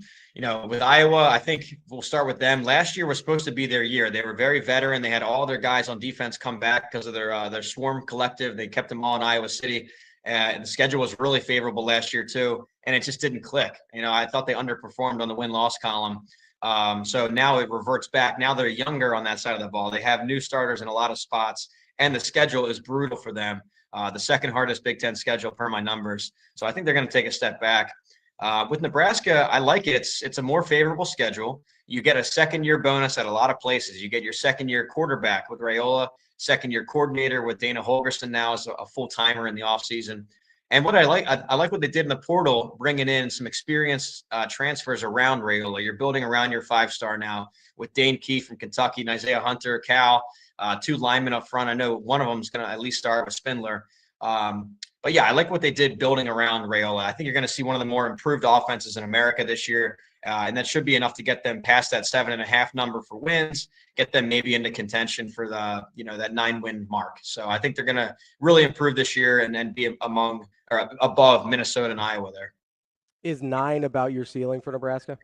with Iowa, I think we'll start with them. Last year was supposed to be their year. They were very veteran. They had all their guys on defense come back because of their Swarm collective. They kept them all in Iowa City. And the schedule was really favorable last year, too. And it just didn't click. I thought they underperformed on the win-loss column. So now it reverts back. Now they're younger on that side of the ball. They have new starters in a lot of spots. And the schedule is brutal for them. The second hardest Big Ten schedule per my numbers. So I think they're going to take a step back. With Nebraska, I like it. It's a more favorable schedule. You get a second-year bonus at a lot of places. You get your second-year quarterback with Raiola, second-year coordinator with Dana Holgerson now as a full-timer in the offseason. And what I like what they did in the portal, bringing in some experienced transfers around Raiola. You're building around your 5-star now with Dane Key from Kentucky and Isaiah Hunter, Cal, 2 linemen up front. I know one of them is going to at least start with Spindler. But yeah, I like what they did building around Raiola. I think you're going to see one of the more improved offenses in America this year. And that should be enough to get them past that 7.5 number for wins, get them maybe into contention for the, that 9-win mark. So I think they're going to really improve this year and be among or above Minnesota and Iowa there. Is 9 about your ceiling for Nebraska?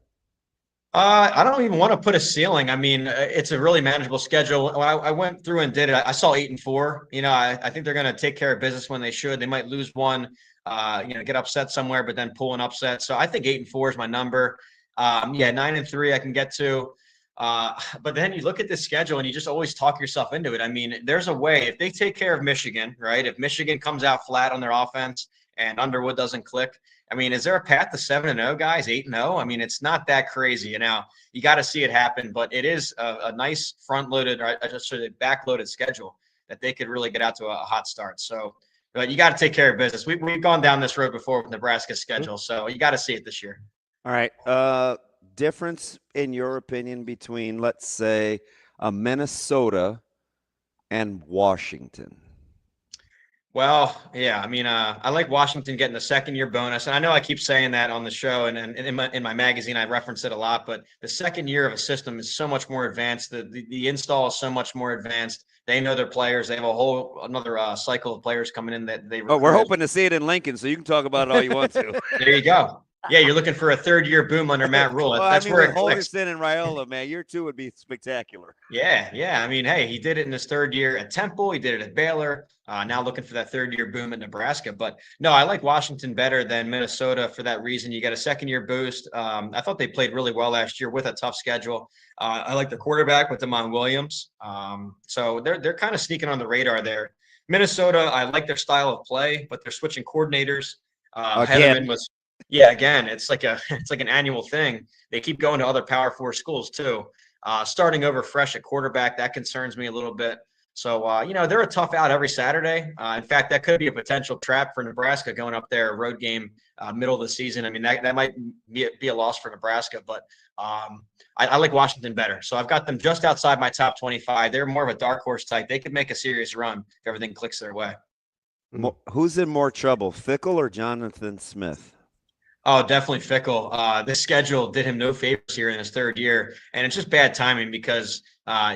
I don't even want to put a ceiling. I mean, it's a really manageable schedule. When I went through and did it, I saw 8-4. I think they're going to take care of business when they should. They might lose one, get upset somewhere, but then pull an upset. So I think 8-4 is my number. 9-3 I can get to. But then you look at this schedule and you just always talk yourself into it. I mean, there's a way if they take care of Michigan, right? If Michigan comes out flat on their offense and Underwood doesn't click, I mean, is there a path to 7-0, guys? 8-0? I mean, it's not that crazy. You got to see it happen, but it is a nice front-loaded or just sort of back-loaded schedule that they could really get out to a hot start. So, but you got to take care of business. We've gone down this road before with Nebraska's schedule, so you got to see it this year. All right. Difference in your opinion between, let's say, Minnesota and Washington? Well, yeah, I mean, I like Washington getting the second-year bonus, and I know I keep saying that on the show and in my magazine I reference it a lot. But the second year of a system is so much more advanced. The install is so much more advanced. They know their players. They have another cycle of players coming in that they. Oh, we're hoping to see it in Lincoln, so you can talk about it all you want to. There you go. Yeah, you're looking for a third-year boom under Matt Rule. That's where it clicks. Holgerson and Raiola, man, year 2 would be spectacular. Yeah. I mean, hey, he did it in his 3rd year at Temple. He did it at Baylor. Now looking for that 3rd-year boom at Nebraska. But no, I like Washington better than Minnesota for that reason. You get a second-year boost. I thought they played really well last year with a tough schedule. I like the quarterback with Damon Williams. So they're kind of sneaking on the radar there. Minnesota, I like their style of play, but they're switching coordinators. Heatherman was. Yeah, again, it's like an annual thing. They keep going to other Power 4 schools too. Starting over fresh at quarterback, that concerns me a little bit. So, they're a tough out every Saturday. In fact, that could be a potential trap for Nebraska going up there, a road game, middle of the season. I mean, that might be a loss for Nebraska, but I like Washington better. So I've got them just outside my top 25. They're more of a dark horse type. They could make a serious run if everything clicks their way. Who's in more trouble, Fickle or Jonathan Smith? Oh, definitely Fickle. This schedule did him no favors here in his 3rd year, and it's just bad timing because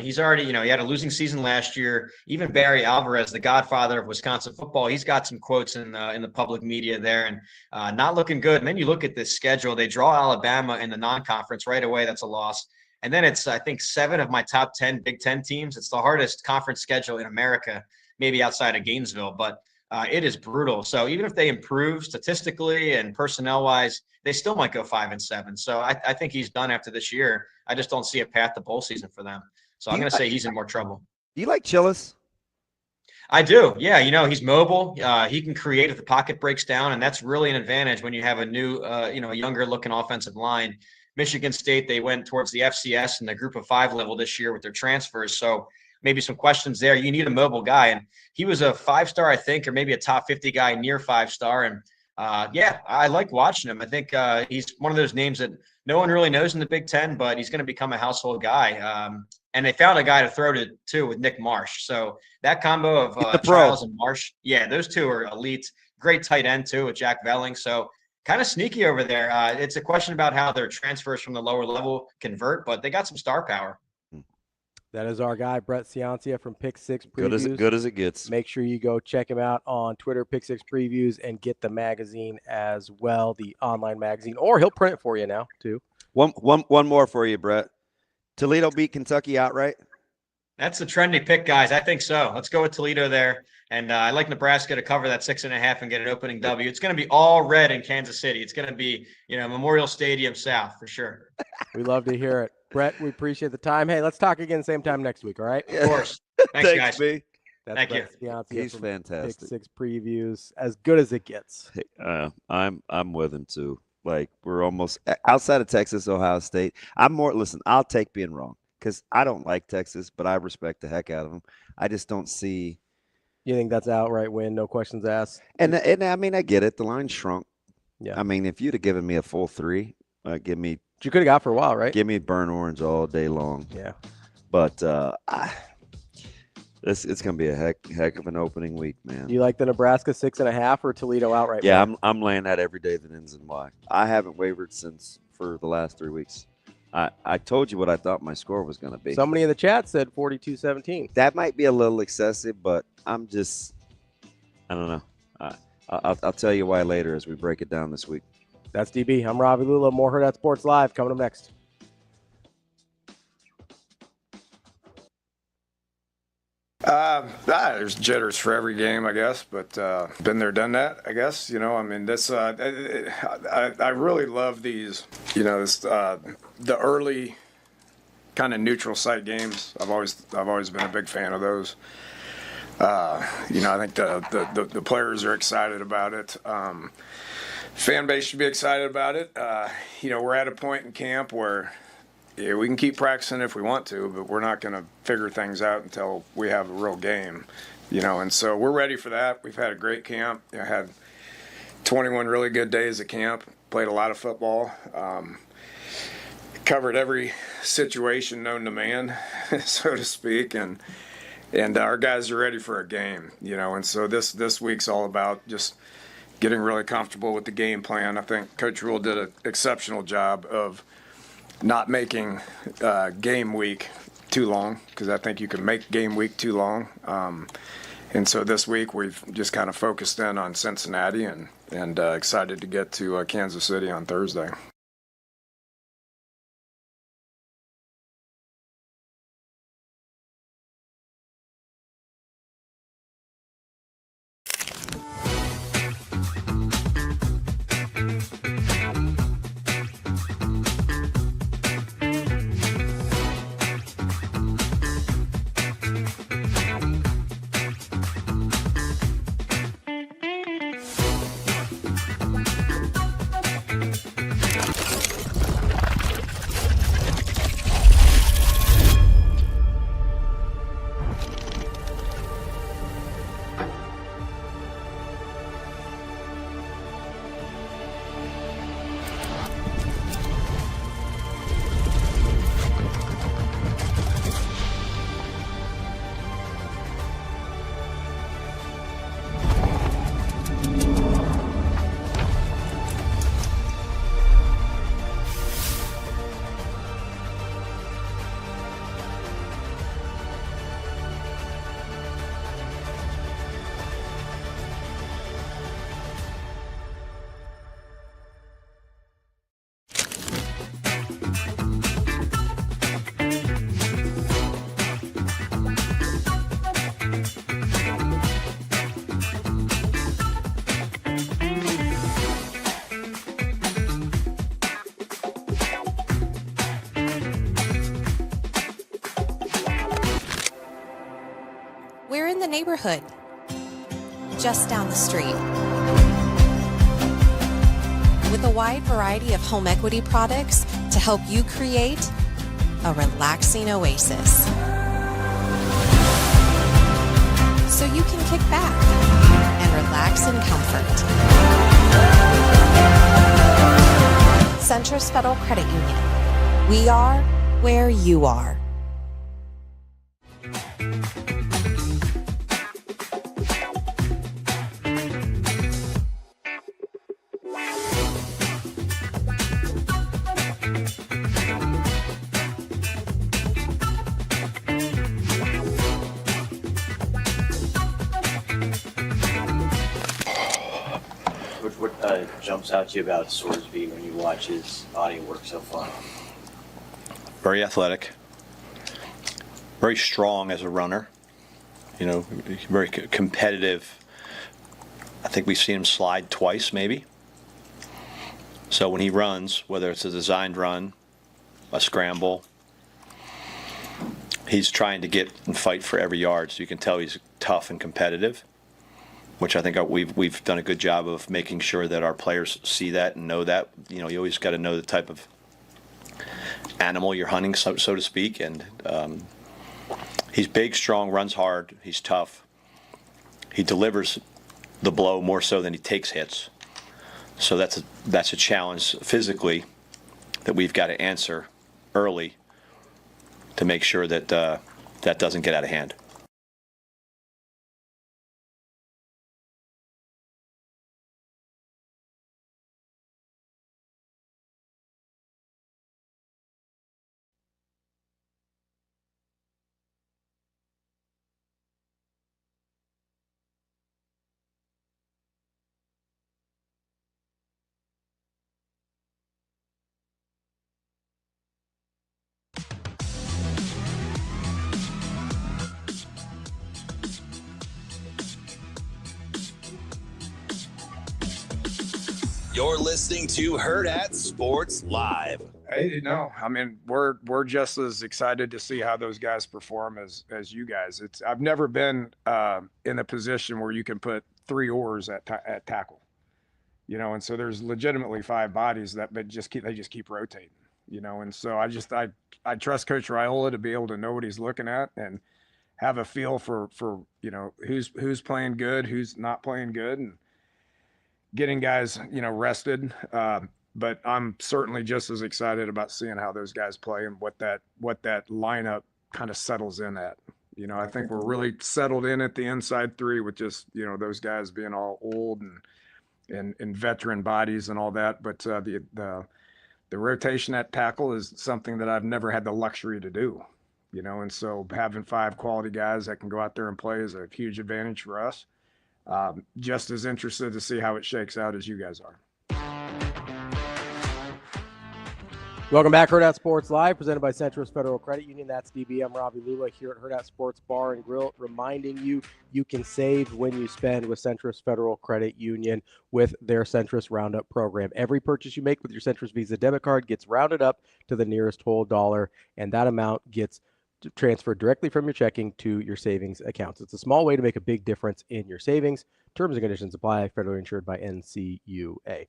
he's already, he had a losing season last year. Even Barry Alvarez, the godfather of Wisconsin football, he's got some quotes in the public media there, and not looking good. And then you look at this schedule; they draw Alabama in the non-conference right away. That's a loss. And then it's, I think, 7 of my top 10 Big Ten teams. It's the hardest conference schedule in America, maybe outside of Gainesville, but. It is brutal. So even if they improve statistically and personnel-wise, they still might go 5-7. So I think he's done after this year. I just don't see a path to bowl season for them. So I'm going to say he's in more trouble. Do you like Chillis? I do. Yeah. He's mobile. He can create if the pocket breaks down. And that's really an advantage when you have a new, younger looking offensive line. Michigan State, they went towards the FCS and the group of 5 level this year with their transfers. So maybe some questions there. You need a mobile guy. And he was a 5-star, I think, or maybe a top 50 guy near 5-star. And I like watching him. I think he's one of those names that no one really knows in the Big Ten, but he's going to become a household guy. And they found a guy to throw to too with Nick Marsh. So that combo of Childs and Marsh, those two are elite. Great tight end too with Jack Velling. So kind of sneaky over there. It's a question about how their transfers from the lower level convert, but they got some star power. That is our guy, Brett Ciancia from Pick Six Previews. Good as it gets. Make sure you go check him out on Twitter, Pick Six Previews, and get the magazine as well, the online magazine, or he'll print it for you now too. One more for you, Brett. Toledo beat Kentucky outright. That's the trendy pick, guys. I think so. Let's go with Toledo there. And I like Nebraska to cover that 6.5 and get an opening W. It's going to be all red in Kansas City. It's going to be, Memorial Stadium South for sure. We love to hear it. Brett, we appreciate the time. Hey, let's talk again same time next week, all right? Of course. Thanks guys. B. That's Thank Brett you. Ciancia He's from fantastic. Pick Six Previews, as good as it gets. I'm with him too. Like, we're almost outside of Texas, Ohio State. I'll take being wrong because I don't like Texas, but I respect the heck out of them. I just don't see. You think that's outright win, no questions asked? And I mean, I get it. The line shrunk. Yeah. I mean, if you'd have given me a full 3, give me. You could have got for a while, right? Give me burnt orange all day long. Yeah. But it's going to be a heck of an opening week, man. You like the Nebraska 6.5 or Toledo outright? Yeah, I'm laying that every day that ends in Y. I haven't wavered for the last 3 weeks. I told you what I thought my score was going to be. Somebody in the chat said 42-17. That might be a little excessive, but I don't know. I'll tell you why later as we break it down this week. That's DB. I'm Ravi Lulla. More Hurrdat Sports Live coming up next. There's jitters for every game, I guess, but been there, done that, I guess. I really love these, the early kind of neutral site games. I've always been a big fan of those. I think the players are excited about it. Fan base should be excited about it. We're at a point in camp where we can keep practicing if we want to, but we're not going to figure things out until we have a real game, and so we're ready for that. We've had a great camp. I had 21 really good days at camp, played a lot of football, covered every situation known to man, so to speak, and our guys are ready for a game, and so this week's all about just getting really comfortable with the game plan. I think Coach Rule did an exceptional job of not making game week too long, because I think you can make game week too long. And so this week we've just kind of focused in on Cincinnati and excited to get to Kansas City on Thursday. the neighborhood, just down the street. With a wide variety of home equity products to help you create a relaxing oasis. So you can kick back and relax in comfort. Centris Federal Credit Union. We are where you are. What jumps out to you about Sorsby when you watch his body work so far? Very athletic, very strong as a runner. You know, very competitive. I think we've seen him slide twice, maybe. So when he runs, whether it's a designed run, a scramble, he's trying to get and fight for every yard. So you can tell he's tough and competitive, which I think we've done a good job of making sure that our players see that and know that. You know, you always got to know the type of animal you're hunting, so to speak. And he's big, strong, runs hard. He's tough. He delivers the blow more so than he takes hits. So that's a challenge physically that we've got to answer early to make sure that that doesn't get out of hand. You're listening to Hurrdat Sports Live. Hey, no, I mean, we're just as excited to see how those guys perform as you guys. I've never been in a position where you can put 3 oars at tackle, you know, and so there's legitimately 5 bodies that they just keep rotating, you know, and so I trust Coach Raiola to be able to know what he's looking at and have a feel for you know who's playing good, who's not playing good, and getting guys, you know, rested. But I'm certainly just as excited about seeing how those guys play and what that lineup kind of settles in at. You know, I think we're really settled in at the inside 3 with just, you know, those guys being all old and veteran bodies and all that. But the rotation at tackle is something that I've never had the luxury to do, you know, and so having 5 quality guys that can go out there and play is a huge advantage for us. Just as interested to see how it shakes out as you guys are. Welcome back, Hurrdat Sports Live, presented by Centris Federal Credit Union. That's DBM Ravi Lulla here at Hurrdat Sports Bar and Grill, reminding you you can save when you spend with Centris Federal Credit Union with their Centris Roundup program. Every purchase you make with your Centris Visa debit card gets rounded up to the nearest whole dollar, and that amount gets transferred directly from your checking to your savings accounts. It's a small way to make a big difference in your savings. Terms and conditions apply. Federally insured by NCUA.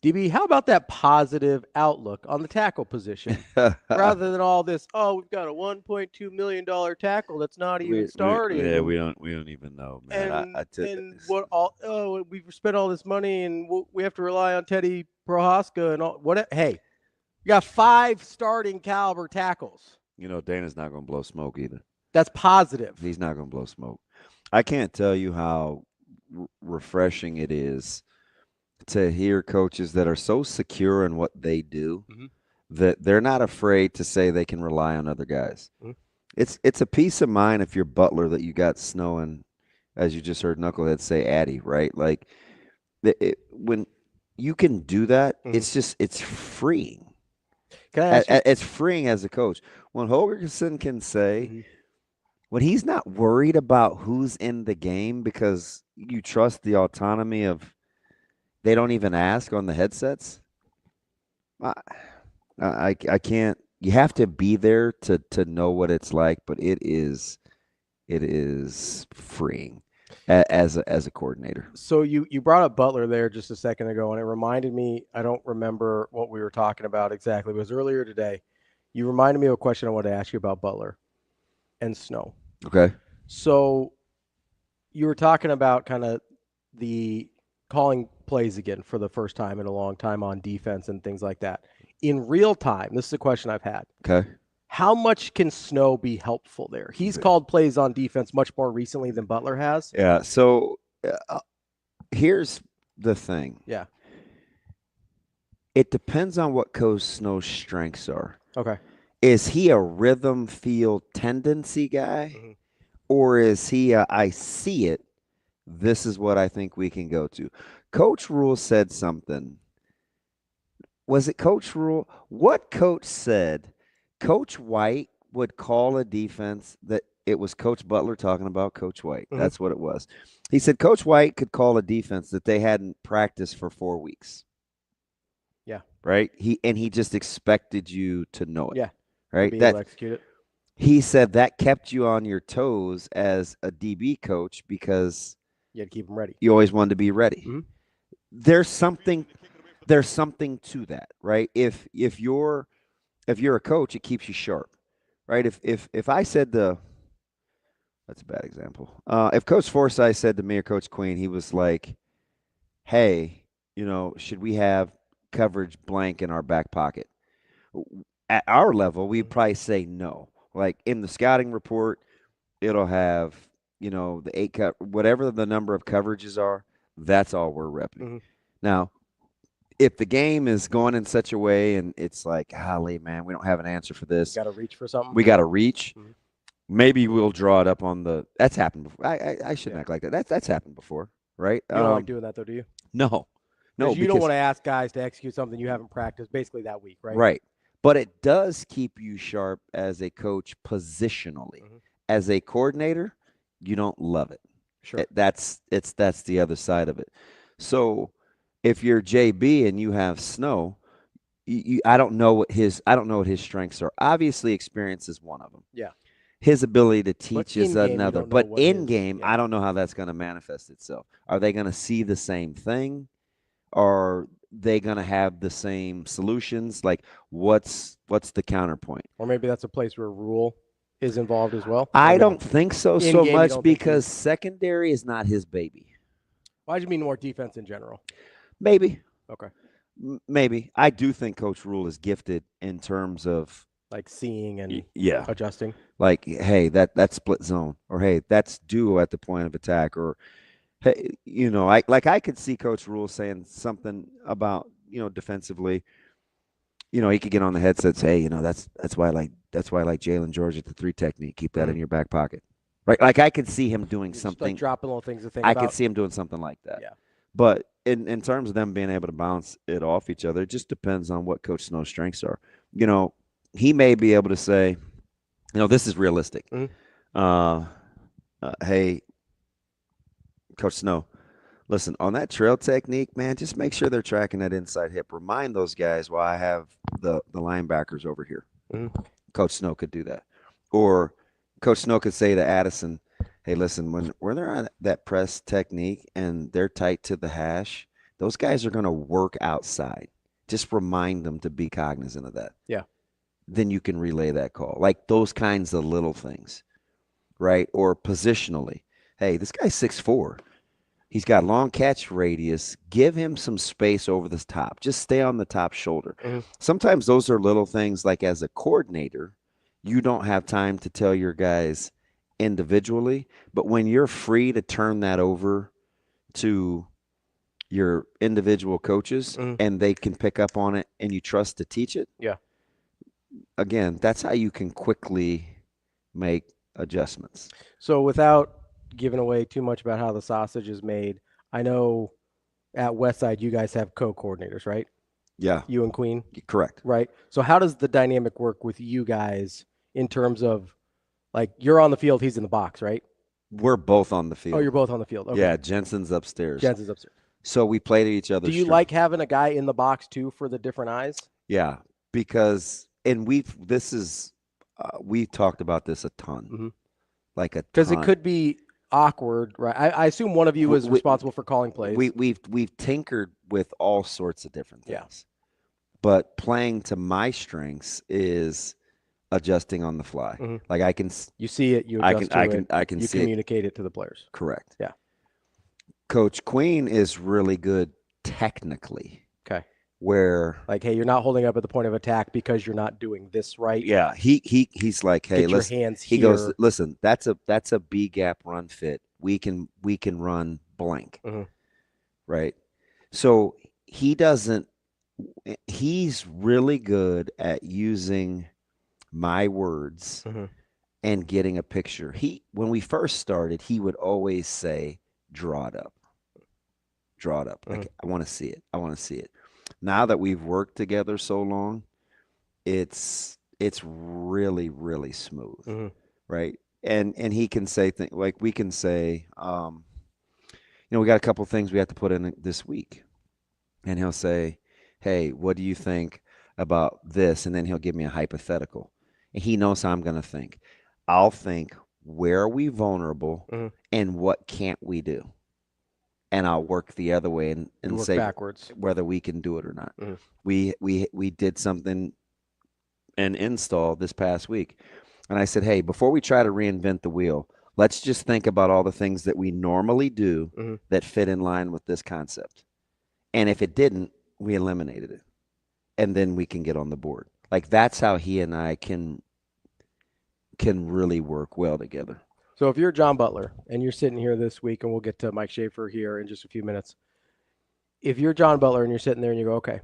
DB, how about that positive outlook on the tackle position rather than all this? Oh, we've got a $1.2 million tackle that's not even starting. We don't even know, man. We've spent all this money and we have to rely on Teddy Prohaska and all. Hey, you got 5 starting caliber tackles. You know, Dana's not going to blow smoke either. That's positive. He's not going to blow smoke. I can't tell you how refreshing it is to hear coaches that are so secure in what they do that they're not afraid to say they can rely on other guys. It's a peace of mind if you're Butler that you got Snow and, as you just heard Knucklehead say, Addy, right? Like when you can do that, it's freeing. Can I ask you? It's freeing as a coach. When Holgerson can say, when he's not worried about who's in the game because you trust the autonomy of they don't even ask on the headsets, I can't. You have to be there to know what it's like, but it's it is freeing as a coordinator. So you brought up Butler there just a second ago, and it reminded me, I don't remember what we were talking about exactly. It was earlier today. You reminded me of a question I wanted to ask you about Butler and Snow. Okay. So you were talking about kind of the calling plays again for the first time in a long time on defense and things like that. In real time, this is a question I've had. Okay. How much can Snow be helpful there? He's called plays on defense much more recently than Butler has. Yeah. So here's the thing. Yeah. It depends on what Coach Snow's strengths are. Okay. Is he a rhythm field tendency guy? Mm-hmm. Or is he I see it, this is what I think we can go to? Coach Rule said something. Was it Coach Rule? What coach said? Coach White would call a defense that it was Coach Butler talking about Coach White. Mm-hmm. That's what it was. He said Coach White could call a defense that they hadn't practiced for 4 weeks. Yeah. Right? He just expected you to know it. Yeah. Right? Be able to execute it. He said that kept you on your toes as a DB coach because you had to keep them ready. You always wanted to be ready. Mm-hmm. There's something to that, right? If you're a coach, it keeps you sharp, right? If I said that's a bad example. If Coach Forsyth said to me or Coach Queen, he was like, "Hey, should we have coverage blank in our back pocket?" At our level, we'd probably say no. Like in the scouting report, it'll have, the 8 whatever the number of coverages are, that's all we're repping. Mm-hmm. Now, if the game is going in such a way and it's like, golly, man, we don't have an answer for this. Got to reach for something. We got to reach. Mm-hmm. Maybe we'll draw it up on that's happened before. I shouldn't act like that. That's happened before, right? You don't like doing that though, do you? No. You don't want to ask guys to execute something you haven't practiced basically that week, right? Right. But it does keep you sharp as a coach positionally. Mm-hmm. As a coordinator, you don't love it. Sure. That's the other side of it. So if you're JB and you have Snow, I don't know what his strengths are. Obviously, experience is one of them. Yeah. His ability to teach is another. But in game, yeah. I don't know how that's going to manifest itself. Are they going to see the same thing? Are they going to have the same solutions? Like, what's the counterpoint? Or maybe that's a place where Rule is involved as well. I don't think so much because secondary is not his baby. Why do you mean more defense in general? Maybe. Okay. Maybe. I do think Coach Rule is gifted in terms of like seeing and adjusting. Like, hey, that's split zone, or hey, that's duo at the point of attack, or hey, I could see Coach Rule saying something about, defensively. He could get on the headsets, hey, that's why I like Jalen George at the 3 technique. Keep that in your back pocket. Right? Like I could see him doing something. Like dropping little things to think about. I could see him doing something like that. Yeah. But in terms of them being able to bounce it off each other, it just depends on what Coach Snow's strengths are. He may be able to say, this is realistic. Mm-hmm. Hey, Coach Snow, listen, on that trail technique, man, just make sure they're tracking that inside hip. Remind those guys while I have the linebackers over here. Mm-hmm. Coach Snow could do that. Or Coach Snow could say to Addison, hey, listen, when they're on that press technique and they're tight to the hash, those guys are going to work outside. Just remind them to be cognizant of that. Yeah. Then you can relay that call. Like those kinds of little things, right? Or positionally. Hey, this guy's 6'4". He's got long catch radius. Give him some space over the top. Just stay on the top shoulder. Mm-hmm. Sometimes those are little things like as a coordinator, you don't have time to tell your guys individually. But when you're free to turn that over to your individual coaches and they can pick up on it and you trust to teach it. Yeah. Again, that's how you can quickly make adjustments. So without giving away too much about how the sausage is made, I know at Westside you guys have co-coordinators, right? Yeah. You and Queen? Correct. Right. So how does the dynamic work with you guys in terms of, like, you're on the field, he's in the box, right? We're both on the field. Oh, you're both on the field. Okay. Yeah, Jensen's upstairs. So we play to each other. Do you like having a guy in the box too for the different eyes? Yeah, because we've talked about this a ton. Mm-hmm. like a Because it ton. could be awkward, right? I assume one of you is responsible for calling plays. We've tinkered with all sorts of different things. Yeah. But playing to my strengths is adjusting on the fly. Mhm. Like I can You see it, you adjust to it, I can you see communicate it to the players. Correct. Yeah. Coach Queen is really good technically. Okay. Where like, hey, you're not holding up at the point of attack because you're not doing this right. Yeah, he's like, hey, Get your listen. hands He goes, here. listen, that's a B gap run fit. We can run blank. Mhm. Right? So he's really good at using my words Mhm. and getting a picture. When we first started, he would always say, draw it up. Draw it up. Like, I want to see it. I want to see it. Now that we've worked together so long, it's really, really smooth. Mhm. Right? And he can say things like we can say, we got a couple things we have to put in this week. And he'll say, hey, what do you think about this? And then he'll give me a hypothetical. And he knows how I'm going to think. I'll think, where are we vulnerable and what can't we do? And I'll work the other way and work say backwards. whether we can do it or not. We did something, an install this past week. And I said, hey, before we try to reinvent the wheel, let's just think about all the things that we normally do that fit in line with this concept. And if it didn't, we eliminated it. And then we can get on the board. Like, that's how he and I can really work well together. So if you're John Butler and you're sitting here this week, and we'll get to Mike Schaefer here in just a few minutes. If you're John Butler and you're sitting there and you go, okay,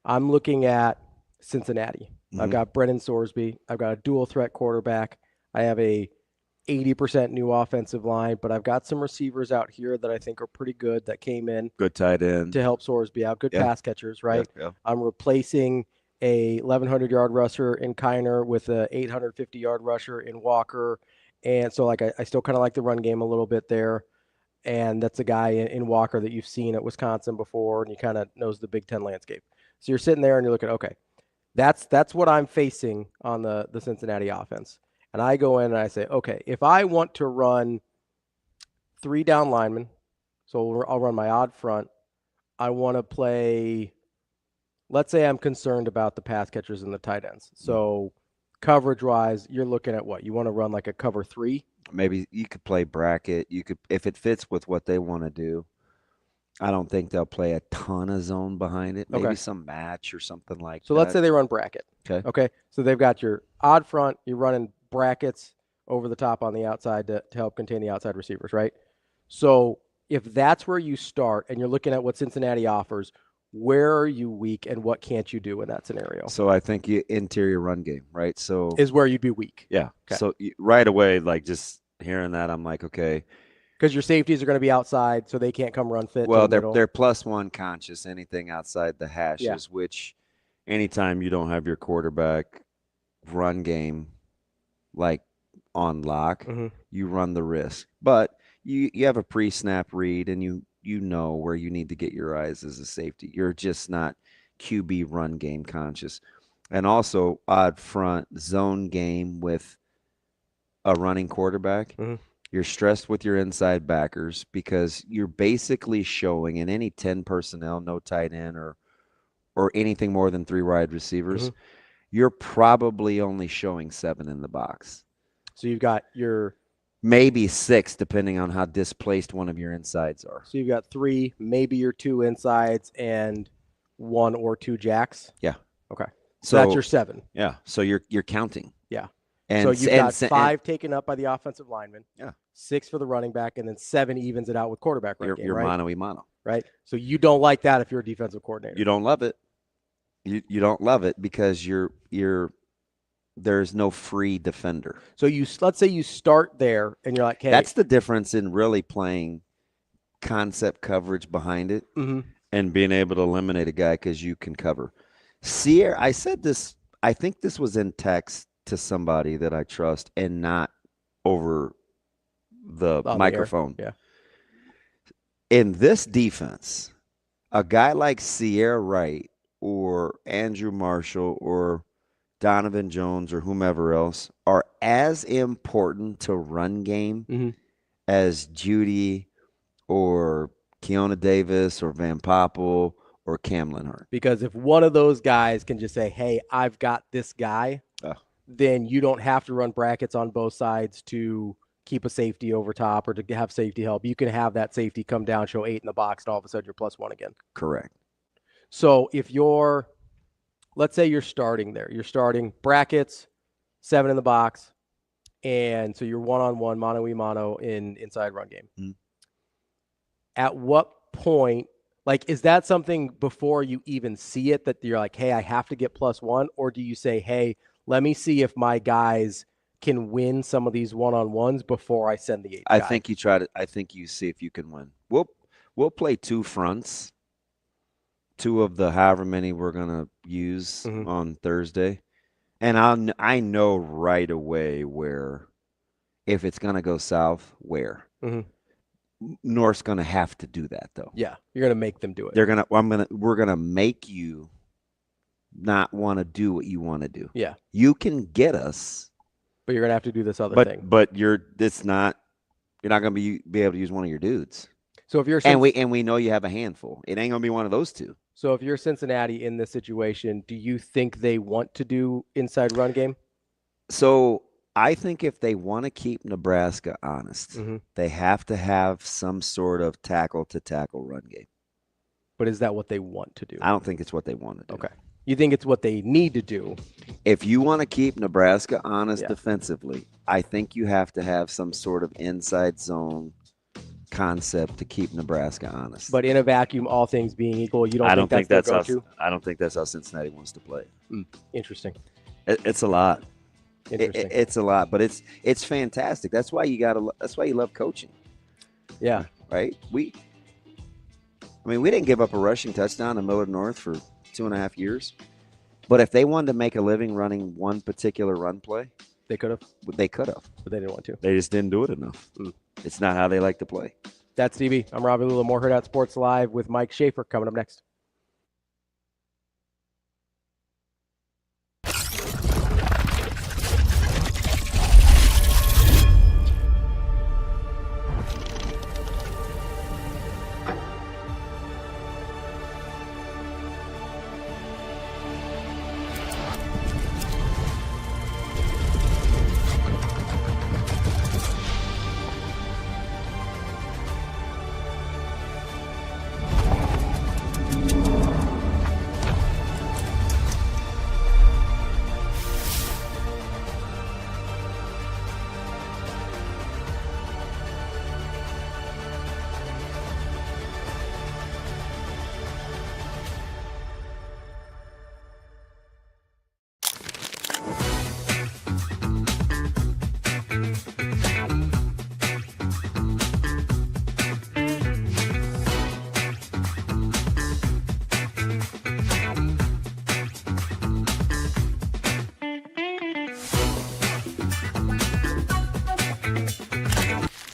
I'm looking at Cincinnati. I've got Brennan Sorsby. I've got a dual threat quarterback. I have a 80% new offensive line, but I've got some receivers out here that I think are pretty good that came in. Good tight end. To help Sorsby out. Good pass catchers, right? Yeah. I'm replacing a 1,100-yard rusher in Kiner with a 850-yard rusher in Walker. And so, like, I still kind of like the run game a little bit there. And that's a guy in Walker that you've seen at Wisconsin before, and you kind of knows the Big Ten landscape. So you're sitting there and you're looking, okay, that's what I'm facing on the Cincinnati offense. And I go in and I say, okay, if I want to run 3 down linemen, so I'll run my odd front. I want to play, let's say I'm concerned about the pass catchers and the tight ends. So coverage-wise, you're looking at what? You want to run like a cover 3? Maybe you could play bracket. You could, if it fits with what they want to do. I don't think they'll play a ton of zone behind it. Maybe some match or something like that. So let's say they run bracket. Okay. So they've got your odd front. You're running brackets over the top on the outside to help contain the outside receivers, right? So if that's where you start and you're looking at what Cincinnati offers, where are you weak and what can't you do in that scenario? So I think interior run game, right? So is where you'd be weak. Yeah. Okay. So right away, like, just hearing that, I'm like, okay. Because your safeties are going to be outside, so they can't come run fit. Well, they're +1 conscious, anything outside the hashes, which anytime you don't have your quarterback run game like on lock, you run the risk. But you have a pre-snap read, and you know where you need to get your eyes as a safety. You're just not QB run game conscious. And also odd front zone game with a running quarterback. You're stressed with your inside backers because you're basically showing in any 10 personnel, no tight end or anything more than 3 wide receivers, you're probably only showing 7 in the box. So you've got your maybe 6, depending on how displaced one of your insides are. So you've got 3, maybe your 2 insides and 1 or 2 jacks. Yeah. Okay. So that's your 7. Yeah. So you're counting. Yeah. And so you've got 5 taken up by the offensive lineman. Yeah. 6 for the running back, and then 7 evens it out with quarterback run game, you're right? mano-a-mano. Right. So you don't like that if you're a defensive coordinator. You don't love it. You don't love it because there's no free defender. So let's say you start there and you're like, hey, that's the difference in really playing concept coverage behind it and being able to eliminate a guy because you can cover. Ciancia, I said this, I think this was in text to somebody that I trust and not over the microphone. Yeah. In this defense, a guy like Ciancia Wright or Andrew Marshall or Donovan Jones or whomever else are as important to run game as Judy or Keona Davis or Van Poppel or Cam Lenhart. Because if one of those guys can just say, hey, I've got this guy, then you don't have to run brackets on both sides to keep a safety over top or to have safety help. You can have that safety come down, show 8 in the box, and all of a sudden you're +1 again. Correct. So if you're, let's say you're starting there. You're starting brackets, 7 in the box, and so you're one-on-one, mano-a-mano in inside run game. At what point, like, is that something before you even see it that you're like, hey, I have to get +1? Or do you say, hey, let me see if my guys can win some of these one-on-ones before I send the 8 I guy? think you see if you can win. We'll play 2 fronts, 2 of the however many we're gonna use on Thursday, and I know right away where, if it's gonna go south, where. North's gonna have to do that though. Yeah, you're gonna make them do it. We're gonna make you not want to do what you want to do. Yeah, you can get us, but you're gonna have to do this other thing. But you're not gonna be able to use one of your dudes. So if you're and we know you have a handful, it ain't gonna be one of those 2. So if you're Cincinnati in this situation, do you think they want to do inside run game? So I think if they want to keep Nebraska honest, they have to have some sort of tackle-to-tackle run game. But is that what they want to do? I don't think it's what they want to do. Okay. You think it's what they need to do? If you want to keep Nebraska honest defensively, I think you have to have some sort of inside zone concept to keep Nebraska honest. But in a vacuum, all things being equal, you don't think that's their go-to? I don't think that's how Cincinnati wants to play. Interesting. It's a lot. Interesting. It's a lot, but it's fantastic. That's why you love coaching. Yeah. Right. We didn't give up a rushing touchdown to Millard North for 2.5 years, but if they wanted to make a living running one particular run play, they could have. But they didn't want to. They just didn't do it enough. It's not how they like to play. That's DB. I'm Ravi, Lulla. More Hurrdat Sports Live with Mike Schaefer coming up next.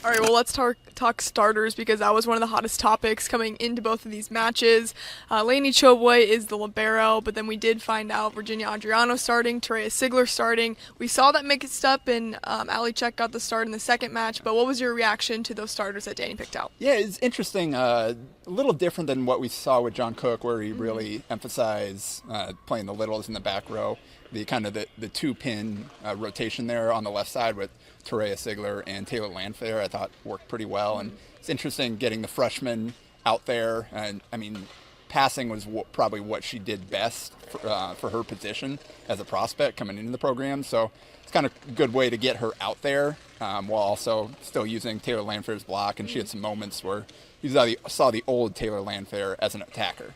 All right, well, let's talk starters because that was one of the hottest topics coming into both of these matches. Laney Choboy is the libero, but then we did find out Virginia Adriano starting, Terea Sigler starting. We saw that mixed up, and Ali Check got the start in the second match, but what was your reaction to those starters that Danny picked out? Yeah, it's interesting. A little different than what we saw with John Cook, where he really emphasized playing the littles in the back row. The kind of the 2-pin rotation there on the left side with Terea Sigler and Taylor Landfair, I thought worked pretty well. And it's interesting getting the freshman out there. And I mean, passing was probably what she did best for her position as a prospect coming into the program. So it's kind of a good way to get her out there while also still using Taylor Landfair's block. And she had some moments where you saw the old Taylor Landfair as an attacker.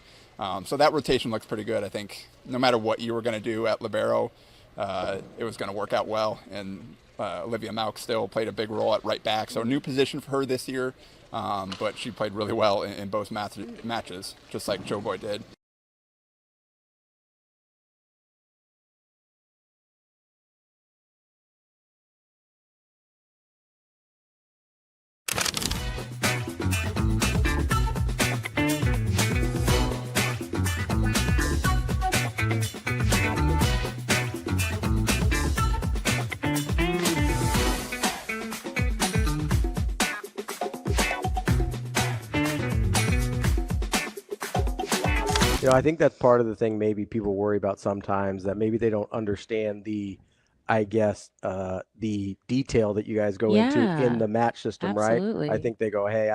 So that rotation looks pretty good. I think no matter what you were going to do at libero, it was going to work out well. And Olivia Mauk still played a big role at right back. So a new position for her this year, but she played really well in both matches, just like Choboy did. I think that's part of the thing maybe people worry about sometimes, that maybe they don't understand the detail that you guys go into in Yeah, the match system, right? I absolutely. think they go, hey,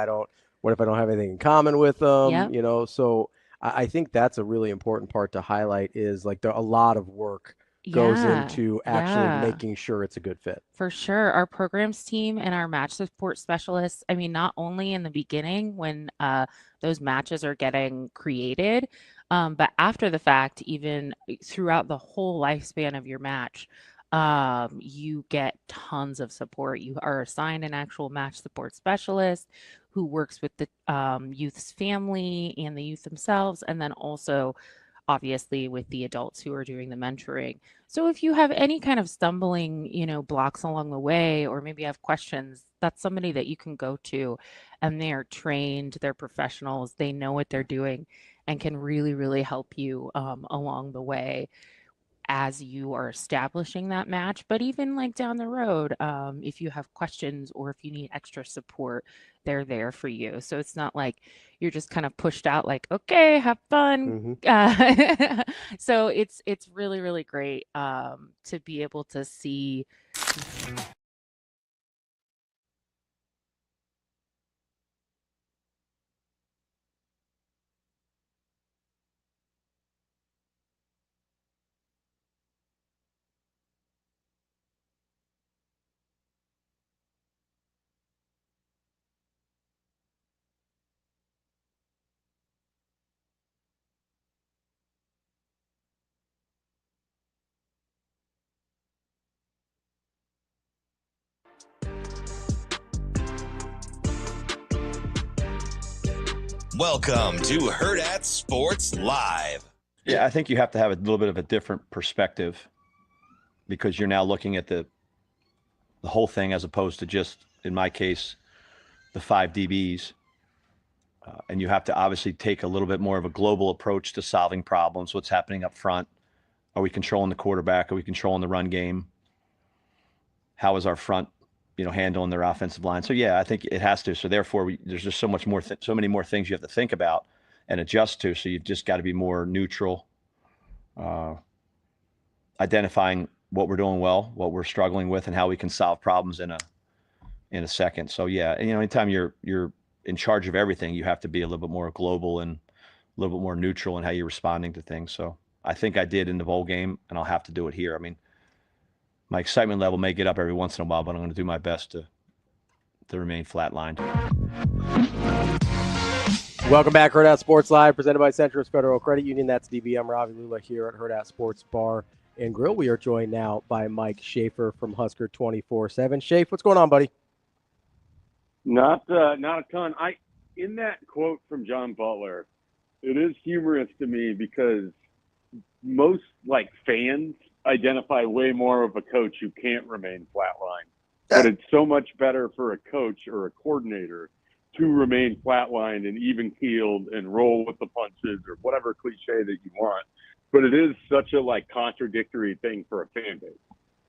what if I don't have anything in common with them? Yep. So I think that's a really important part to highlight, is like a lot of work goes Yeah, into actually yeah. making sure it's a good fit. For sure. Our programs team and our match support specialists, I mean, not only in the beginning when those matches are getting created, but after the fact, even throughout the whole lifespan of your match, you get tons of support. You are assigned an actual match support specialist who works with the youth's family and the youth themselves, and then also obviously with the adults who are doing the mentoring. So if you have any kind of stumbling, blocks along the way, or maybe have questions, that's somebody that you can go to, and they are trained, they're professionals, they know what they're doing, and can really, really help you along the way as you are establishing that match. But even like down the road, if you have questions or if you need extra support, they're there for you. So it's not like you're just kind of pushed out like, okay, have fun. So it's really, really great to be able to see. Welcome to Hurrdat Sports Live. Yeah, I think you have to have a little bit of a different perspective, because you're now looking at the whole thing as opposed to just, in my case, the 5 DBs. And you have to obviously take a little bit more of a global approach to solving problems. What's happening up front? Are we controlling the quarterback? Are we controlling the run game? How is our front, handling their offensive line? So yeah, I think it has to. So therefore, there's just so much more, so many more things you have to think about and adjust to. So you've just got to be more neutral, identifying what we're doing well, what we're struggling with, and how we can solve problems in a second. So yeah, and, anytime you're in charge of everything, you have to be a little bit more global and a little bit more neutral in how you're responding to things. So I think I did in the bowl game, and I'll have to do it here. I mean, my excitement level may get up every once in a while, but I'm going to do my best to remain flatlined. Welcome back, Hurrdat Sports Live, presented by Centris Federal Credit Union. That's DB. I'm Ravi, Lulla here at Hurrdat Sports Bar and Grill. We are joined now by Mike Schaefer from Husker 24/7. Schaefer, what's going on, buddy? Not a ton. In that quote from John Butler, it is humorous to me because most fans identify way more of a coach who can't remain flatlined. But it's so much better for a coach or a coordinator to remain flatlined and even keeled and roll with the punches, or whatever cliche that you want. But it is such a contradictory thing for a fan base,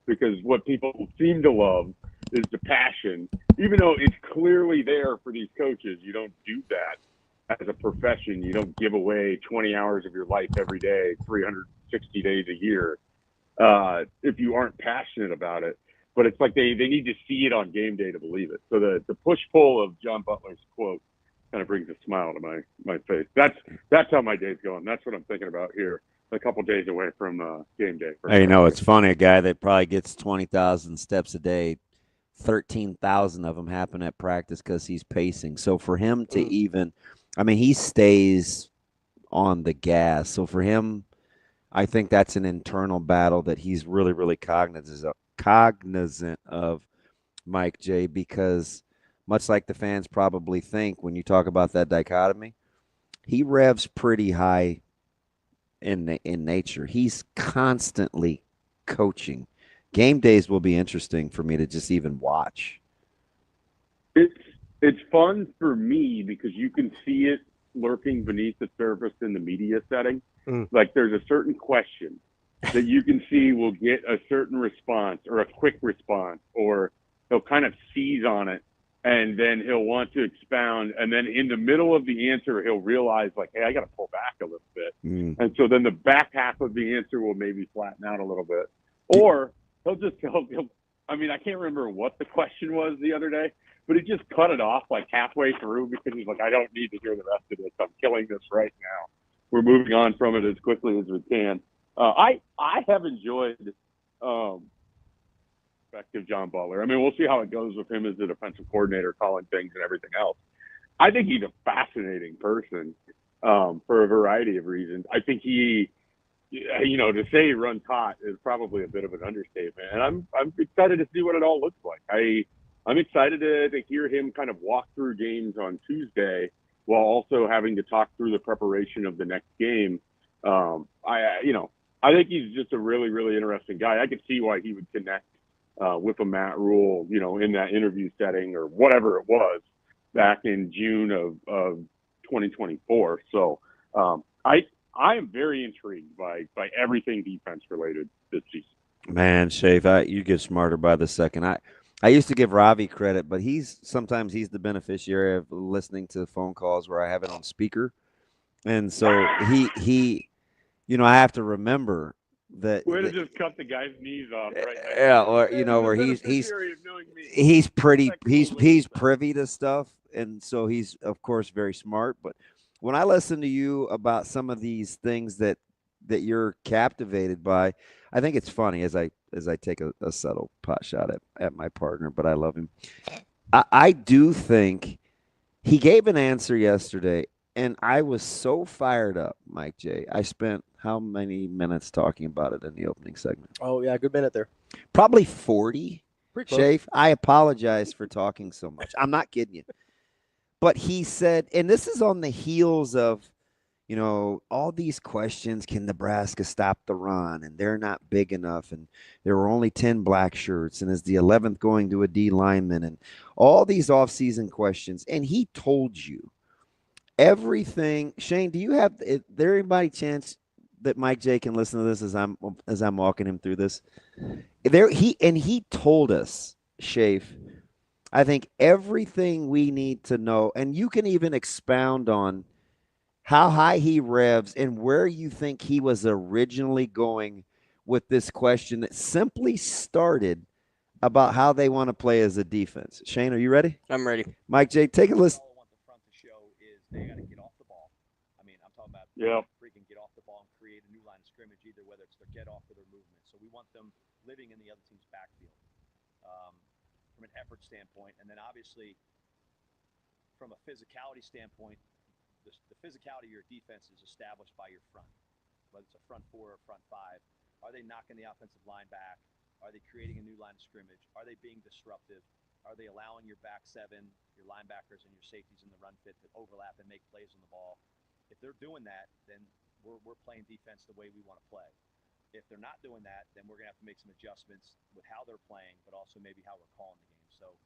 because what people seem to love is the passion, even though it's clearly there for these coaches. You don't do that as a profession. You don't give away 20 hours of your life every day, 360 days a year, if you aren't passionate about it. But it's like they need to see it on game day to believe it. So the push-pull of John Butler's quote kind of brings a smile to my face. That's how my day's going. That's what I'm thinking about here, a couple days away from game day. Hey, it's funny. A guy that probably gets 20,000 steps a day, 13,000 of them happen at practice because he's pacing. So for him to he stays on the gas. So for him, I think that's an internal battle that he's really, really cognizant of, Mike J, because much like the fans probably think when you talk about that dichotomy, he revs pretty high in nature. He's constantly coaching. Game days will be interesting for me to just even watch. It's fun for me because you can see it lurking beneath the surface in the media setting. Like there's a certain question that you can see will get a certain response or a quick response, or they'll kind of seize on it and then he'll want to expound, and then in the middle of the answer, he'll realize, like, hey, I got to pull back a little bit. And so then the back half of the answer will maybe flatten out a little bit. Or he'll I mean, I can't remember what the question was the other day, but he just cut it off like halfway through because he's like, I don't need to hear the rest of this. I'm killing this right now. We're moving on from it as quickly as we can. I have enjoyed effective John Butler. I mean, we'll see how it goes with him as the defensive coordinator, calling things and everything else. I think he's a fascinating person for a variety of reasons. I think he, to say he runs hot is probably a bit of an understatement. And I'm excited to see what it all looks like. I'm excited to hear him kind of walk through games on Tuesday while also having to talk through the preparation of the next game. I think he's just a really, really interesting guy. I could see why he would connect with a Matt Rule, in that interview setting or whatever it was back in June of 2024. So I am very intrigued by everything defense related this season. Man, Schaefer, you get smarter by the second. I used to give Ravi credit, but sometimes he's the beneficiary of listening to phone calls where I have it on speaker. And so he I have to remember that. Way to just cut the guy's knees off right now. Yeah, or where he's privy to stuff, and so he's of course very smart. But when I listen to you about some of these things that you're captivated by, I think it's funny as I take a subtle pot shot at my partner, but I love him. I do think he gave an answer yesterday, and I was so fired up, Mike J. I spent how many minutes talking about it in the opening segment? Oh, yeah, good minute there. Probably 40. Schaefer, I apologize for talking so much. I'm not kidding you. But he said, and this is on the heels of, all these questions, can Nebraska stop the run? And they're not big enough. And there were only 10 black shirts. And is the 11th going to a D lineman? And all these offseason questions. And he told you everything. Shane, is there anybody chance that Mike J can listen to this as I'm walking him through this? He told us, Schaefer, I think everything we need to know, and you can even expound on how high he revs and where you think he was originally going with this question that simply started about how they want to play as a defense. Shane, are you ready? I'm ready. Mike J, take a listen. All I want the front to show is they got to get off the ball. I mean, I'm talking about freaking get off the ball and create a new line of scrimmage, either whether it's their get off or their movement. So we want them living in the other team's backfield from an effort standpoint. And then obviously from a physicality standpoint, the physicality of your defense is established by your front, whether it's a front four or front five. Are they knocking the offensive line back? Are they creating a new line of scrimmage? Are they being disruptive? Are they allowing your back seven, your linebackers, and your safeties in the run fit to overlap and make plays on the ball? If they're doing that, then we're playing defense the way we want to play. If they're not doing that, then we're going to have to make some adjustments with how they're playing, but also maybe how we're calling the game. So,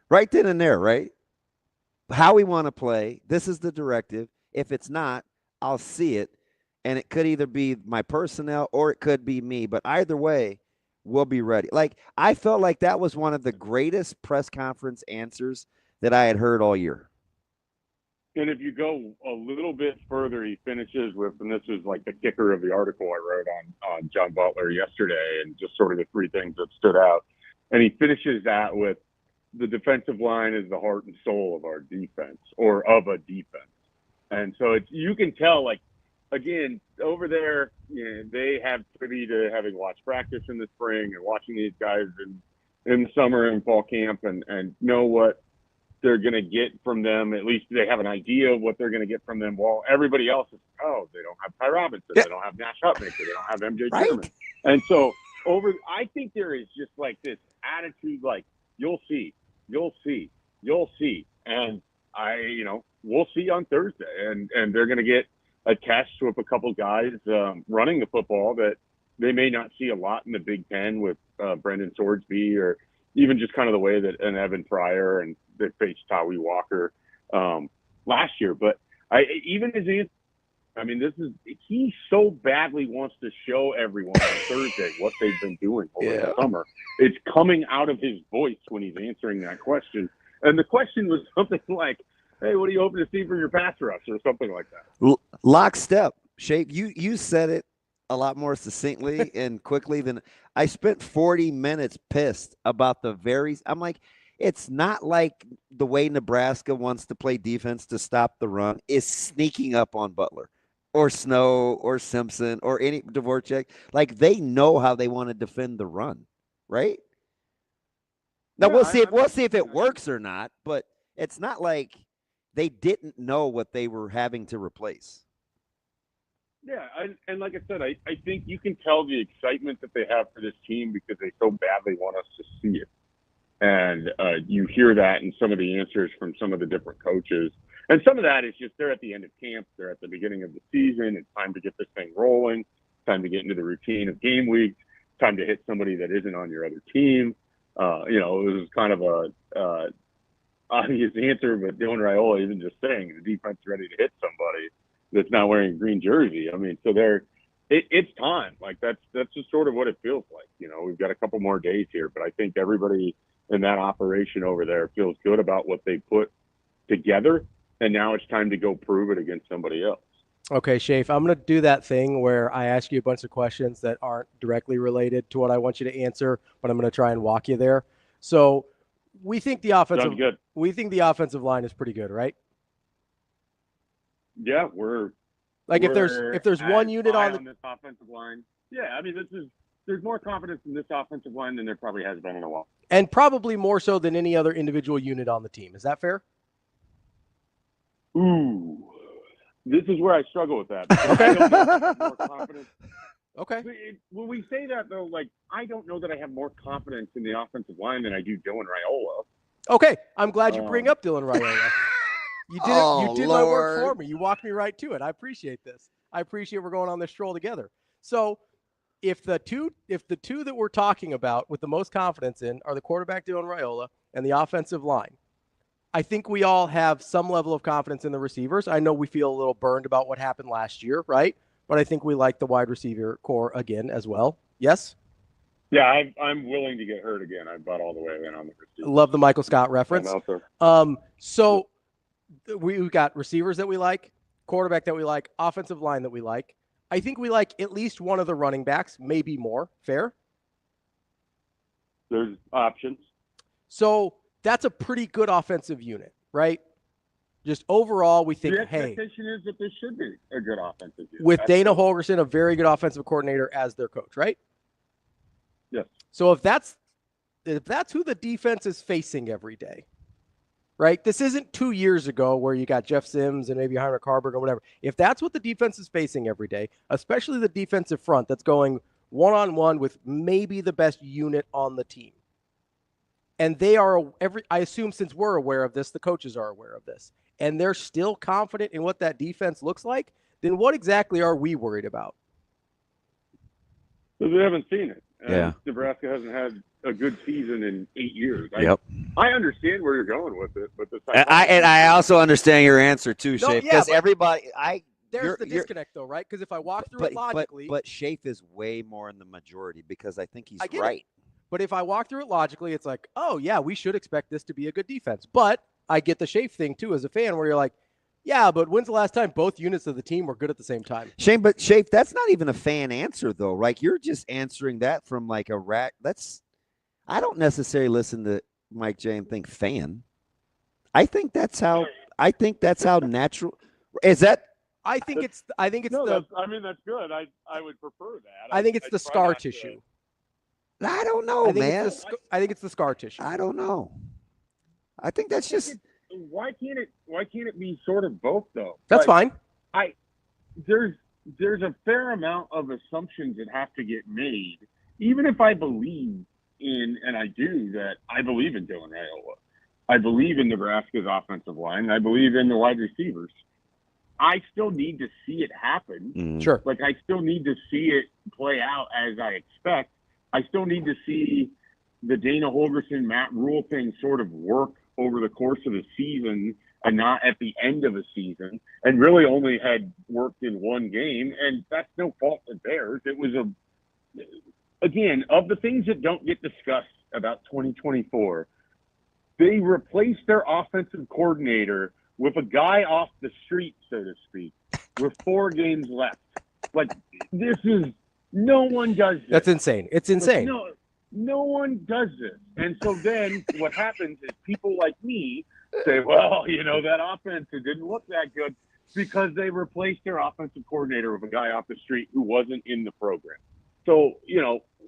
right then and there, right? How we want to play. This is the directive. If it's not, I'll see it. And it could either be my personnel or it could be me. But either way, we'll be ready. Like, I felt like that was one of the greatest press conference answers that I had heard all year. And if you go a little bit further, he finishes with, and this is like the kicker of the article I wrote on John Butler yesterday, and just sort of the three things that stood out. And he finishes that with, the defensive line is the heart and soul of our defense, or of a defense. And so you can tell, like, again, over there, they have privy to having watched practice in the spring and watching these guys in the summer and fall camp and know what they're going to get from them. At least they have an idea of what they're going to get from them. While everybody else is, they don't have Ty Robinson. They don't have Nash Hutmaker. They don't have MJ Sherman. And so I think there is just like this attitude, like, you'll see. And we'll see on Thursday. And they're going to get attached with a couple guys running the football that they may not see a lot in the Big Ten with Brendan Swordsby, or even just kind of the way that an Evan Pryor and they faced Tawi Walker last year. But even as he I mean, he so badly wants to show everyone on Thursday what they've been doing over the summer. It's coming out of his voice when he's answering that question. And the question was something like, hey, what are you hoping to see from your pass rush, or something like that? Lockstep. Shape, you said it a lot more succinctly and quickly than I spent 40 minutes pissed about I'm like, it's not like the way Nebraska wants to play defense to stop the run is sneaking up on Butler or Snow or Simpson or any Dvorak. Like, they know how they want to defend the run, right? Now we'll see if it works or not, but it's not like they didn't know what they were having to replace. Yeah, and like I said, I think you can tell the excitement that they have for this team because they so badly want us to see it. And you hear that in some of the answers from some of the different coaches. And some of that is just they're at the end of camp. They're at the beginning of the season. It's time to get this thing rolling. It's time to get into the routine of game weeks. It's time to hit somebody that isn't on your other team. It was kind of a obvious answer, but Dylan Raiola even just saying the defense is ready to hit somebody that's not wearing a green jersey. I mean, so it's time. Like, that's just sort of what it feels like. We've got a couple more days here, but I think everybody in that operation over there feels good about what they put together, and now it's time to go prove it against somebody else. Okay, Schaefer, I'm going to do that thing where I ask you a bunch of questions that aren't directly related to what I want you to answer, but I'm going to try and walk you there. So we think the offensive line is pretty good, right? Yeah, if there's one unit on this offensive line. Yeah, I mean, there's more confidence in this offensive line than there probably has been in a while. And probably more so than any other individual unit on the team. Is that fair? Ooh, this is where I struggle with that. I don't know if I have more confidence. Okay. When we say that, though, like, I don't know that I have more confidence in the offensive line than I do Dylan Raiola. Okay, I'm glad you bring up Dylan Raiola. You did my work for me. You walked me right to it. I appreciate this. I appreciate we're going on this stroll together. So if the two that we're talking about with the most confidence in are the quarterback Dylan Raiola and the offensive line, I think we all have some level of confidence in the receivers. I know we feel a little burned about what happened last year, right? But I think we like the wide receiver core again as well. Yes? Yeah, I'm willing to get hurt again. I bought all the way in on the receiver. Love the Michael Scott reference. So we've got receivers that we like, quarterback that we like, offensive line that we like. I think we like at least one of the running backs, maybe more. Fair? There's options. So that's a pretty good offensive unit, right? Just overall, we think, the expectation is that this should be a good offensive unit. With Dana Holgorsen, a very good offensive coordinator as their coach, right? Yes. So if that's who the defense is facing every day, right? This isn't 2 years ago where you got Jeff Sims and maybe Heinrich Harburg or whatever. If that's what the defense is facing every day, especially the defensive front that's going one-on-one with maybe the best unit on the team, and they are I assume since we're aware of this, the coaches are aware of this, and they're still confident in what that defense looks like, then what exactly are we worried about? Because we haven't seen it. Yeah. Nebraska hasn't had a good season in 8 years. Yep. I understand where you're going with it, but I also understand your answer too, Shafe. Because There's the disconnect, though, right? Because if I walk through it logically, but Shafe is way more in the majority because I think he's right. But if I walk through it logically, it's like, oh yeah, we should expect this to be a good defense. But I get the Shafe thing too as a fan, where you're like, yeah, but when's the last time both units of the team were good at the same time? But Shafe, that's not even a fan answer though. Like, you're just answering that from like a rack. I don't necessarily listen to Mike J and think fan. I think that's how natural is that. I think it's that's good. I would prefer that. I think it's the scar tissue. I don't know, man. I think it's the scar tissue. I don't know. I think that's just. Why can't it be sort of both though? That's fine. There's a fair amount of assumptions that have to get made, even if I believe in, and I do, that I believe in Dylan Raiola. I believe in Nebraska's offensive line. I believe in the wide receivers. I still need to see it happen. Sure. Like, I still need to see it play out as I expect. I still need to see the Dana Holgorsen, Matt Rule thing sort of work over the course of the season and not at the end of a season, and really only had worked in one game. And that's no fault of theirs. It was again, of the things that don't get discussed about 2024, they replaced their offensive coordinator with a guy off the street, so to speak, with 4 games left. Like, this is, no one does this. That's insane. It's insane. Like, no one does this. And so then what happens is people like me say, well, that offense, it didn't look that good because they replaced their offensive coordinator with a guy off the street who wasn't in the program. So,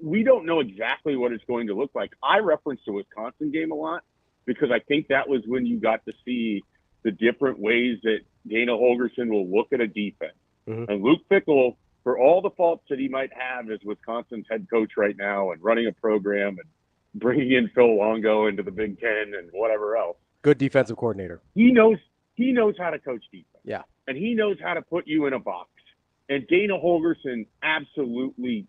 we don't know exactly what it's going to look like. I reference the Wisconsin game a lot because I think that was when you got to see the different ways that Dana Holgorsen will look at a defense. Mm-hmm. And Luke Fickell, for all the faults that he might have as Wisconsin's head coach right now and running a program and bringing in Phil Longo into the Big Ten and whatever else. Good defensive coordinator. He knows how to coach defense. Yeah. And he knows how to put you in a box. And Dana Holgorsen absolutely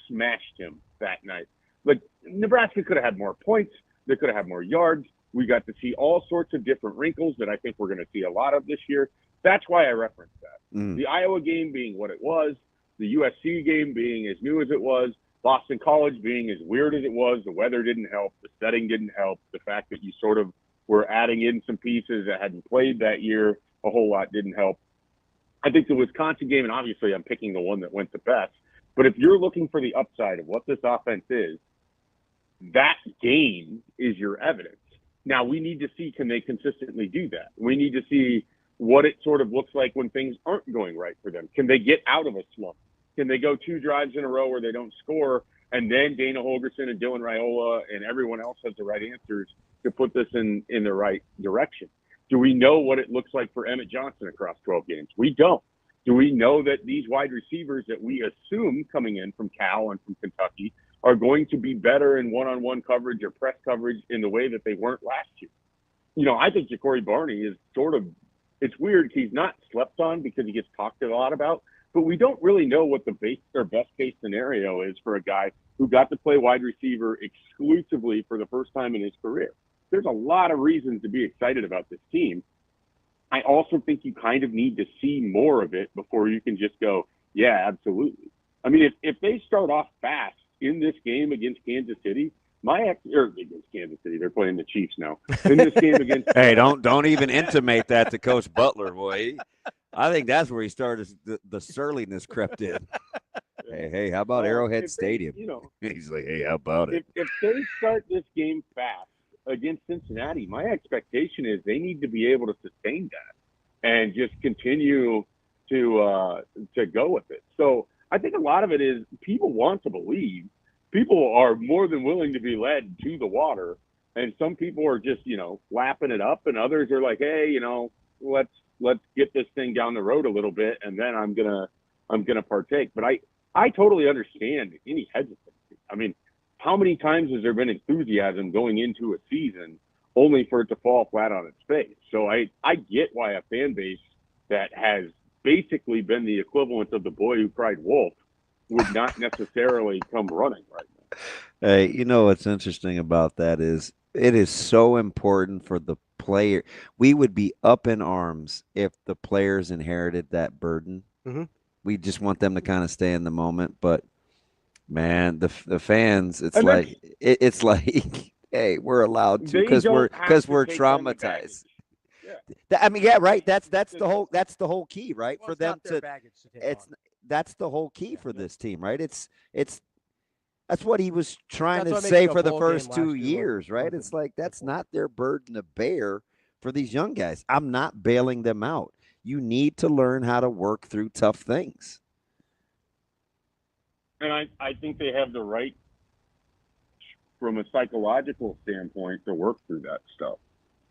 smashed him that night. Like, Nebraska could have had more points. They could have had more yards. We got to see all sorts of different wrinkles that I think we're going to see a lot of this year. That's why I referenced that. Mm. The Iowa game being what it was, the USC game being as new as it was, Boston College being as weird as it was, the weather didn't help, the setting didn't help, the fact that you sort of were adding in some pieces that hadn't played that year a whole lot didn't help. I think the Wisconsin game, and obviously I'm picking the one that went the best, but if you're looking for the upside of what this offense is, that game is your evidence. Now, we need to see, can they consistently do that? We need to see what it sort of looks like when things aren't going right for them. Can they get out of a slump? Can they go 2 drives in a row where they don't score, and then Dana Holgorsen and Dylan Raiola and everyone else has the right answers to put this in the right direction? Do we know what it looks like for Emmett Johnson across 12 games? We don't. Do we know that these wide receivers that we assume coming in from Cal and from Kentucky are going to be better in one-on-one coverage or press coverage in the way that they weren't last year? I think Ja'Cory Barney is sort of, it's weird. He's not slept on because he gets talked a lot about, but we don't really know what the best case scenario is for a guy who got to play wide receiver exclusively for the first time in his career. There's a lot of reasons to be excited about this team. I also think you kind of need to see more of it before you can just go, yeah, absolutely. I mean, if they start off fast in this game against Kansas City, against Kansas City, they're playing the Chiefs now. In this game against hey, don't even intimate that to Coach Butler, boy. I think that's where he started. The surliness crept in. Hey, how about Arrowhead Stadium? He's like, hey, how about it? If they start this game fast against Cincinnati, my expectation is they need to be able to sustain that and just continue to go with it. So I think a lot of it is people want to believe. People are more than willing to be led to the water, and some people are just, lapping it up, and others are like, hey, let's get this thing down the road a little bit, and then I'm gonna partake. But I totally understand any hesitancy. I mean, how many times has there been enthusiasm going into a season only for it to fall flat on its face? So I get why a fan base that has basically been the equivalent of the boy who cried wolf would not necessarily come running right now. Hey, what's interesting about that is it is so important for the player. We would be up in arms if the players inherited that burden. Mm-hmm. We just want them to kind of stay in the moment. But, man, the fans, it's like, hey, we're allowed to because we're traumatized. Yeah. Right. That's the whole key, right? Well, for them to that's the whole key for this team, right? That's what he was trying to say for the first 2 years, right? It's like that's not their burden to bear for these young guys. I'm not bailing them out. You need to learn how to work through tough things. And I think they have the right, from a psychological standpoint, to work through that stuff.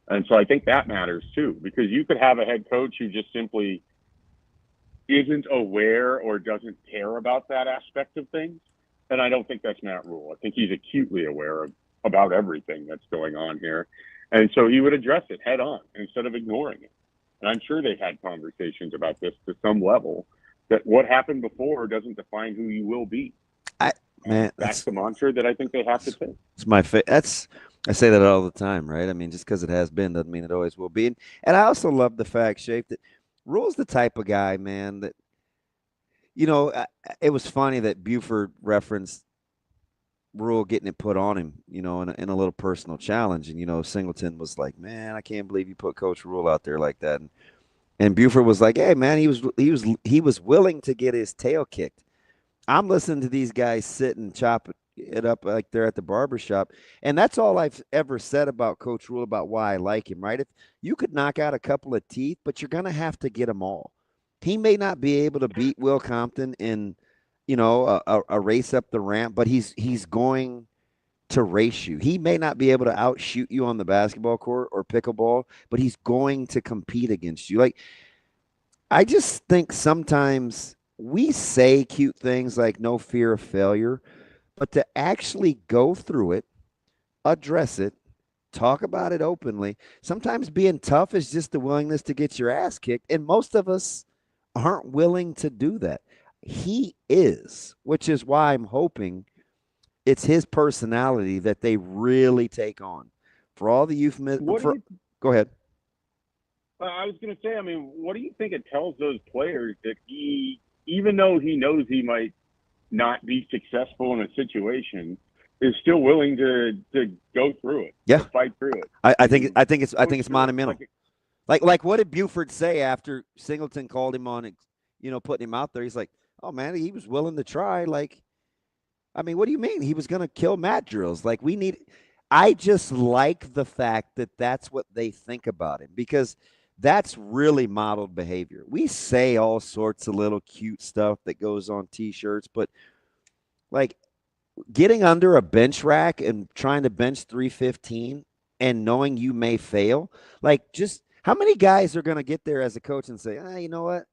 And so I think that matters too, because you could have a head coach who just simply isn't aware or doesn't care about that aspect of things. And I don't think that's Matt Rule. I think he's acutely aware about everything that's going on here. And so he would address it head on instead of ignoring it. And I'm sure they've had conversations about this to some level, that what happened before doesn't define who you will be. That's the mantra that I think they have to take. It's I say that all the time, right? I mean, just because it has been doesn't mean it always will be. And I also love the fact, Shape, that Rule's the type of guy, man, that, it was funny that Buford referenced Rule getting it put on him, in a little personal challenge. And, Singleton was like, man, I can't believe you put Coach Rule out there like that. And Buford was like, hey, man, he was willing to get his tail kicked. I'm listening to these guys sit and chop it up like they're at the barbershop. And that's all I've ever said about Coach Rule, about why I like him, right? If you could knock out a couple of teeth, but you're going to have to get them all. He may not be able to beat Will Compton in, a race up the ramp, but he's going to race you. He may not be able to outshoot you on the basketball court or pickleball, but he's going to compete against you. Like, I just think sometimes we say cute things like no fear of failure, but to actually go through it, address it, talk about it openly, sometimes being tough is just the willingness to get your ass kicked. And most of us aren't willing to do that. He is, which is why I'm hoping it's his personality that they really take on. For all the euphemism. Go ahead. I was going to say, I mean, what do you think it tells those players that he, even though he knows he might not be successful in a situation, is still willing to go through it, to fight through it? I think it's monumental. Like what did Buford say after Singleton called him on, putting him out there? He's like, oh man, he was willing to try. Like, I mean, what do you mean? He was going to kill mat drills. Like, I just like the fact that that's what they think about him, because that's really modeled behavior. We say all sorts of little cute stuff that goes on T-shirts, but like getting under a bench rack and trying to bench 315 and knowing you may fail, like, just how many guys are going to get there as a coach and say, you know what?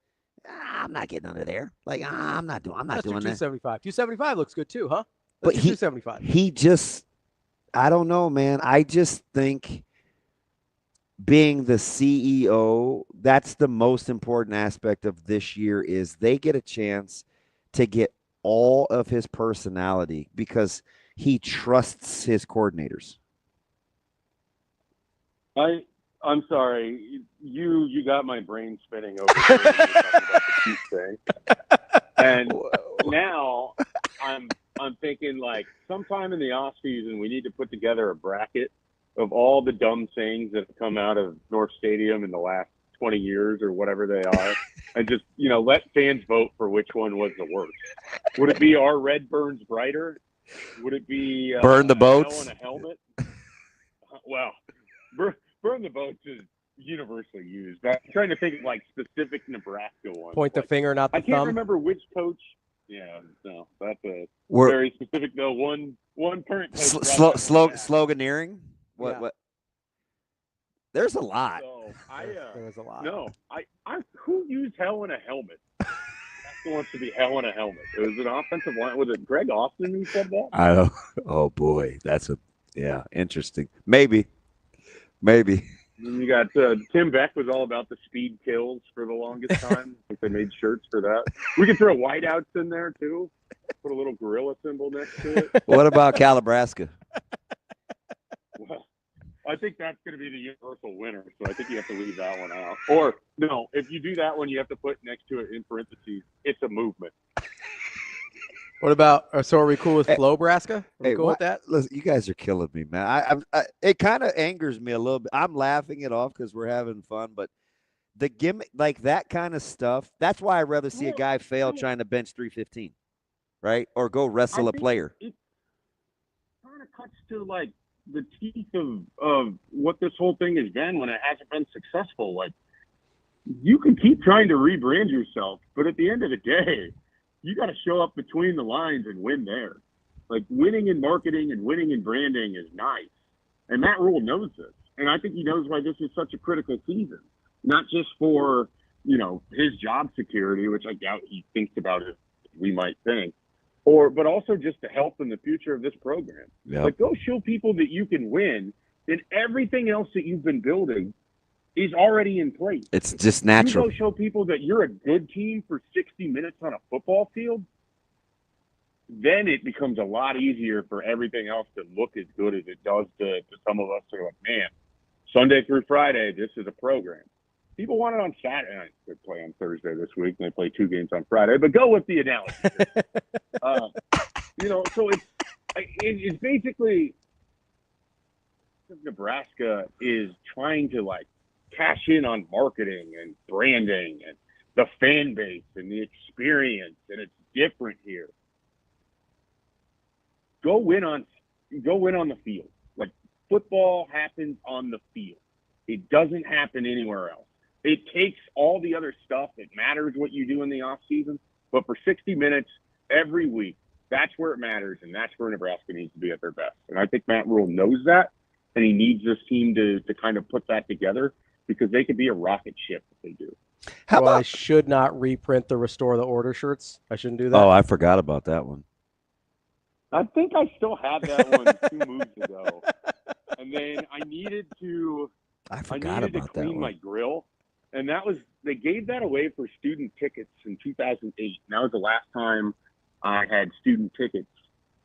I'm not getting under there. Like, I'm not doing that. 275. 275 looks good too, huh? But 275. He just, I don't know, man. I just think being the CEO, that's the most important aspect of this year, is they get a chance to get all of his personality because he trusts his coordinators. I'm sorry, you got my brain spinning over here when you're talking about the cute thing. And now I'm thinking, like, sometime in the off season we need to put together a bracket of all the dumb things that have come out of North Stadium in the last 20 years or whatever they are, and just, let fans vote for which one was the worst. Would it be our red burns brighter? Would it be burn the boats? Hell in a helmet? Well, burn the boats is universally used. But I'm trying to think of like specific Nebraska ones. Point the finger, not the thumb. I can't remember which coach. Yeah, no, that's very specific though. One current coach. Sloganeering. What? There's a lot. So there's a lot. No, who used hell in a helmet? Who wants to be hell in a helmet? It was an offensive line. Was it Greg Austin who said that? I don't. Oh boy, that's interesting. Maybe. You got Tim Beck was all about the speed kills for the longest time. I think they made shirts for that. We could throw whiteouts in there too. Put a little gorilla symbol next to it. What about Calabrasca? Well, I think that's going to be the universal winner, so I think you have to leave that one out. Or no, if you do that one, you have to put next to it in parentheses, it's a movement. What about? So are we cool with Flowbraska? Are we cool with that? Listen, you guys are killing me, man. It kind of angers me a little bit. I'm laughing it off because we're having fun, but the gimmick, like that kind of stuff, that's why I'd rather see a guy fail trying to bench 315, right? Or go wrestle a player. It kind of cuts to like the teeth of what this whole thing has been when it hasn't been successful. Like, you can keep trying to rebrand yourself, but at the end of the day, you got to show up between the lines and win there. Like, winning in marketing and winning in branding is nice. And Matt Rule knows this. And I think he knows why this is such a critical season, not just for, his job security, which I doubt he thinks about it, we might think, but also just to help in the future of this program. Yep. Like, go show people that you can win, and everything else that you've been building is already in place. It's just natural. You go show people that you're a good team for 60 minutes on a football field. then it becomes a lot easier for everything else to look as good as it does to some of us who are like, man, Sunday through Friday, this is a program. People want it on Saturday. They play on Thursday this week, and they play 2 games on Friday. But go with the analogy. So it's basically Nebraska is trying to cash in on marketing and branding and the fan base and the experience, and it's different here. Go win on the field. Football happens on the field. It doesn't happen anywhere else. It takes all the other stuff. It matters what you do in the off season, but for 60 minutes every week, that's where it matters, and that's where Nebraska needs to be at their best. And I think Matt Rule knows that, and he needs this team to kind of put that together, because they could be a rocket ship if they do. I should not reprint the Restore the Order shirts. I shouldn't do that. Oh, I forgot about that one. I think I still have that one 2 moves ago. And then I needed to clean my grill. And they gave that away for student tickets in 2008. And that was the last time I had student tickets.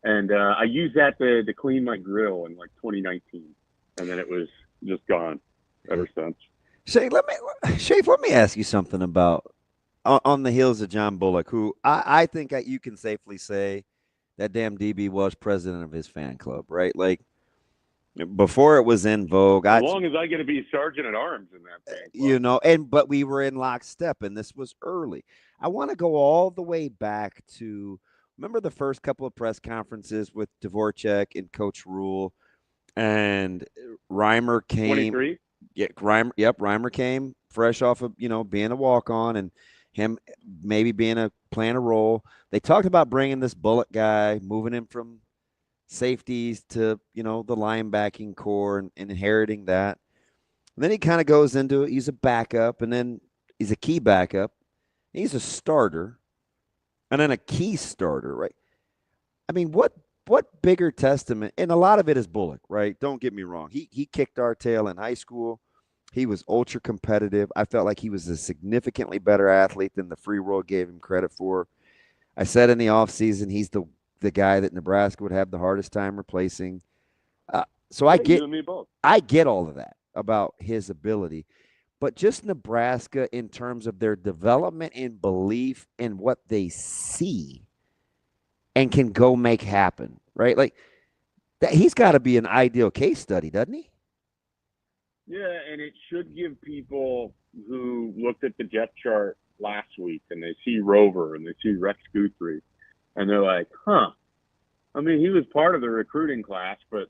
And I used that to clean my grill in 2019. And then it was just gone ever since. Schaefer, let me ask you something about on the heels of John Bullock, who I think you can safely say that damn DB was president of his fan club, right? Before it was in vogue. As long as I get to be sergeant at arms in that fan club. But we were in lockstep, and this was early. I want to go all the way back to, remember the first couple of press conferences with Dvorak and Coach Rule, and Reimer came. 23? Yeah, Reimer came fresh off of, being a walk-on, and him maybe playing a role. They talked about bringing this Bullock guy, moving him from safeties to, the linebacking core and inheriting that. And then he kind of goes into it. He's a backup, and then he's a key backup. He's a starter, and then a key starter, right? I mean, what bigger testament? And a lot of it is Bullock, right? Don't get me wrong. He kicked our tail in high school. He was ultra competitive. I felt like he was a significantly better athlete than the free world gave him credit for. I said in the offseason, he's the guy that Nebraska would have the hardest time replacing. So I get all of that about his ability. But just Nebraska in terms of their development and belief in what they see and can go make happen, right? That he's got to be an ideal case study, doesn't he? Yeah, and it should give people who looked at the depth chart last week and they see Rover and they see Rex Guthrie, and they're like, huh. I mean, he was part of the recruiting class, but,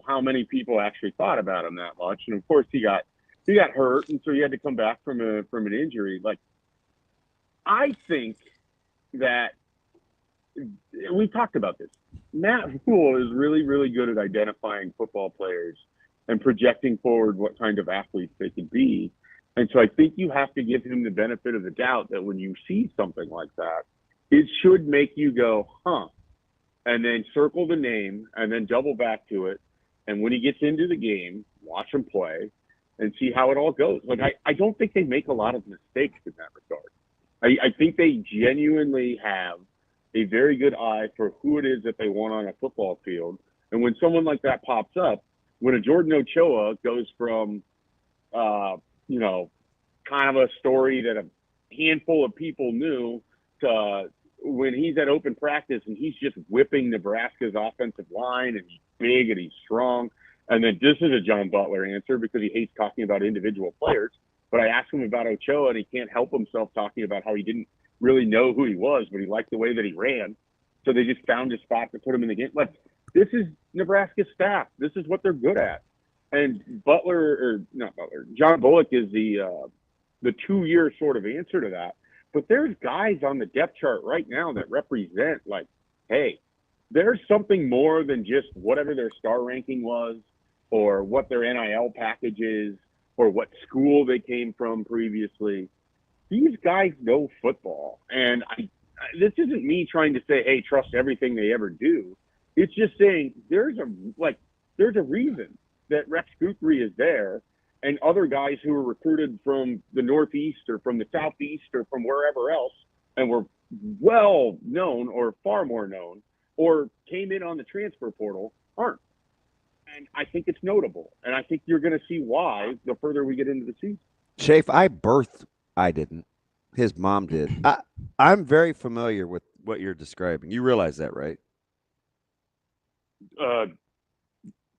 how many people actually thought about him that much? And, of course, he got hurt, and so he had to come back from an injury. I think that we talked about this. Matt Rule is really, really good at identifying football players and projecting forward what kind of athletes they could be. And so I think you have to give him the benefit of the doubt that when you see something like that, it should make you go, huh, and then circle the name and then double back to it. And when he gets into the game, watch him play and see how it all goes. I don't think they make a lot of mistakes in that regard. I think they genuinely have a very good eye for who it is that they want on a football field. And when someone like that pops up, when a Jordan Ochoa goes from, kind of a story that a handful of people knew to when he's at open practice and he's just whipping Nebraska's offensive line, and he's big and he's strong. And then this is a John Butler answer because he hates talking about individual players. But I asked him about Ochoa, and he can't help himself talking about how he didn't really know who he was, but he liked the way that he ran. So they just found a spot to put him in the game. This is Nebraska's staff. This is what they're good at. And John Bullock is the 2-year sort of answer to that. But there's guys on the depth chart right now that represent, hey, there's something more than just whatever their star ranking was or what their NIL package is or what school they came from previously. These guys know football. And this isn't me trying to say, hey, trust everything they ever do. It's just saying there's a reason that Rex Guthrie is there, and other guys who were recruited from the Northeast or from the Southeast or from wherever else and were well known or far more known or came in on the transfer portal aren't. And I think it's notable. And I think you're going to see why the further we get into the season. Schaefer, I didn't. His mom did. I'm very familiar with what you're describing. You realize that, right?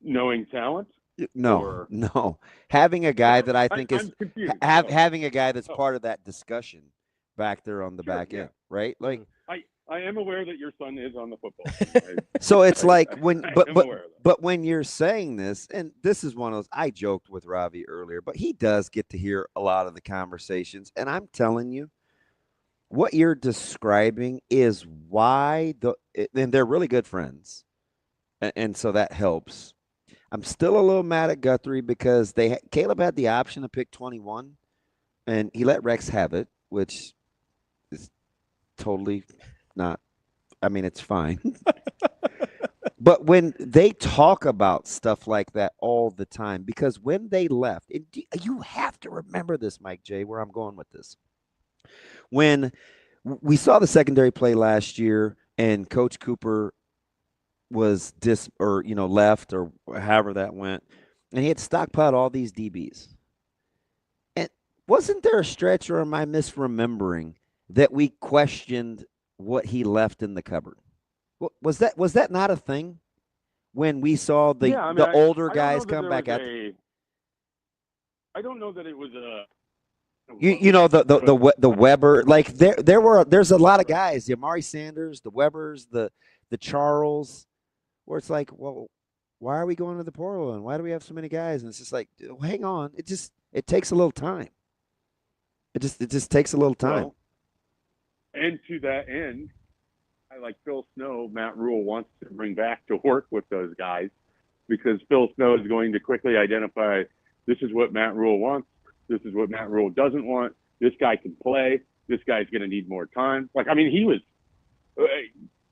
Knowing talent? No. Having a guy that I think is having a guy that's part of that discussion back there on the back end, right? Like I am aware that your son is on the football team. So it's like but when you're saying this, and this is one of those, I joked with Ravi earlier, but he does get to hear a lot of the conversations, and I'm telling you, what you're describing is why and they're really good friends, and so that helps. I'm still a little mad at Guthrie because Caleb had the option to pick 21, and he let Rex have it, which is totally not. I mean, it's fine. But when they talk about stuff like that all the time, because when they left, you have to remember this, Mike J, where I'm going with this. When we saw the secondary play last year and Coach Cooper was left or however that went, and he had stockpiled all these DBs. And wasn't there a stretch, or am I misremembering, that we questioned what he left in the cupboard? Was that not a thing when we saw the older guys come back out? I don't know that it was a. The Weber, like there's a lot of guys, the Amari Sanders, the Webers, the Charles, where it's like, well, why are we going to the portal and why do we have so many guys? And it's just like, hang on, it takes a little time. It just takes a little time. Well, and to that end, I like Phil Snow, Matt Rule wants to bring back to work with those guys, because Phil Snow is going to quickly identify, this is what Matt Rule wants, this is what Matt Rule doesn't want, this guy can play, this guy's going to need more time. Like, I mean, he was,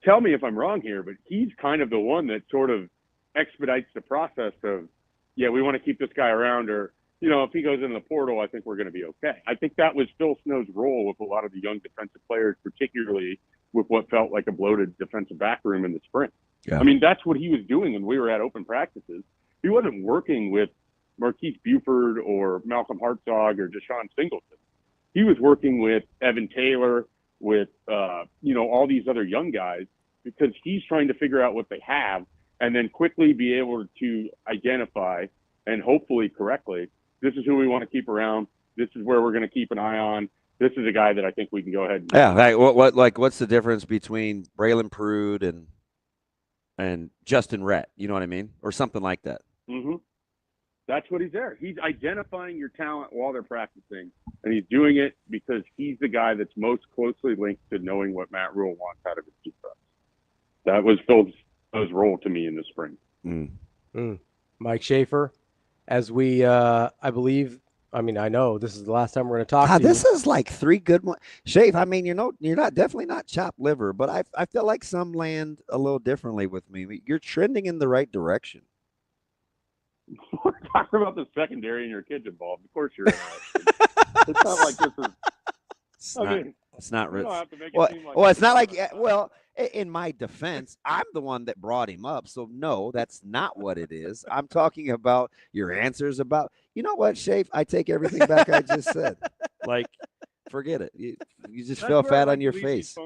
tell me if I'm wrong here, but he's kind of the one that sort of expedites the process of, yeah, we want to keep this guy around, or, if he goes into the portal, I think we're going to be okay. I think that was Phil Snow's role with a lot of the young defensive players, particularly with what felt like a bloated defensive back room in the spring. Yeah. I mean, that's what he was doing when we were at open practices. He wasn't working with Marquise Buford or Malcolm Hartzog or Deshaun Singleton. He was working with Evan Taylor, with, all these other young guys, because he's trying to figure out what they have and then quickly be able to identify, and hopefully correctly, this is who we want to keep around. This is where we're going to keep an eye on. This is a guy that I think we can go ahead and. Yeah, what's the difference between Braylon Prude and Justin Rhett? You know what I mean? Or something like that. Mm-hmm. That's what he's there. He's identifying your talent while they're practicing, and he's doing it because he's the guy that's most closely linked to knowing what Matt Rule wants out of his defense. That was Phil's role to me in the spring. Mike Schaefer, as we, I know this is the last time we're going to talk to you. This is like three good ones. Schaefer, I mean, you're definitely not chopped liver, but I feel like some land a little differently with me. You're trending in the right direction. We're talking about the secondary and your kids involved. Of course you're interested. It's not like this is. It's not really. It's not like. Well, in my defense, I'm the one that brought him up, so no, that's not what it is. I'm talking about your answers about. You know what, Schaefer? I take everything back I just said. Like, forget it. You just feel fat on your face.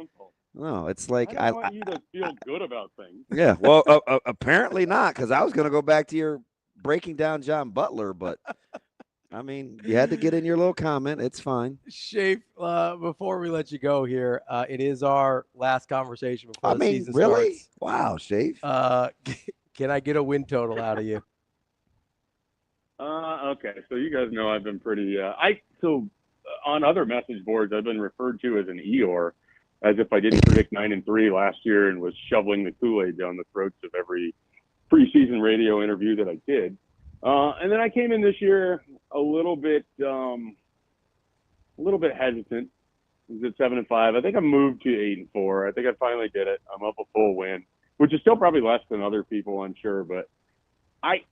No, it's like I want you to feel good about things. Yeah, well, apparently not, because I was going to go back to your breaking down John Butler, but I mean, you had to get in your little comment. It's fine. Schaefer, before we let you go here, it is our last conversation before the season really starts. Wow, Schaefer. Can I get a win total out of you? Okay, so you guys know I've been pretty. On other message boards, I've been referred to as an Eeyore, as if I didn't predict 9-3 last year and was shoveling the Kool-Aid down the throats of every preseason radio interview that I did. And then I came in this year a little bit hesitant. I was at 7-5. I think I moved to 8-4. I think I finally did it. I'm up a full win, which is still probably less than other people, I'm sure. But I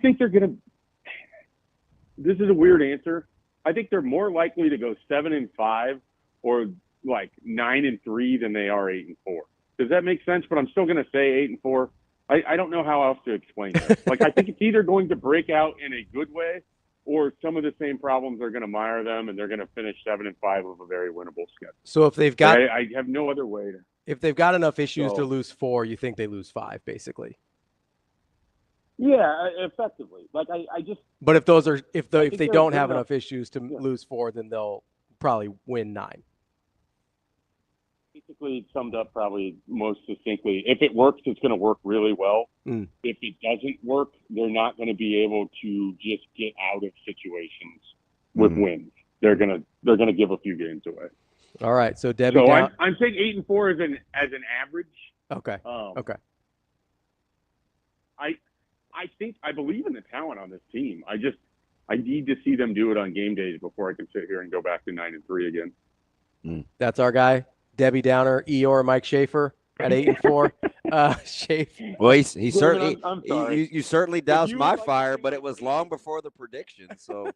think they're going to. This is a weird answer. I think they're more likely to go 7-5 or like 9-3 than they are 8-4. Does that make sense? But I'm still going to say 8-4. I don't know how else to explain this. Like, I think it's either going to break out in a good way, or some of the same problems are going to mire them, and they're going to finish 7-5 with a very winnable schedule. So if they've got, I have no other way to. If they've got enough issues to lose 4, you think they lose 5, basically. Yeah, effectively. Like I just. But if those are if they don't have enough issues to lose 4, then they'll probably win 9. Basically summed up probably most succinctly. If it works, it's going to work really well. Mm. If it doesn't work, they're not going to be able to just get out of situations with wins. They're gonna give a few games away. All right, so Debbie. So I'm saying 8-4 as an average. Okay. Okay. I believe in the talent on this team. I need to see them do it on game days before I can sit here and go back to 9-3 again. That's our guy, Debbie Downer, Eeyore, Mike Schaefer at 8-4. Schaefer. Well, he certainly I'm sorry. you certainly doused my fire, but it was long before the prediction. So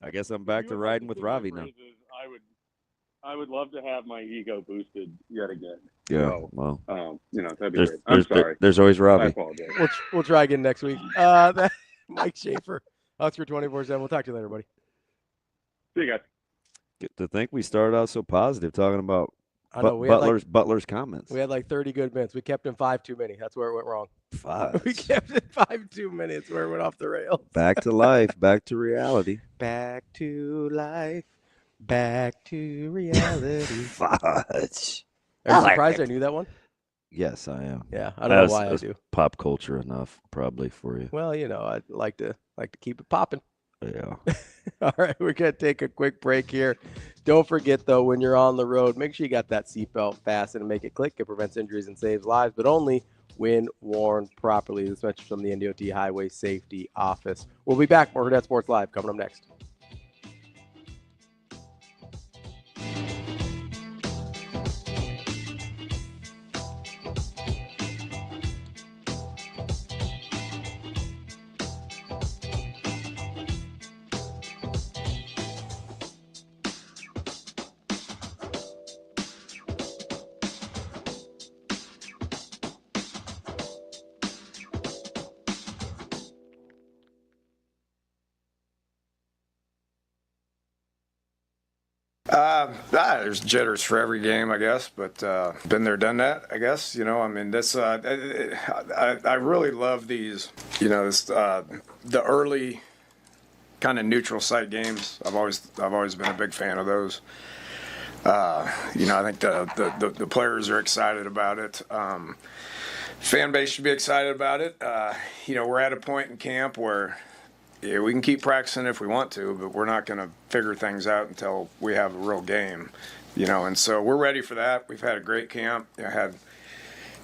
I guess I'm back to riding with Ravi now. I would love to have my ego boosted yet again. Yeah, so, well, that'd be great. I'm sorry. There's always I Ravi. apologize. We'll try again next week. Mike Schaefer, Husker 24/7. We'll talk to you later, buddy. See you guys. Good to think we started out so positive talking about I know, Butler's comments. We had like 30 good minutes. We kept him 5 too many. That's where it went wrong. 5. We kept it 5 too minutes where it went off the rails. Back to life. Back to reality. Back to life. Back to reality. Fudge. Are you surprised I knew that one? Yes, I am. Yeah, I don't know why I do. Pop culture enough, probably for you. Well, I'd like to keep it popping. Yeah. All right, we're going to take a quick break here. Don't forget, though, when you're on the road, make sure you got that seatbelt fastened and make it click. It prevents injuries and saves lives, but only when worn properly. This message from the NDOT Highway Safety Office. We'll be back. More Hurrdat Sports Live coming up next. There's jitters for every game, I guess, but been there, done that, I guess. I really love these, the early kind of neutral site games. I've always been a big fan of those. I think the players are excited about it. Fan base should be excited about it. We're at a point in camp where we can keep practicing if we want to, but we're not going to figure things out until we have a real game, and so we're ready for that. We've had a great camp. I had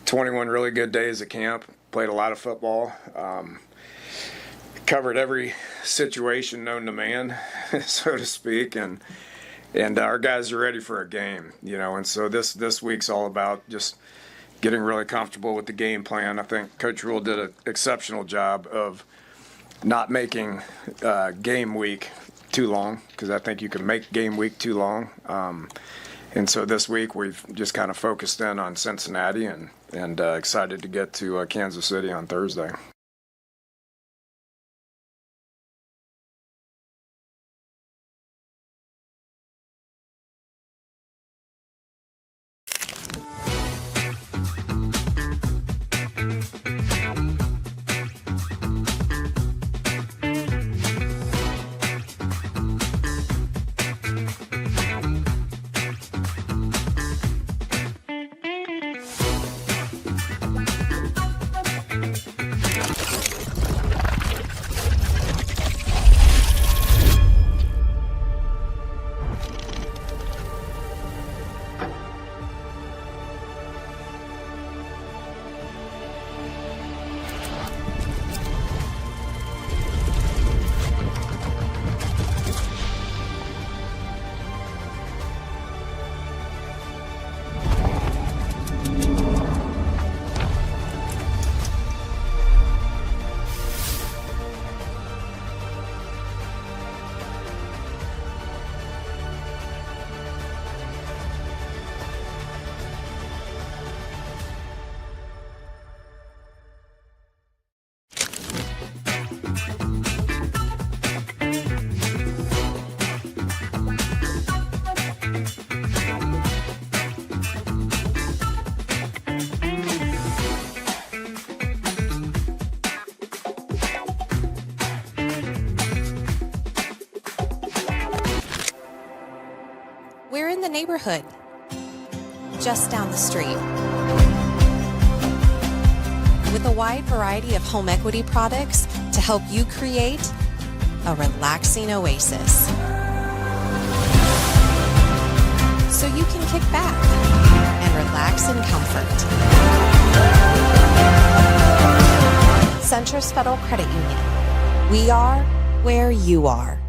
21 really good days at camp, played a lot of football, covered every situation known to man, so to speak, and our guys are ready for a game, and so this week's all about just getting really comfortable with the game plan. I think Coach Rule did an exceptional job of not making game week too long, because I think you can make game week too long. And so this week we've just kind of focused in on Cincinnati and excited to get to Kansas City on Thursday. neighborhood, just down the street. With a wide variety of home equity products to help you create a relaxing oasis. So you can kick back and relax in comfort. Centris Federal Credit Union. We are where you are.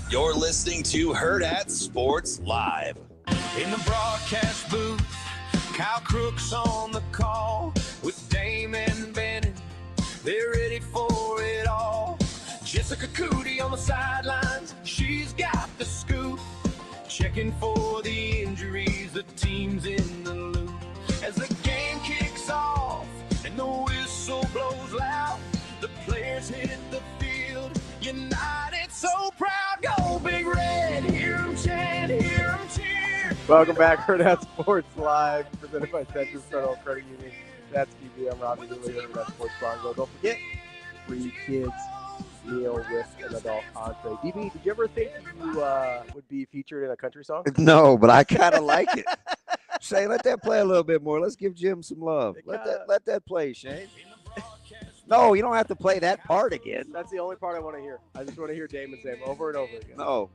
You're listening to Hurrdat Sports Live. In the broadcast booth, Kyle Crook's on the call with Damon and Bennett. They're ready for it all. Jessica Cootie on the sidelines. She's got the scoop. Checking for the injuries. The team's in the loop. As the game kicks off and the whistle blows loud, the players hit the field. United, so proud. Go Big Red. Hear 'em chant, hear 'em cheer. Welcome back, Hurrdat Sports Live, presented by Centris Federal Credit Union. That's DB. I'm Ravi, Lulla, Hurrdat Sports Bongo. Don't forget, free kids meal with an adult entree. DB, did you ever think you would be featured in a country song? No, but I kind of like it. Shane, let that play a little bit more. Let's give Jim some love. Let that play, Shane. No, you don't have to play that part again. That's the only part I want to hear. I just want to hear Damon's name over and over again. No.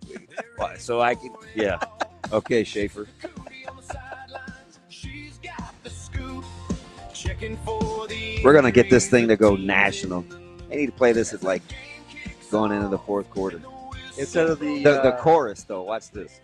So I can, yeah. Okay, Schaefer. We're going to get this thing to go national. I need to play this at like going into the fourth quarter. Instead of the chorus, though. Watch this.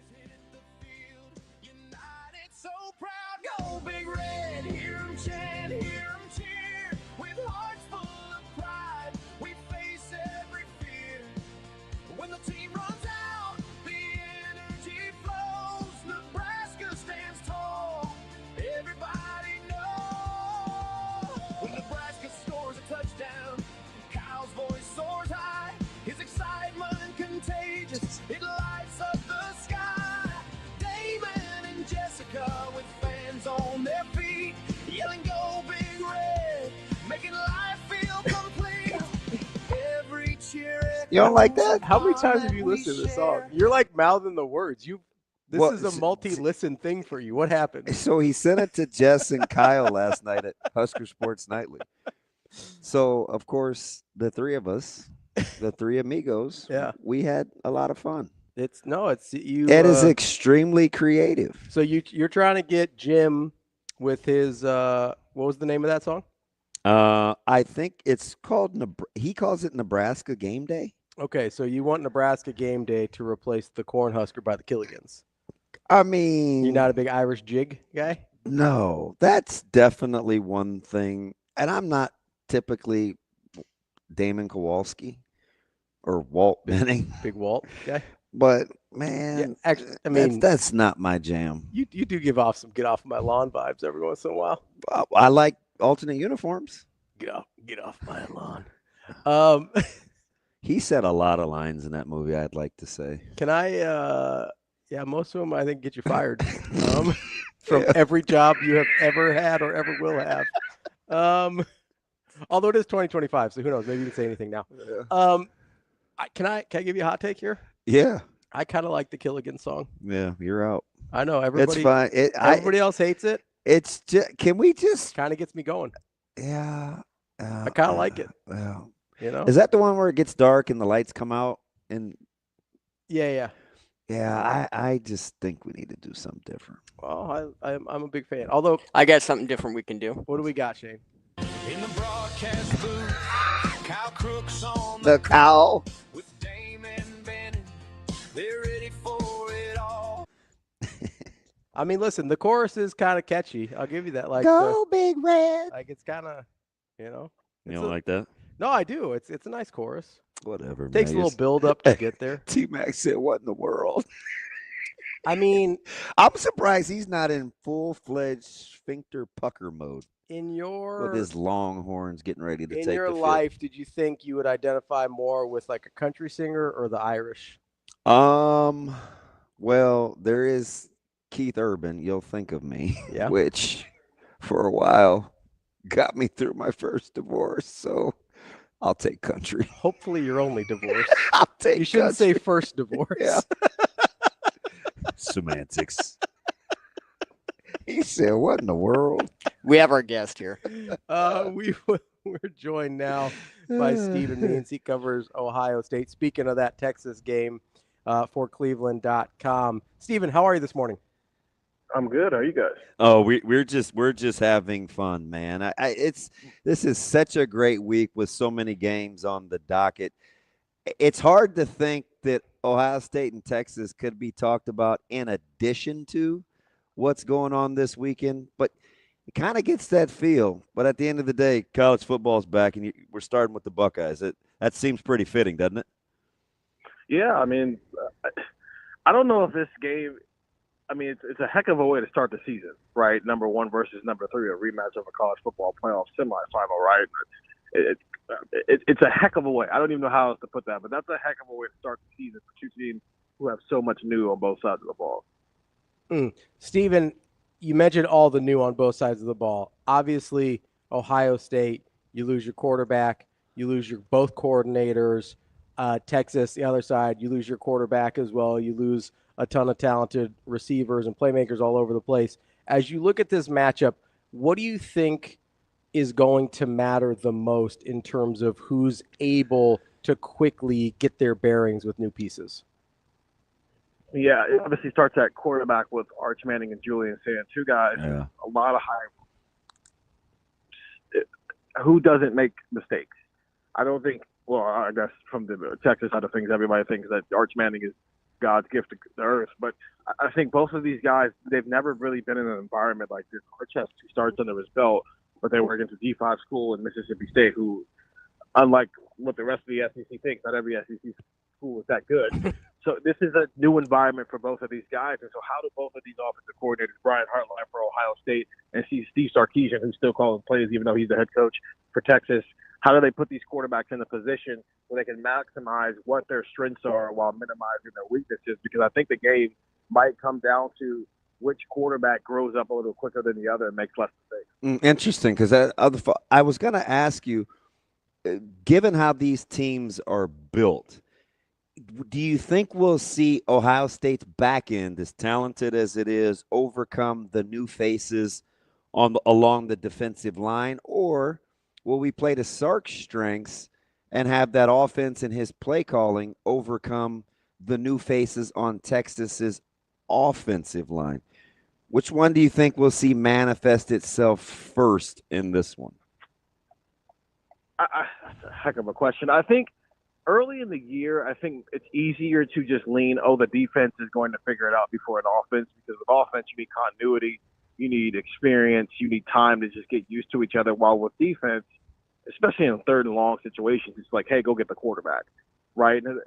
When the team runs out, the energy flows. Nebraska stands tall. Everybody knows. When Nebraska scores a touchdown, Kyle's voice soars high. His excitement contagious. It lights up the sky. Damon and Jessica with fans on their feet, yelling "Go Big Red," making life feel complete. Every cheer. You don't like that? How many times have you listened to this song? You're like mouthing the words. This is a multi-listen thing for you. What happened? So he sent it to Jess and Kyle last night at Husker Sports Nightly. So, of course, the three of us, the three amigos, we had a lot of fun. It's you. It is extremely creative. So you're trying to get Jim with his what was the name of that song? I think it's called he calls it Nebraska Game Day. Okay, so you want Nebraska Game Day to replace the Cornhusker by the Killigans. I mean, you're not a big Irish jig guy? No, that's definitely one thing. And I'm not typically Damon Kowalski or Walt Benning. Big Walt guy. But man, I mean, that's not my jam. You do give off some get off my lawn vibes every once in a while. I like alternate uniforms. Get off my lawn. He said a lot of lines in that movie, I'd like to say. Can I most of them I think get you fired from every job you have ever had or ever will have. Although it is 2025, so who knows? Maybe you can say anything now. Yeah. Can I give you a hot take here? Yeah. I kind of like the Killigan song. Yeah, you're out. I know everybody. It's fine. Everybody else hates it. It's just, can we just kind of gets me going? Yeah. I kind of like it. Well, you know, is that the one where it gets dark and the lights come out? And yeah. I just think we need to do something different. Well, I'm a big fan. Although I got something different we can do. What do we got, Shane? In the broadcast booth, Kyle Crook's on the cow. With Damon and Bennett, they're ready for it all. I mean, listen, the chorus is kind of catchy. I'll give you that. Like, Go Big Red. Like it's kind of, you know. You don't like that? No, I do. It's a nice chorus. Whatever. Takes a little build up to get there. T-Mac said, "What in the world?" I mean, I'm surprised he's not in full-fledged sphincter pucker mode. In your with his long horns getting ready to take the in your field. life, did you think you would identify more with like a country singer or the Irish? Well, there is Keith Urban, you'll think of me, Yeah. which for a while got me through my first divorce. So I'll take country. Hopefully your only divorce. I'll take You shouldn't say country. first divorce. Yeah. Semantics. He said, what in the world? We have our guest here. We're joined now by Stephen Means. He covers Ohio State. Speaking of that Texas game for Cleveland.com. Stephen, how are you this morning? I'm good. How are you guys? Oh, we're just having fun, man. This is such a great week with so many games on the docket. It's hard to think that Ohio State and Texas could be talked about in addition to what's going on this weekend, but it kind of gets that feel. But at the end of the day, college football is back, and we're starting with the Buckeyes. That seems pretty fitting, doesn't it? Yeah, I mean, I don't know if this game. I mean, it's a heck of a way to start the season, right? Number 1 versus number 3, a rematch of a college football playoff semifinal, right? It's a heck of a way. I don't even know how else to put that, but that's a heck of a way to start the season for two teams who have so much new on both sides of the ball. Stephen, you mentioned all the new on both sides of the ball. Obviously, Ohio State, you lose your quarterback, you lose your both coordinators. Texas, the other side, you lose your quarterback as well. You lose a ton of talented receivers and playmakers all over the place. As you look at this matchup, what do you think is going to matter the most in terms of who's able to quickly get their bearings with new pieces? Yeah, it obviously starts at quarterback with Arch Manning and Julian Sand, two guys, a lot of high. Who doesn't make mistakes? I don't think, well, I guess from the Texas side of things, everybody thinks that Arch Manning is God's gift to the earth. But I think both of these guys, they've never really been in an environment like this. Arch has 2 starts under his belt, but they were against a G5 school in Mississippi State who, unlike what the rest of the SEC thinks, not every SEC school is that good. So this is a new environment for both of these guys. And so how do both of these offensive coordinators, Brian Hartline for Ohio State and Steve Sarkisian, who's still calling plays even though he's the head coach for Texas, how do they put these quarterbacks in a position where they can maximize what their strengths are while minimizing their weaknesses? Because I think the game might come down to which quarterback grows up a little quicker than the other and makes less mistakes. Interesting, because I was going to ask you, given how these teams are built, do you think we'll see Ohio State's back end, as talented as it is, overcome the new faces along the defensive line, or will we play to Sark's strengths and have that offense and his play calling overcome the new faces on Texas's offensive line? Which one do you think we'll see manifest itself first in this one? That's a heck of a question. I think early in the year, I think it's easier to just lean, the defense is going to figure it out before an offense, because with offense, you need continuity, you need experience, you need time to just get used to each other, while with defense, especially in 3rd and long situations, it's like, hey, go get the quarterback, right? And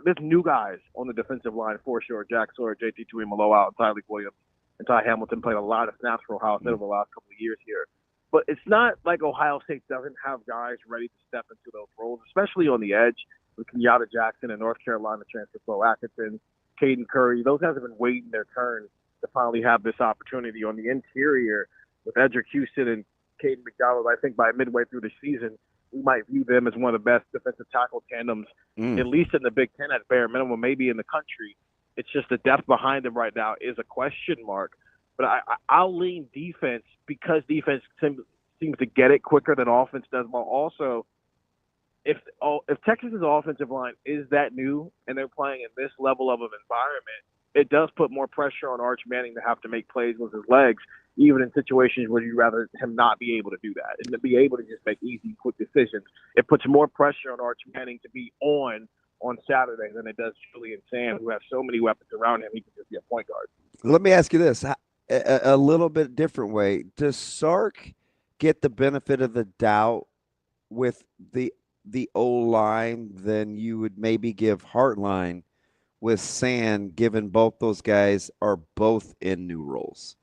there's new guys on the defensive line for sure. Jack Sawyer, JT Tuimoloau, and Tyleik Williams, and Ty Hamilton played a lot of snaps for Ohio State over the last couple of years here. But it's not like Ohio State doesn't have guys ready to step into those roles, especially on the edge with Kenyatta Jackson and North Carolina transfer Flo Atkinson, Caden Curry. Those guys have been waiting their turn to finally have this opportunity. On the interior with Edric Houston and Caden McDonald, I think by midway through the season, we might view them as one of the best defensive tackle tandems, at least in the Big Ten at bare minimum, maybe in the country. It's just the depth behind them right now is a question mark. But I'll lean defense because defense seems to get it quicker than offense does. While also, if Texas's offensive line is that new and they're playing in this level of an environment, it does put more pressure on Arch Manning to have to make plays with his legs, even in situations where you'd rather him not be able to do that and to be able to just make easy, quick decisions. It puts more pressure on Arch Manning to be on Saturday than it does Julian Sand, who has so many weapons around him, he can just be a point guard. Let me ask you this, a little bit different way. Does Sark get the benefit of the doubt with the O-line than you would maybe give Hartline with Sand, given both those guys are both in new roles?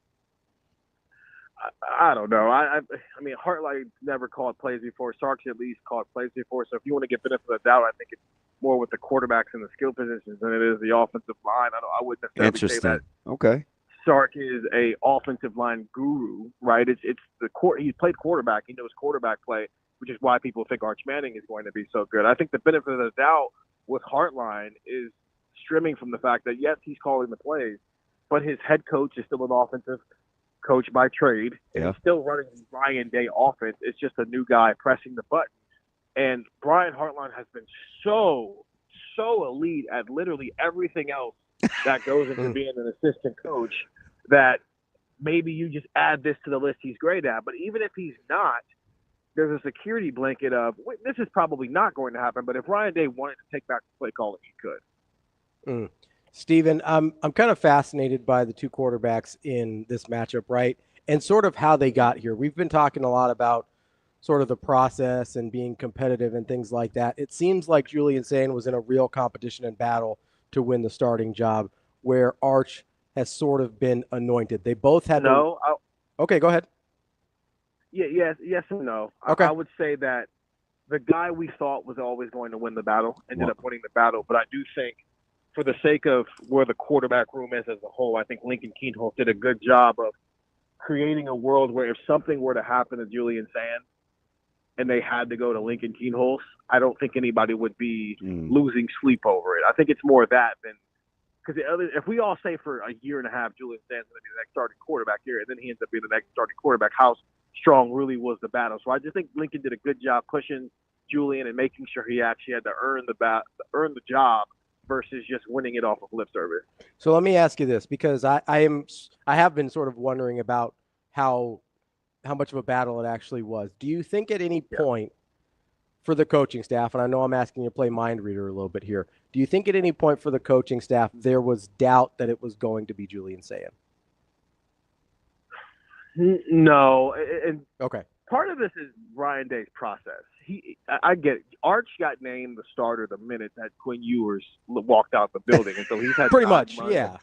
I don't know. I mean, Hartline never called plays before. Sark's at least called plays before. So if you want to get benefit of the doubt, I think it's more with the quarterbacks and the skill positions than it is the offensive line. I wouldn't necessarily say that. Okay. Sark is a offensive line guru, right? It's the court. He's played quarterback. He knows quarterback play, which is why people think Arch Manning is going to be so good. I think the benefit of the doubt with Hartline is stemming from the fact that, yes, he's calling the plays, but his head coach is still an offensive coach by trade, and he's still running the Ryan Day offense. It's just a new guy pressing the button. And Brian Hartline has been so elite at literally everything else that goes into being an assistant coach that maybe you just add this to the list he's great at. But even if he's not, there's a security blanket of this is probably not going to happen. But if Ryan Day wanted to take back the play calling, he could. Steven, I'm kind of fascinated by the two quarterbacks in this matchup, right? And sort of how they got here. We've been talking a lot about sort of the process and being competitive and things like that. It seems like Julian Sayin was in a real competition and battle to win the starting job, where Arch has sort of been anointed. They both had okay, go ahead. Yes and no. Okay. I would say that the guy we thought was always going to win the battle ended up winning the battle, but I do think for the sake of where the quarterback room is as a whole, I think Lincoln Kienholz did a good job of creating a world where if something were to happen to Julian Sayin and they had to go to Lincoln Kienholz, I don't think anybody would be losing sleep over it. I think it's more that than because if we all say for a year and a half Julian Sayin's going to be the next starting quarterback here, and then he ends up being the next starting quarterback, how strong really was the battle? So I just think Lincoln did a good job pushing Julian and making sure he actually had to earn the job versus just winning it off of lip service. So let me ask you this, because I have been sort of wondering about how much of a battle it actually was. Do you think at any point for the coaching staff, and I know I'm asking you to play mind reader a little bit here, do you think at any point for the coaching staff there was doubt that it was going to be Julian Sayin? No. And okay. Part of this is Ryan Day's process. I get it. Arch got named the starter the minute that Quinn Ewers walked out the building, and so he's had pretty much, yeah.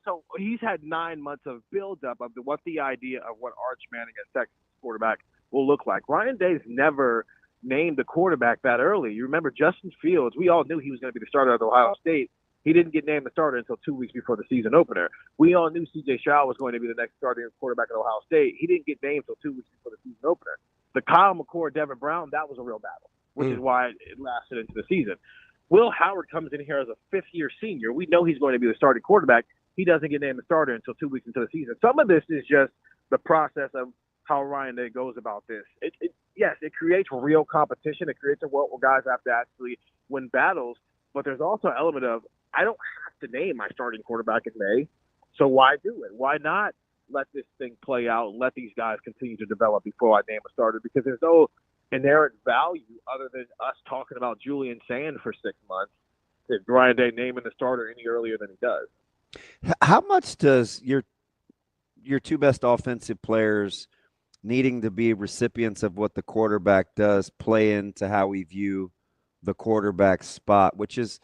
So he's had 9 months of build-up of what the idea of what Arch Manning as Texas quarterback will look like. Ryan Day's never named the quarterback that early. You remember Justin Fields? We all knew he was going to be the starter at Ohio State. He didn't get named the starter until 2 weeks before the season opener. We all knew C.J. Stroud was going to be the next starting quarterback at Ohio State. He didn't get named until 2 weeks before the season opener. The Kyle McCord, Devin Brown, that was a real battle, which is why it lasted into the season. Will Howard comes in here as a fifth-year senior. We know he's going to be the starting quarterback. He doesn't get named the starter until 2 weeks into the season. Some of this is just the process of how Ryan Day goes about this. Yes, it creates real competition. It creates a world where guys have to actually win battles. But there's also an element of, I don't have to name my starting quarterback in May, so why do it? Why not let this thing play out and let these guys continue to develop before I name a starter? Because there's no inherent value other than us talking about Julian Sayin for 6 months if Ryan Day naming the starter any earlier than he does. How much does your two best offensive players needing to be recipients of what the quarterback does play into how we view the quarterback spot, which is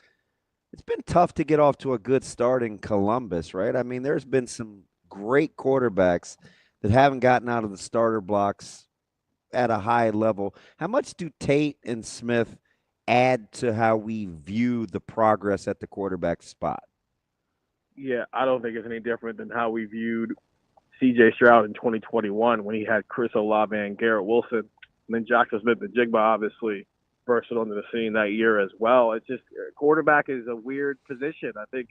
it's been tough to get off to a good start in Columbus, right? I mean, there's been some great quarterbacks that haven't gotten out of the starter blocks at a high level. How much do Tate and Smith add to how we view the progress at the quarterback spot? Yeah, I don't think it's any different than how we viewed C.J. Stroud in 2021 when he had Chris Olave and Garrett Wilson, and then Jackson Smith-Njigba obviously bursted onto the scene that year as well. It's just quarterback is a weird position. I think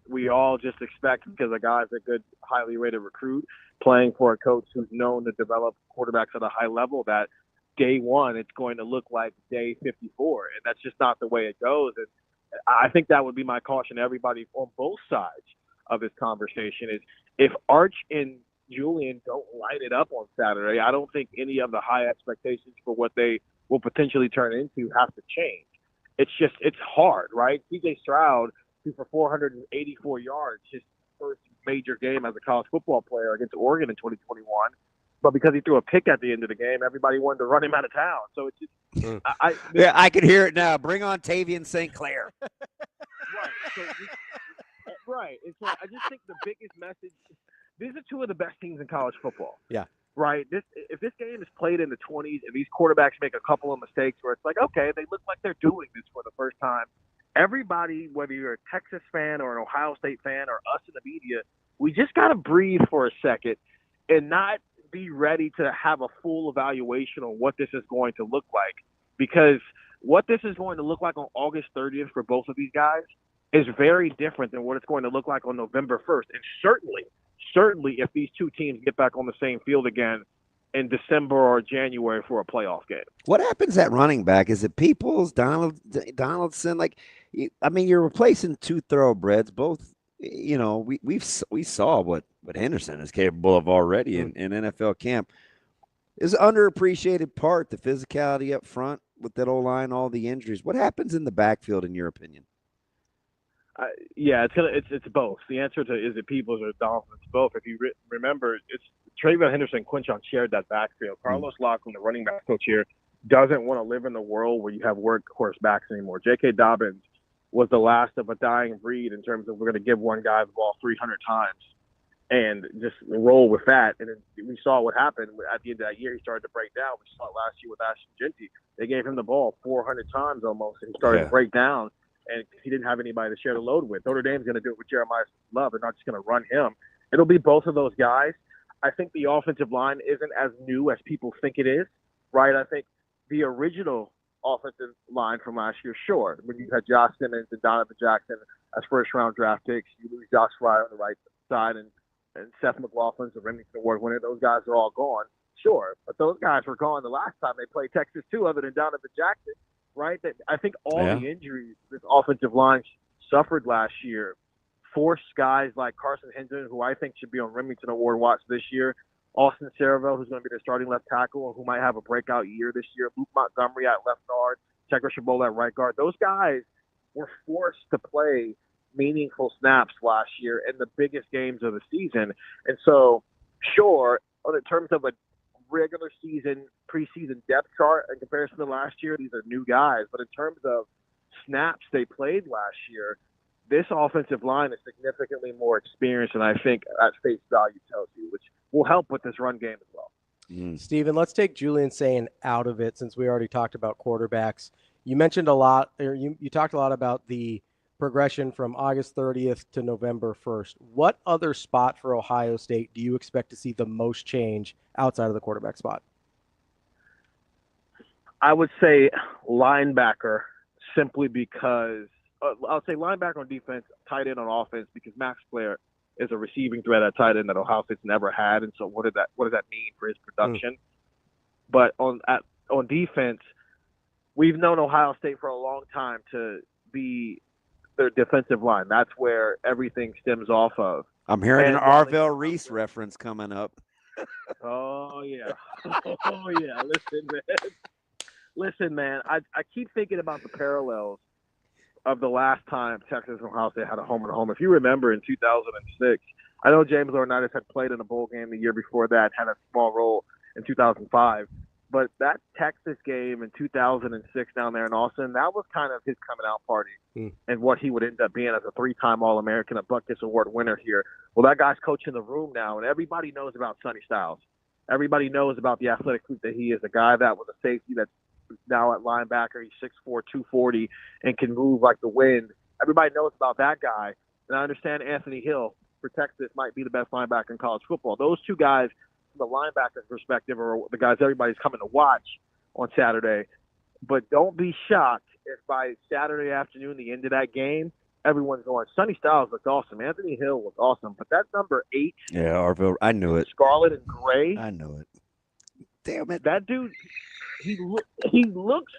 we all just expect because a guy's a good, highly rated recruit playing for a coach who's known to develop quarterbacks at a high level that day one it's going to look like day 54, and that's just not the way it goes. And I think that would be my caution to everybody on both sides of this conversation is if Arch and Julian don't light it up on Saturday, I don't think any of the high expectations for what they will potentially turn into have to change. It's hard, right? C.J. Stroud, who for 484 yards, his first major game as a college football player against Oregon in 2021, but because he threw a pick at the end of the game, everybody wanted to run him out of town. So it's just I could hear it now. Bring on Tavian St. Clair. Right. And so I just think the biggest message, these are two of the best teams in college football. Yeah. Right. If this game is played in the 20s and these quarterbacks make a couple of mistakes where it's like, okay, they look like they're doing this for the first time everybody, whether you're a Texas fan or an Ohio State fan or us in the media, we just got to breathe for a second and not be ready to have a full evaluation on what this is going to look like. Because what this is going to look like on August 30th for both of these guys is very different than what it's going to look like on November 1st. And certainly if these two teams get back on the same field again in December or January for a playoff game. What happens at running back? Is it Peoples, Donaldson? Like, I mean, you're replacing two thoroughbreds. Both, you know, we saw what Henderson is capable of already in NFL camp. Is an underappreciated part, the physicality up front with that O-line, all the injuries. What happens in the backfield, in your opinion? It's both. The answer to is it Peoples or Donaldson? It's both. If you remember, it's Trayvon Henderson, Quinchon shared that backfield. Carlos Locklin, the running back coach here, doesn't want to live in the world where you have workhorse backs anymore. J.K. Dobbins was the last of a dying breed in terms of we're going to give one guy the ball 300 times and just roll with that. And we saw what happened at the end of that year. He started to break down. We saw it last year with Ashton Genty. They gave him the ball 400 times almost, and he started to break down. And he didn't have anybody to share the load with. Notre Dame's going to do it with Jeremiah Love. They're not just going to run him. It'll be both of those guys. I think the offensive line isn't as new as people think it is, right? I think the original offensive line from last year, sure. When you had Josh Simmons and Donovan Jackson as first-round draft picks, you lose Josh Fryer on the right side and Seth McLaughlin's the Remington Award winner. Those guys are all gone, sure. But those guys were gone the last time they played Texas, too, other than Donovan Jackson. Right, that I think all the injuries this offensive line suffered last year forced guys like Carson Hinton, who I think should be on Remington Award watch this year, Austin Saraville, who's going to be their starting left tackle, who might have a breakout year this year, Luke Montgomery at left guard, Checker Shabola at right guard. Those guys were forced to play meaningful snaps last year in the biggest games of the season. And so, sure, in terms of a regular season, preseason depth chart in comparison to last year, these are new guys. But in terms of snaps they played last year, this offensive line is significantly more experienced than I think at face value tells you, which will help with this run game as well. Steven, let's take Julian Sayin out of it since we already talked about quarterbacks. You mentioned a lot, or you talked a lot about the progression from August 30th to November 1st. What other spot for Ohio State do you expect to see the most change outside of the quarterback spot? I would say linebacker, simply because I'll say linebacker on defense, tight end on offense, because Max Blair is a receiving threat at tight end that Ohio State's never had, and so what does that mean for his production? But on defense, we've known Ohio State for a long time to be their defensive line. That's where everything stems off of. I'm hearing an Arvell Reese reference coming up. Oh yeah. Oh yeah. Listen, man. I keep thinking about the parallels of the last time Texas and Ohio State had a home and home. If you remember in 2006, I know James Laurinaitis had played in a bowl game the year before that, had a small role in 2005. But that Texas game in 2006 down there in Austin, that was kind of his coming out party and what he would end up being as a three-time All-American, a Butkus Award winner here. Well, that guy's coaching the room now, and everybody knows about Sonny Styles. Everybody knows about the athletic freak that he is, a guy that was a safety that's now at linebacker. He's 6'4", 240, and can move like the wind. Everybody knows about that guy. And I understand Anthony Hill for Texas might be the best linebacker in college football. Those two guys, from the linebacker's perspective, are the guys everybody's coming to watch on Saturday. But don't be shocked if by Saturday afternoon, the end of that game, everyone's going, Sonny Styles looked awesome. Anthony Hill was awesome. But that number 8, Arvell, I knew it. Scarlet and Gray. I knew it. Damn it. That dude, he looks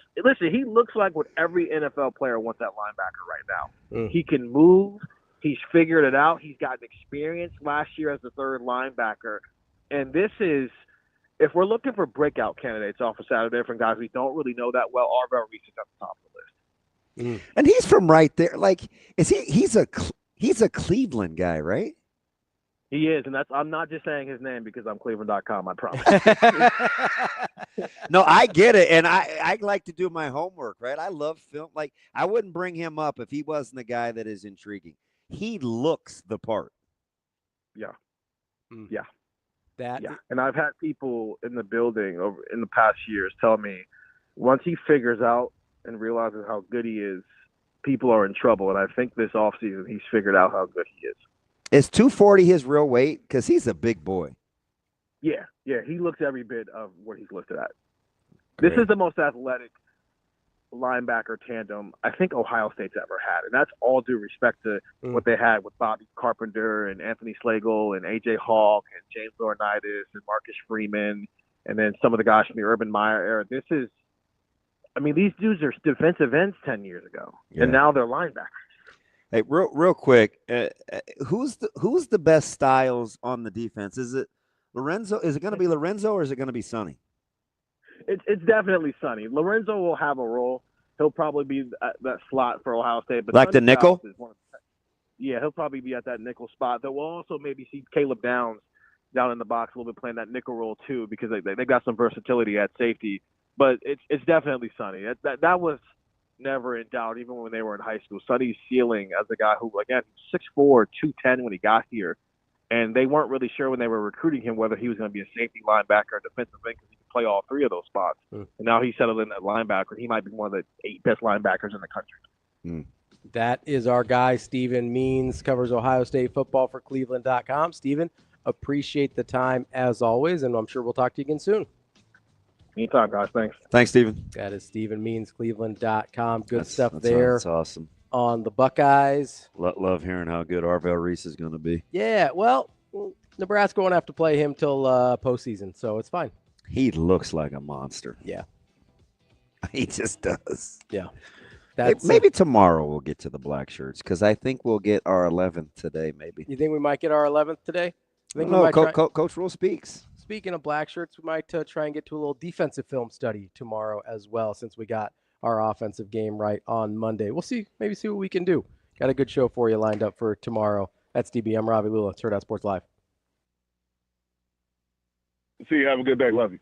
like what every NFL player wants at linebacker right now. He can move. He's figured it out. He's gotten experience last year as the third linebacker. And this is, if we're looking for breakout candidates off of Saturday from guys we don't really know that well, Arvell Reese is at the top of the list. And he's from right there. Like, he's a Cleveland guy, right? He is, and I'm not just saying his name because I'm Cleveland.com, I promise. No, I get it, and I like to do my homework, right? I love film. Like, I wouldn't bring him up if he wasn't a guy that is intriguing. He looks the part. Yeah. Yeah. And I've had people in the building in the past years tell me once he figures out and realizes how good he is, people are in trouble. And I think this offseason he's figured out how good he is. Is 240 his real weight? Because he's a big boy. Yeah, he looks every bit of what he's listed at. This is the most athletic linebacker tandem I think Ohio State's ever had, and that's all due respect to what they had with Bobby Carpenter and Anthony Slagle and A.J. Hawk and James Laurinaitis and Marcus Freeman, and then some of the guys from the Urban Meyer era. These dudes are defensive ends 10 years ago, and now they're linebackers. Hey, real quick, who's the best styles on the defense? Is it Lorenzo? Is it going to be Lorenzo or is it going to be Sonny? It's definitely Sonny. Lorenzo will have a role. He'll probably be that slot for Ohio State. But like the nickel? He'll probably be at that nickel spot. But we'll also maybe see Caleb Downs down in the box a little bit playing that nickel role too, because they got some versatility at safety. But it's definitely Sonny. That was never in doubt, even when they were in high school. Sonny's ceiling as a guy who, again, 6'4", 210 when he got here. And they weren't really sure when they were recruiting him whether he was going to be a safety, linebacker, or defensive end because he could play all three of those spots. And now he's settled in at linebacker. He might be one of the 8 best linebackers in the country. That is our guy, Stephen Means, covers Ohio State football for Cleveland.com. Stephen, appreciate the time as always, and I'm sure we'll talk to you again soon. Anytime, guys. Thanks. Thanks, Stephen. That is Stephen Means, Cleveland.com. Good stuff there. That's awesome. On the Buckeyes. Love hearing how good Arvell Reese is going to be. Yeah, well, Nebraska won't have to play him till postseason, so it's fine. He looks like a monster. Yeah. He just does. Yeah. Maybe tomorrow we'll get to the black shirts because I think we'll get our 11th today, maybe. You think we might get our 11th today? Coach Rule speaks. Speaking of black shirts, we might try and get to a little defensive film study tomorrow as well, since we got our offensive game right on Monday. We'll see what we can do. Got a good show for you lined up for tomorrow. That's DB. I'm Ravi Lulla. It's Hurrdat Sports Live. See you. Have a good day. Love you.